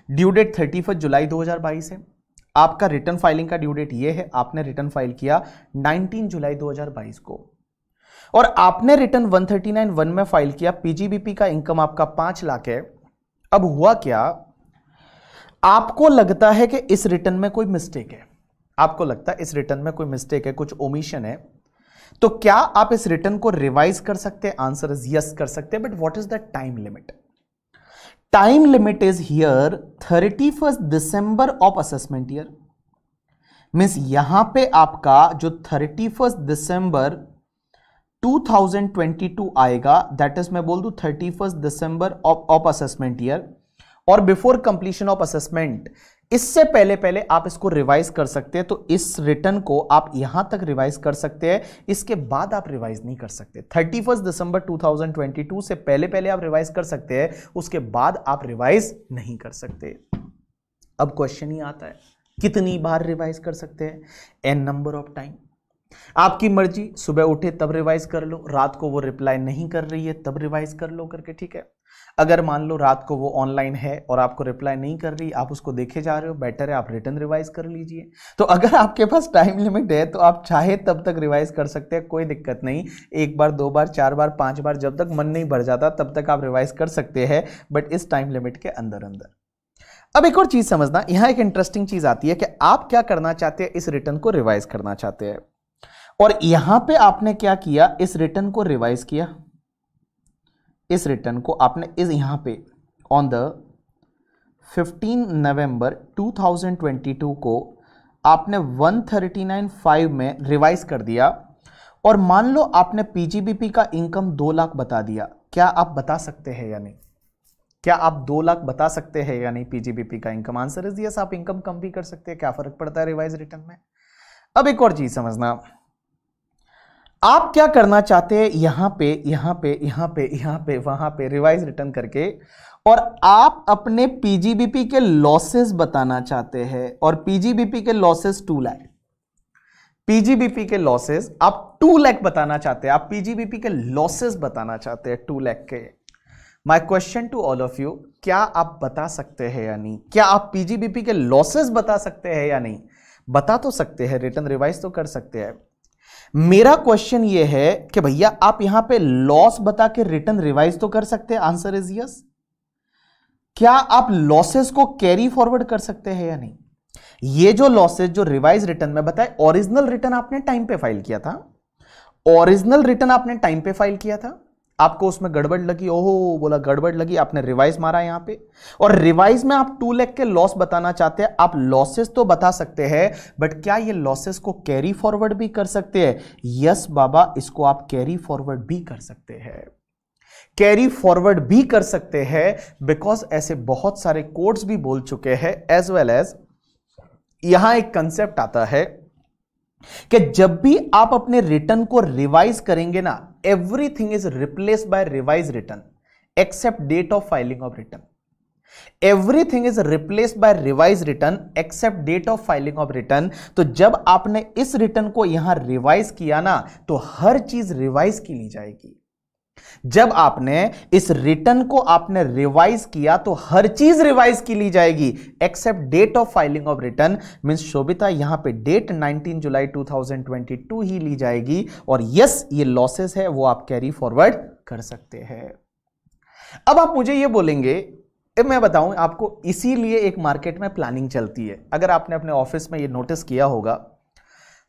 due date 31 July 2022 है, आपका रिटर्न फाइलिंग का ड्यू डेट ये है, आपने रिटर्न फाइल किया 19 जुलाई 2022 को, और आपने रिटर्न 139.1 में फाइल किया, पीजीबीपी का इनकम आपका 5 लाख है। अब हुआ क्या, आपको लगता है कि इस रिटर्न में कोई मिस्टेक है, आपको लगता है इस रिटर्न में कोई मिस्टेक है, कुछ ओमिशन है, तो क्या आप इस रिटर्न को रिवाइज कर सकते हैं? आंसर इज यस, कर सकते हैं, but what is the time limit? Time limit is here 31 December of assessment year, means यहां पे आपका जो 31 दिसंबर 2022 आएगा, दैट इज मैं बोल दूं 31 दिसंबर ऑफ असेसमेंट ईयर, और बिफोर कंप्लीशन ऑफ असेसमेंट, इससे पहले पहले आप इसको रिवाइज कर सकते हैं। तो इस रिटर्न को आप यहां तक रिवाइज कर सकते हैं, इसके बाद आप रिवाइज नहीं कर सकते। 31 दिसंबर 2022 से पहले पहले आप रिवाइज कर सकते हैं, उसके बाद आप रिवाइज नहीं कर सकते। अब क्वेश्चन ही आता है, कितनी बार रिवाइज कर सकते हैं? एन नंबर ऑफ टाइम, आपकी मर्जी, सुबह उठे तब रिवाइज कर लो, रात को वो रिप्लाई नहीं कर रही है तब रिवाइज कर लो करके, ठीक है। अगर मान लो रात को वो ऑनलाइन है और आपको रिप्लाई नहीं कर रही, आप उसको देखे जा रहे हो, बेटर है आप रिटर्न रिवाइज कर लीजिए। तो अगर आपके पास टाइम लिमिट है तो आप चाहे तब तक रिवाइज कर सकते हैं, कोई दिक्कत नहीं। 1 बार 2 बार 4 बार 5 बार, जब तक मन नहीं भर जाता तब तक आप रिवाइज कर सकते हैं, बट इस टाइम लिमिट के अंदर अंदर। अब एक और चीज समझना, यहां एक इंटरेस्टिंग चीज आती है कि आप क्या करना चाहते हैं, इस रिटर्न को रिवाइज करना चाहते हैं, और यहां पे आपने क्या किया, इस रिटर्न को रिवाइज किया, इस रिटर्न को आपने इस यहां पे ऑन द 15 नवंबर 2022 को आपने 139.5 में रिवाइज कर दिया और मान लो आपने पीजीबीपी का इनकम 2 लाख बता दिया, क्या आप बता सकते हैं या नहीं? क्या आप 2 लाख बता सकते हैं या नहीं पीजीबीपी का इनकम? Answer is yes. आप इनकम कम भी कर सकते हैं, क्या फर्क पड़ता है रिवाइज रिटर्न में। अब एक और चीज समझना, आप क्या करना चाहते हैं यहां पे यहां पे यहां पे यहां पे वहां पे रिवाइज रिटर्न करके, और आप अपने पीजीबीपी के लॉसेस बताना चाहते हैं, और पीजीबीपी के लॉसेस 2 लाख, पीजीबीपी के लॉसेस आप 2 लाख बताना चाहते हैं, आप पीजीबीपी के लॉसेस बताना चाहते हैं 2 लाख के। My question to all of you, क्या आप बता सकते हैं या नहीं? क्या आप पीजीबीपी के लॉसेस बता सकते हैं या नहीं? बता तो सकते हैं, रिटर्न रिवाइज तो कर सकते हैं। मेरा क्वेश्चन यह है कि भैया आप यहां पे लॉस बता के रिटर्न रिवाइज तो कर सकते हैं, आंसर इज यस। क्या आप लॉसेस को कैरी फॉरवर्ड कर सकते हैं या नहीं? ये जो लॉसेस जो रिवाइज रिटर्न में बताए, ओरिजिनल रिटर्न आपने टाइम पे फाइल किया था, ओरिजिनल रिटर्न आपने टाइम पे फाइल किया था, आपको उसमें गड़बड़ लगी, ओहो बोला गड़बड़ लगी, आपने रिवाइज मारा यहां पे, और रिवाइज में आप 2 लाख के लॉस बताना चाहते हैं। आप लॉसेस तो बता सकते हैं, बट क्या ये लॉसेस को कैरी फॉरवर्ड भी कर सकते हैं? यस बाबा, इसको आप कैरी फॉरवर्ड भी कर सकते हैं, कैरी फॉरवर्ड भी कर सकते हैं, बिकॉज ऐसे बहुत सारे कोड्स भी बोल चुके हैं, एज वेल एज यहां एक कंसेप्ट आता है कि जब भी आप अपने रिटर्न को रिवाइज करेंगे ना, everything is replaced by revise return except date of filing of return. Everything is replaced by revise return except date of filing of return. तो जब आपने इस रिटर्न को यहां रिवाइज किया ना, तो हर चीज रिवाइज की ली जाएगी। जब आपने इस रिटर्न को आपने रिवाइज किया तो हर चीज रिवाइज की ली जाएगी except date of filing of return. Means Shobhita यहां पे डेट 19 जुलाई 2022 ही ली जाएगी, और यस ये लॉसेस है वो आप कैरी फॉरवर्ड कर सकते हैं। अब आप मुझे ये बोलेंगे, मैं बताऊं आपको, इसीलिए एक मार्केट में प्लानिंग चलती है। अगर आपने अपने ऑफिस में ये नोटिस किया होगा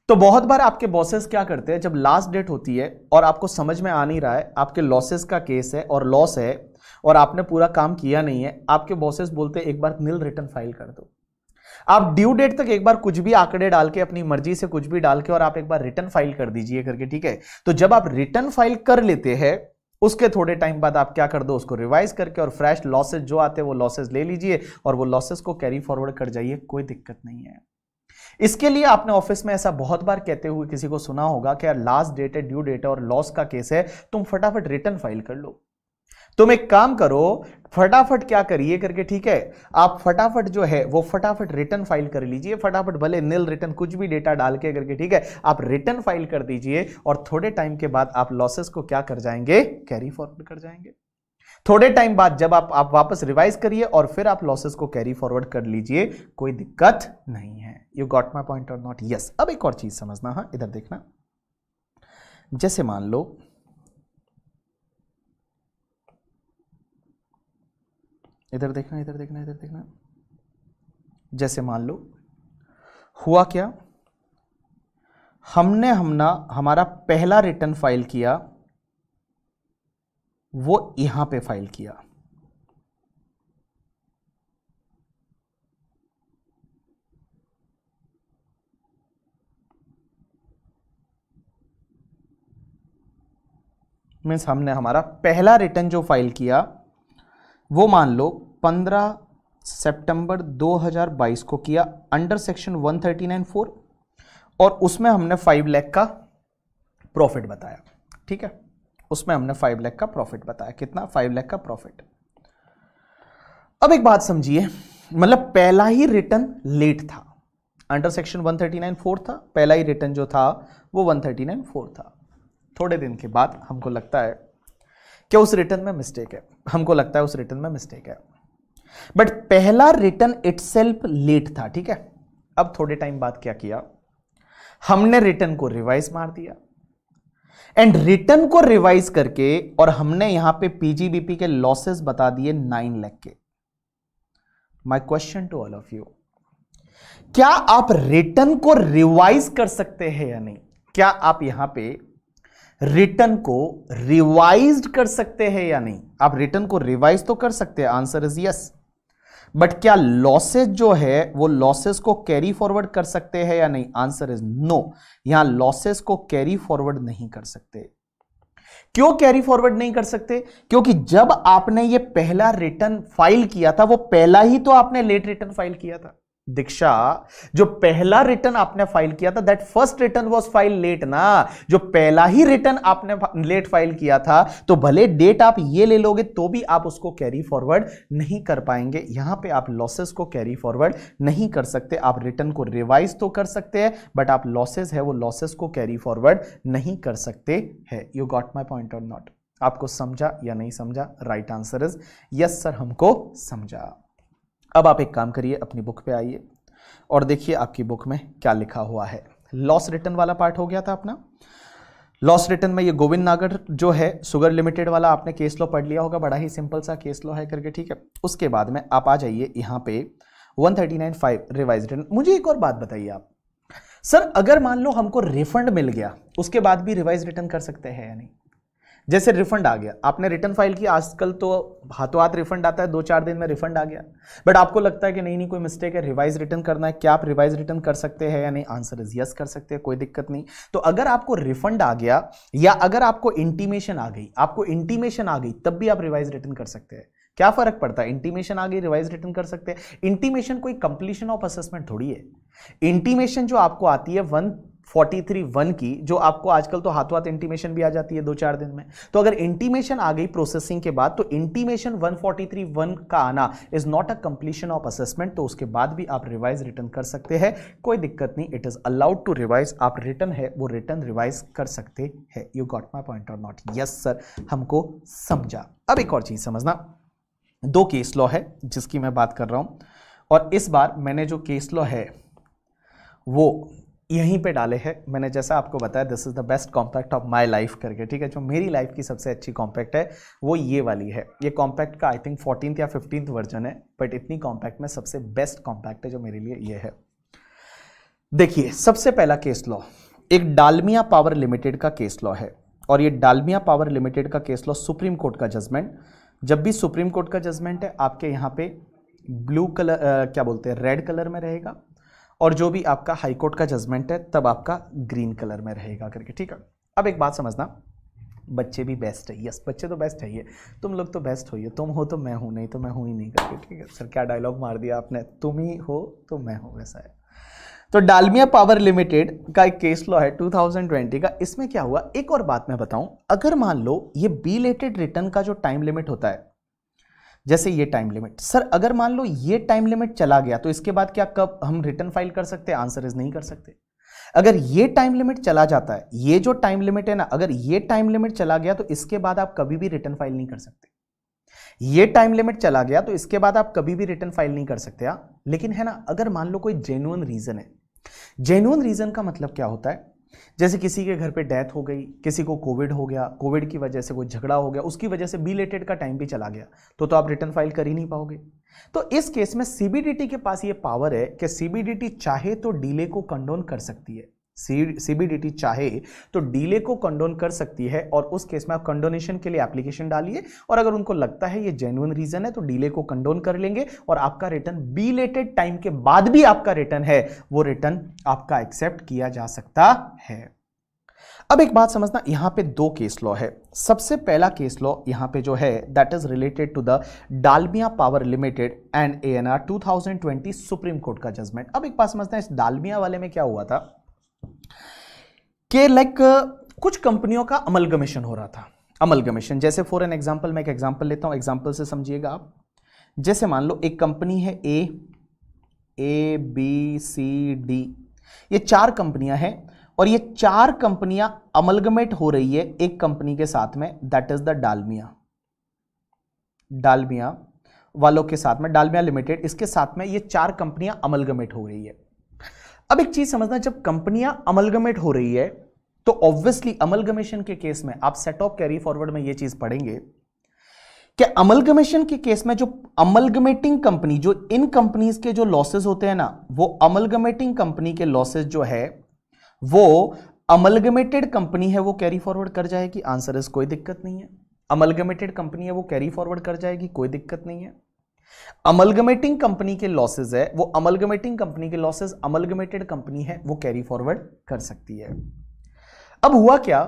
तो बहुत बार आपके बॉसेस क्या करते हैं, जब लास्ट डेट होती है और आपको समझ में आ नहीं रहा है, आपके लॉसेस का केस है और लॉस है और आपने पूरा काम किया नहीं है, आपके बॉसेस बोलते हैं एक बार नील रिटर्न फाइल कर दो। आप ड्यू डेट तक एक बार कुछ भी आंकड़े डाल के, अपनी मर्जी से कुछ भी डाल के, और आप एक बार रिटर्न फाइल कर दीजिए करके, ठीक है। तो जब आप रिटर्न फाइल कर लेते हैं, उसके थोड़े टाइम बाद आप क्या कर दो, उसको रिवाइज करके और फ्रेश लॉसेस जो आते हैं वो लॉसेस ले लीजिए और वो लॉसेस को कैरी फॉरवर्ड कर जाइए, कोई दिक्कत नहीं है। इसके लिए आपने ऑफिस में ऐसा बहुत बार कहते हुए किसी को सुना होगा कि यार लास्ट डेट है, ड्यू डेट है और लॉस का केस है, तुम फटाफट रिटर्न फाइल कर लो। तुम एक काम करो, फटाफट क्या करिए करके, ठीक है, आप फटाफट जो है वो फटाफट रिटर्न फाइल कर लीजिए, फटाफट भले नील रिटर्न कुछ भी डेटा डाल के करके, ठीक है, आप रिटर्न फाइल कर दीजिए और थोड़े टाइम के बाद आप लॉसेस को क्या कर जाएंगे, कैरी फॉरवर्ड कर जाएंगे। थोड़े टाइम बाद जब आप वापस रिवाइज करिए और फिर आप लॉसेस को कैरी फॉरवर्ड कर लीजिए, कोई दिक्कत नहीं है। यू गॉट माय पॉइंट और नॉट? यस। अब एक और चीज समझना, हाँ इधर देखना, जैसे मान लो इधर देखना, इधर देखना, इधर देखना, जैसे मान लो हुआ क्या, हमने हमारा पहला रिटर्न फाइल किया, वो यहां पे फाइल किया, मीन्स हमने हमारा पहला रिटर्न जो फाइल किया वो मान लो 15 सितंबर 2022 को किया अंडर सेक्शन 139(4), और उसमें हमने 5 लाख का प्रॉफिट बताया, ठीक है, उसमें हमने 5 लाख का प्रॉफिट बताया। कितना? 5 लाख का प्रॉफिट। अब एक बात समझिए, मतलब पहला ही रिटर्न लेट था, अंडर सेक्शन 139(4) था, पहला ही रिटर्न जो था वो 139(4) था। थोड़े दिन के बाद हमको लगता है कि उस रिटर्न में मिस्टेक है, हमको लगता है उस रिटर्न में मिस्टेक है, बट पहला रिटर्न इटसेल्फ लेट था, ठीक है। अब थोड़े टाइम बाद क्या किया, हमने रिटर्न को रिवाइज मार दिया, एंड रिटर्न को रिवाइज करके और हमने यहां पे पीजीबीपी के लॉसेस बता दिए 9 लाख के। My question to all of you, क्या आप रिटर्न को रिवाइज कर सकते हैं या नहीं? क्या आप यहां पे रिटर्न को रिवाइज्ड कर सकते हैं या नहीं? आप रिटर्न को रिवाइज तो कर सकते हैं, आंसर इज यस, बट क्या लॉसेस जो है वो लॉसेस को कैरी फॉरवर्ड कर सकते हैं या नहीं? आंसर इज नो, यहां लॉसेस को कैरी फॉरवर्ड नहीं कर सकते। क्यों कैरी फॉरवर्ड नहीं कर सकते? क्योंकि जब आपने ये पहला रिटर्न फाइल किया था, वो पहला ही तो आपने लेट रिटर्न फाइल किया था। दीक्षा, जो पहला रिटर्न आपने फाइल किया था, that first return was file late ना। जो पहला ही रिटर्न आपने लेट फाइल किया था, तो भले डेट आप ये ले लोगे तो भी आप उसको कैरी फॉरवर्ड नहीं कर पाएंगे। यहां पे आप लॉसेस को कैरी फॉरवर्ड नहीं कर सकते। आप रिटर्न को रिवाइज तो कर सकते हैं, बट आप लॉसेस है वो लॉसेस को कैरी फॉरवर्ड नहीं कर सकते हैं। यू गॉट माई पॉइंट और नॉट? आपको समझा या नहीं समझा? Right answer is yes sir, हमको समझा। अब आप एक काम करिए, अपनी बुक पे आइए और देखिए आपकी बुक में क्या लिखा हुआ है। लॉस रिटर्न वाला पार्ट हो गया था अपना। लॉस रिटर्न में ये गोविंद नागर जो है शुगर लिमिटेड वाला आपने केस लॉ पढ़ लिया होगा, बड़ा ही सिंपल सा केस लॉ है करके, ठीक है। उसके बाद में आप आ जाइए यहाँ पे 139(5) रिवाइज रिटर्न। मुझे एक और बात बताइए आप, सर अगर मान लो हमको रिफंड मिल गया, उसके बाद भी रिवाइज रिटर्न कर सकते हैं या नहीं? जैसे रिफंड आ गया, आपने रिटर्न फाइल किया, आजकल तो हाथों हाथ रिफंड आता है, 2-4 दिन में रिफंड आ गया, बट आपको लगता है कि नहीं कोई मिस्टेक है, रिवाइज रिटर्न करना है, क्या आप रिवाइज रिटर्न कर सकते हैं या नहीं? आंसर इज यस, कर सकते हैं, कोई दिक्कत नहीं। तो अगर आपको रिफंड आ गया या अगर आपको इंटीमेशन आ गई, तब भी आप रिवाइज रिटर्न कर सकते हैं। क्या फर्क पड़ता है? इंटीमेशन आ गई, रिवाइज रिटर्न कर सकते हैं। इंटीमेशन कोई कंप्लीशन ऑफ असेसमेंट थोड़ी है। इंटीमेशन जो आपको आती है 143(1) की, जो आपको आजकल तो हाथों हाथ इंटीमेशन भी आ जाती है 2-4 दिन में, तो अगर इंटीमेशन आ गई प्रोसेसिंग के बाद, तो इंटीमेशन 143(1) का आना is not a completion of assessment, तो उसके बाद भी आप रिवाइज रिटर्न कर सकते हैं, कोई दिक्कत नहीं। It is allowed to revise. आप रिटर्न है वो रिटर्न रिवाइज कर सकते हैं। यू गॉट माई पॉइंट और नॉट? यस सर, हमको समझा। अब एक और चीज समझना, 2 केस लॉ है जिसकी मैं बात कर रहा हूं, और इस बार मैंने जो केस लॉ है वो यहीं पे डाले हैं। मैंने जैसा आपको बताया, this is the best compact of my life करके, ठीक है। जो मेरी लाइफ की सबसे अच्छी कॉम्पैक्ट है वो ये वाली है। ये कॉम्पैक्ट का आई थिंक 14th या 15th वर्जन है, बट इतनी कॉम्पैक्ट में सबसे बेस्ट कॉम्पैक्ट है जो मेरे लिए ये है। देखिए, सबसे पहला केस लॉ एक डालमिया पावर लिमिटेड का केस लॉ है, और ये डालमिया पावर लिमिटेड का केस लॉ सुप्रीम कोर्ट का जजमेंट। जब भी सुप्रीम कोर्ट का जजमेंट है, आपके यहाँ पे ब्लू कलर क्या बोलते हैं, रेड कलर में रहेगा, और जो भी आपका हाई कोर्ट का जजमेंट है तब आपका ग्रीन कलर में रहेगा करके, ठीक है। अब एक बात समझना, बच्चे भी बेस्ट है। यस, बच्चे तो बेस्ट है, ये तुम लोग तो बेस्ट हो, ये तुम हो तो मैं हूं, नहीं तो मैं हूं ही नहीं करके, ठीक है। सर क्या डायलॉग मार दिया आपने, तुम ही हो तो मैं हूं, वैसा है। तो डालमिया पावर लिमिटेड का एक केस लॉ है 2020 का। इसमें क्या हुआ, एक और बात मैं बताऊं, अगर मान लो ये बिलेटेड रिटर्न का जो टाइम लिमिट होता है, जैसे ये टाइम लिमिट, सर अगर मान लो ये टाइम लिमिट चला गया, तो इसके बाद क्या कब हम रिटर्न फाइल कर सकते हैं? आंसर इज नहीं कर सकते। अगर ये टाइम लिमिट चला जाता है, ये जो टाइम लिमिट है ना, अगर ये टाइम लिमिट चला गया तो इसके बाद आप कभी भी रिटर्न फाइल नहीं कर सकते। ये टाइम लिमिट चला गया तो इसके बाद आप कभी भी रिटर्न फाइल नहीं कर सकते। लेकिन है ना, अगर मान लो कोई जेन्युइन रीजन है, जेन्युइन रीजन का मतलब क्या होता है, जैसे किसी के घर पे डेथ हो गई, किसी को कोविड हो गया, कोविड की वजह से कोई झगड़ा हो गया, उसकी वजह से बिलेटेड का टाइम भी चला गया, तो आप रिटर्न फाइल कर ही नहीं पाओगे। तो इस केस में सीबीडीटी के पास ये पावर है कि सीबीडीटी चाहे तो डिले को कंडोन कर सकती है। सीबीडीटी चाहे तो डिले को कंडोन कर सकती है, और उस केस में आप कंडोनेशन के लिए एप्लीकेशन डालिए, और अगर उनको लगता है ये जेन्युइन रीजन है तो डिले को कंडोन कर लेंगे, और आपका रिटर्न बिलेटेड टाइम के बाद भी आपका रिटर्न है वो रिटर्न आपका एक्सेप्ट किया जा सकता है। अब एक बात समझना, यहां पे 2 केस लॉ है। सबसे पहला केस लॉ यहां पे जो है that is related to the Dalmia power limited and ANR 2020 supreme court का जजमेंट। अब एक बात समझना, इस डालमिया वाले में क्या हुआ था कि कुछ कंपनियों का अमलगमेशन हो रहा था। अमलगमेशन जैसे फॉर एन एग्जांपल, मैं एक एग्जांपल लेता हूं, एग्जांपल से समझिएगा आप। जैसे मान लो एक कंपनी है ए बी सी डी, ये 4 कंपनियां हैं, और ये 4 कंपनियां अमलगमेट हो रही है एक कंपनी के साथ में, दैट इज द डालमिया वालों के साथ में, डालमिया लिमिटेड, इसके साथ में ये 4 कंपनियां अमलगमेट हो रही है। अब एक चीज समझना, जब कंपनियां अमलगमेट हो रही है तो ऑब्वियसली अमलगमेशन के केस में आप सेट ऑफ कैरी फॉरवर्ड में ये चीज पढ़ेंगे कि अमलगमेशन के केस में जो अमलगमेटिंग कंपनी, जो इन कंपनीज के जो लॉसेस होते हैं ना, वो अमलगमेटिंग कंपनी के लॉसेस जो है वो अमलगमेटेड कंपनी है वो कैरी फॉरवर्ड कर जाएगी, आंसर इज कोई दिक्कत नहीं है। अमलगमेटेड कंपनी है वो कैरी फॉरवर्ड कर जाएगी, कोई दिक्कत नहीं है। अमलगमेटिंग कंपनी के लॉसेज है वो अमलगमेटिंग कंपनी के लॉसेज अमलगमेटेड कंपनी है वो कैरी फॉरवर्ड कर सकती है। अब हुआ क्या,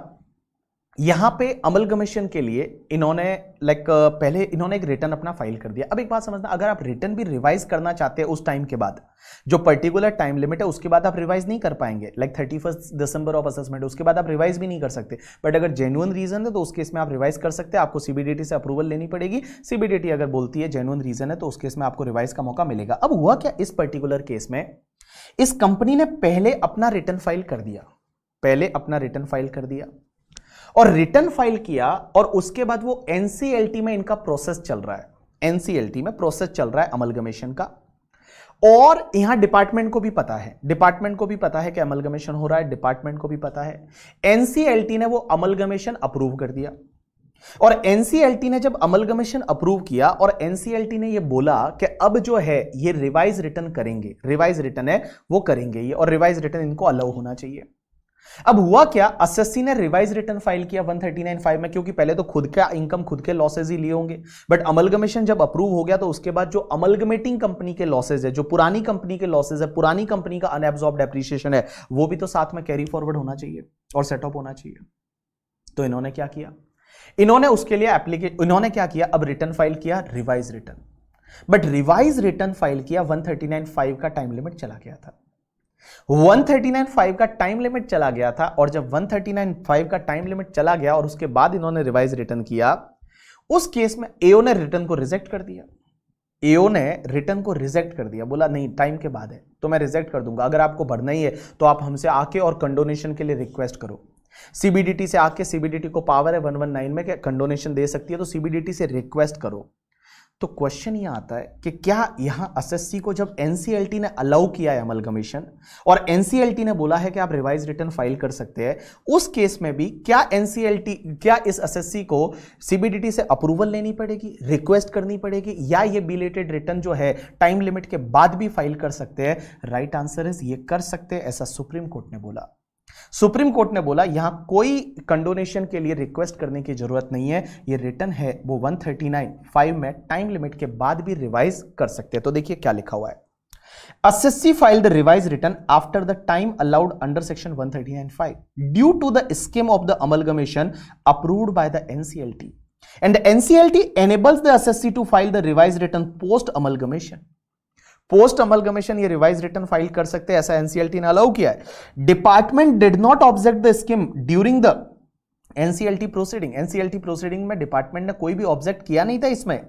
यहां पे अमलगमेशन के लिए इन्होंने पहले इन्होंने एक रिटर्न अपना फाइल कर दिया। अब एक बात समझना, अगर आप रिटर्न भी रिवाइज करना चाहते हैं उस टाइम के बाद, जो पर्टिकुलर टाइम लिमिट है उसके बाद आप रिवाइज नहीं कर पाएंगे, 31 दिसंबर ऑफ असेसमेंट, उसके बाद आप रिवाइज भी नहीं कर सकते। बट अगर जेन्युइन रीजन है तो उस केस में आप रिवाइज कर सकते हैं, आपको सीबीडीटी से अप्रूवल लेनी पड़ेगी। सीबीडीटी अगर बोलती है जेन्युइन रीजन है तो उस केस में आपको रिवाइज का मौका मिलेगा। अब हुआ क्या, इस पर्टिकुलर केस में इस कंपनी ने पहले अपना रिटर्न फाइल कर दिया, और रिटर्न फाइल किया, और उसके बाद वो एनसीएलटी में इनका प्रोसेस चल रहा है, एनसीएलटी में प्रोसेस चल रहा है अमलगमेशन का। और यहां डिपार्टमेंट को भी पता है कि अमलगमेशन हो रहा है, डिपार्टमेंट को भी पता है। एनसीएलटी ने वो अमलगमेशन अप्रूव कर दिया, और एनसीएलटी ने जब अमलगमेशन अप्रूव किया और एनसीएलटी ने ये बोला कि अब जो है ये रिवाइज रिटर्न करेंगे, रिवाइज रिटर्न है वो करेंगे ये, और रिवाइज रिटर्न इनको अलाउ होना चाहिए। अब हुआ क्या, एसएससी ने रिवाइज रिटर्न फाइल किया 139(5) में, क्योंकि पहले तो खुद का इनकम खुद के लॉसेज ही लिए होंगे, बट अमलगमेशन जब अप्रूव हो गया तो उसके बाद जो अमलगमेटिंग कंपनी के लॉसेज है, जो पुरानी कंपनी के लॉसेज है, पुरानी कंपनी का अनएब्सॉर्ब डेप्रिसिएशन है, वो भी तो साथ में कैरी फॉरवर्ड होना चाहिए और सेटअप होना चाहिए। तो इन्होंने क्या किया, इन्होंने क्या किया, अब रिटर्न फाइल किया revise return, but revise return file किया 139(5) का टाइम लिमिट चला गया था, 139(5) का टाइम लिमिट चला गया था। और जब 139(5) का टाइम लिमिट चला गया और उसके बाद इन्होंने रिवाइज रिटर्न किया, उस केस में एओ ने रिटर्न को रिजेक्ट कर दिया, बोला नहीं टाइम के बाद है तो मैं रिजेक्ट कर दूंगा, अगर आपको भरना ही है तो आप हमसे आके और कंडोनेशन के लिए रिक्वेस्ट करो। सीबीडीटी से आके, सीबीडीटी को पावर है 119 में कि कंडोनेशन दे सकती है, तो सीबीडीटी से रिक्वेस्ट करो। तो क्वेश्चन यह आता है कि क्या यहां एसएससी को जब एनसीएलटी ने अलाउ किया है अमलगमेशन और एनसीएलटी ने बोला है कि आप रिवाइज रिटर्न फाइल कर सकते हैं, उस केस में भी क्या इस एसएससी को सीबीडीटी से अप्रूवल लेनी पड़ेगी, रिक्वेस्ट करनी पड़ेगी, या ये बिलेटेड रिटर्न जो है टाइम लिमिट के बाद भी फाइल कर सकते हैं? राइट आंसर इज ये कर सकते हैं, ऐसा सुप्रीम कोर्ट ने बोला। सुप्रीम कोर्ट ने बोला यहां कोई कंडोनेशन के लिए रिक्वेस्ट करने की जरूरत नहीं है, ये रिटर्न है वो 139(5) में टाइम लिमिट के बाद भी रिवाइज कर सकते हैं। तो देखिए क्या लिखा हुआ है, SSC filed the revise return after the time allowed under section 139(5) due to the scheme of the amalgamation approved by the NCLT and NCLT enables the SSC to file the revised return post amalgamation। Post amalgamation ये revise return file कर सकते हैं, ऐसा NCLT ने allow किया है। Department did not object the scheme during the NCLT proceeding, NCLT proceeding में department ने कोई भी ऑब्जेक्ट किया नहीं था इसमें।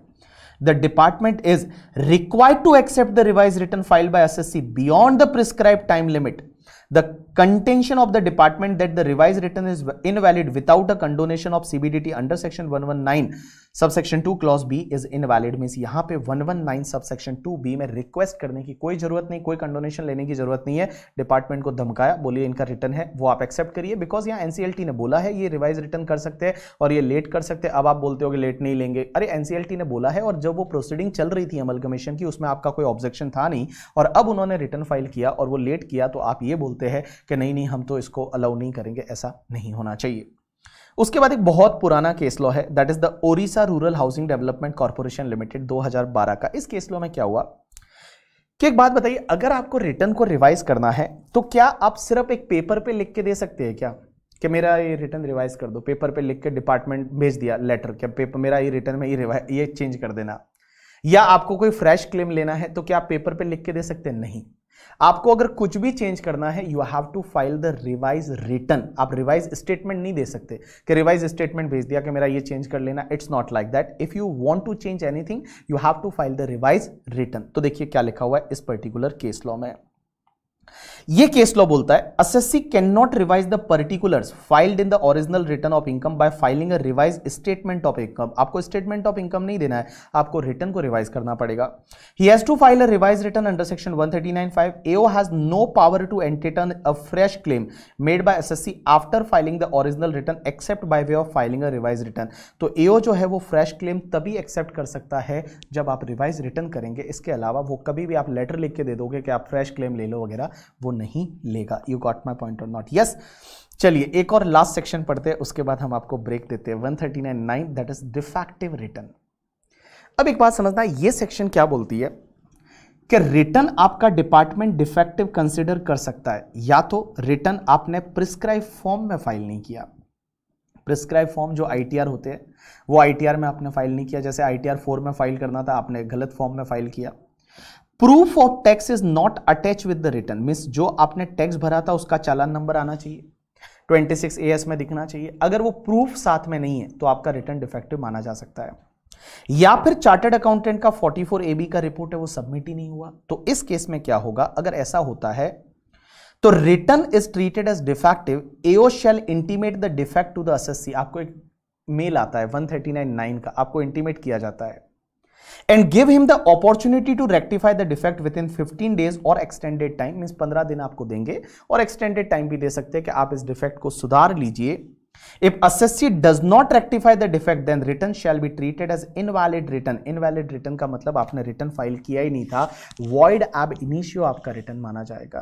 The department is required to accept the revise return file by SSC beyond the prescribed time limit. The contention of the department that the revised return is invalid without a condonation of CBDT under section 119 subsection 2 clause B is invalid means यहां पे 119 subsection 2B में request करने की कोई जरूरत नहीं, कोई condonation लेने की जरूरत नहीं है। डिपार्टमेंट को धमकाया, बोलिए इनका रिटर्न है वो आप एक्सेप्ट करिए, बिकॉज यहां एनसीएलटी ने बोला है ये रिवाइज रिटर्न कर सकते हैं और ये लेट कर सकते हैं। अब आप बोलते हो कि लेट नहीं लेंगे, अरे एनसीएलटी ने बोला है और जब वो प्रोसीडिंग चल रही थी अमलगमेशन की उसमें आपका कोई ऑब्जेक्शन था नहीं, और अब उन्होंने रिटर्न फाइल किया और वो लेट किया तो आप ये बोलते हैं कि नहीं हम तो इसको अलाउ नहीं करेंगे, ऐसा नहीं होना चाहिए। उसके बाद एक बहुत पुराना केस लॉ है, that is the Odisha rural housing development corporation limited 2012 का। इस केस लॉ में क्या हुआ कि एक बात बताइए, अगर आपको रिटर्न को रिवाइज करना है तो क्या आप सिर्फ एक पेपर पे लिख के दे सकते हैं क्या कि मेरा ये रिटर्न रिवाइज कर दो? पेपर पे लिख के डिपार्टमेंट भेज दिया लेटर, क्या पेपर मेरा ये रिटर्न में ये चेंज कर देना। या आपको कोई फ्रेश क्लेम लेना है तो क्या आप पेपर पे लिख के दे सकते हैं? नहीं। आपको अगर कुछ भी चेंज करना है you have to file the revise return. आप रिवाइज स्टेटमेंट नहीं दे सकते कि रिवाइज स्टेटमेंट भेज दिया कि मेरा ये चेंज कर लेना। It's not like that. If you want to change anything you have to file the revise return. तो देखिए क्या लिखा हुआ है इस पर्टिकुलर केस लॉ में। ये केस लॉ बोलता है SSC can not revise the particulars filed in the original return of income by filing a revise statement of income. आपको स्टेटमेंट ऑफ इनकम नहीं देना है, आपको रिटर्न को रिवाइज करना पड़ेगा। He has to file a revise return under section 139(5). AO has no power to entertain a fresh claim made by SSC after filing the original return except by way of filing a revise return. तो एओ जो है वो fresh claim तभी accept कर सकता है जब आप रिवाइज रिटर्न करेंगे। इसके अलावा वो कभी भी आप लेटर लिख के दे दोगे कि आप फ्रेश क्लेम ले लो वगैरह, वो नहीं लेगा। यू गॉट माई पॉइंट और नॉट? यस। चलिए एक और लास्ट सेक्शन पढ़ते हैं, उसके बाद हम आपको ब्रेक देते हैं। 139(9) दैट इज डिफेक्टिव रिटर्न। अब एक बात समझना, ये सेक्शन क्या बोलती है कि रिटर्न आपका डिपार्टमेंट डिफेक्टिव कंसीडर कर सकता है या तो रिटर्न आपने प्रिस्क्राइब फॉर्म में फाइल नहीं किया। प्रिस्क्राइब फॉर्म जो आईटीआर होते हैं वो आईटीआर में आपने फाइल नहीं किया, जैसे आईटीआर 4 में फाइल करना था आपने गलत फॉर्म में फाइल किया। Proof of tax is not attach with the return, means जो आपने टैक्स भरा था उसका चालान नंबर आना चाहिए, 26 AS में दिखना चाहिए। अगर वो प्रूफ साथ में नहीं है तो आपका रिटर्न डिफेक्टिव माना जा सकता है। या फिर चार्टर्ड अकाउंटेंट का 44 AB का रिपोर्ट है वो सबमिट ही नहीं हुआ, तो इस केस में क्या होगा, अगर ऐसा होता है तो return is treated as defective. AO shall intimate the defect to the assessee. आपको एक मेल आता है 139(9) का, आपको इंटीमेट किया जाता है and give him the opportunity to rectify the defect within 15 days or extended time, means 15 दिन आपको देंगे और एक्सटेंडेड टाइम भी दे सकते हैं कि आप इस डिफेक्ट को सुधार लीजिए। If assessee does not rectify the defect then return shall be treated as invalid return। invalid return का मतलब आपने रिटर्न फाइल किया ही नहीं था, void ab initio आपका रिटर्न माना जाएगा।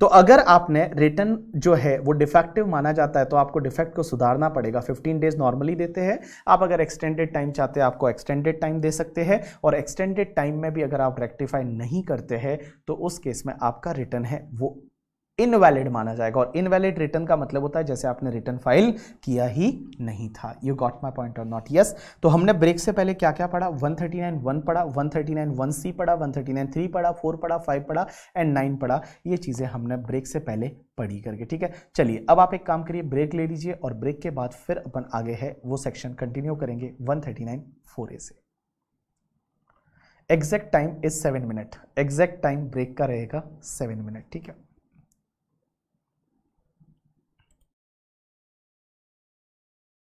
तो अगर आपने रिटर्न जो है वो डिफेक्टिव माना जाता है तो आपको डिफेक्ट को सुधारना पड़ेगा। 15 डेज नॉर्मली देते हैं, आप अगर एक्सटेंडेड टाइम चाहते हैं आपको एक्सटेंडेड टाइम दे सकते हैं, और एक्सटेंडेड टाइम में भी अगर आप रेक्टिफाई नहीं करते हैं तो उस केस में आपका रिटर्न है वो इनवैलिड माना जाएगा। और इनवैलिड रिटर्न का मतलब होता है जैसे आपने रिटर्न फाइल किया ही नहीं था। यू गॉट माय पॉइंट और नॉट? यस। तो हमने ब्रेक से पहले क्या क्या पढ़ा? 139(1) पढ़ा, 139(1)C पढ़ा, 139(3) पढ़ा, 4 पढ़ा, 5 पढ़ा एंड 9 पढ़ा। ये चीजें हमने ब्रेक से पहले पढ़ी करके, ठीक है। चलिए अब आप एक काम करिए, ब्रेक ले लीजिए और ब्रेक के बाद फिर अपन आगे है वो सेक्शन कंटिन्यू करेंगे 139(4)A से। Exact time is 7 minute, exact time break का रहेगा 7 मिनट, ठीक है।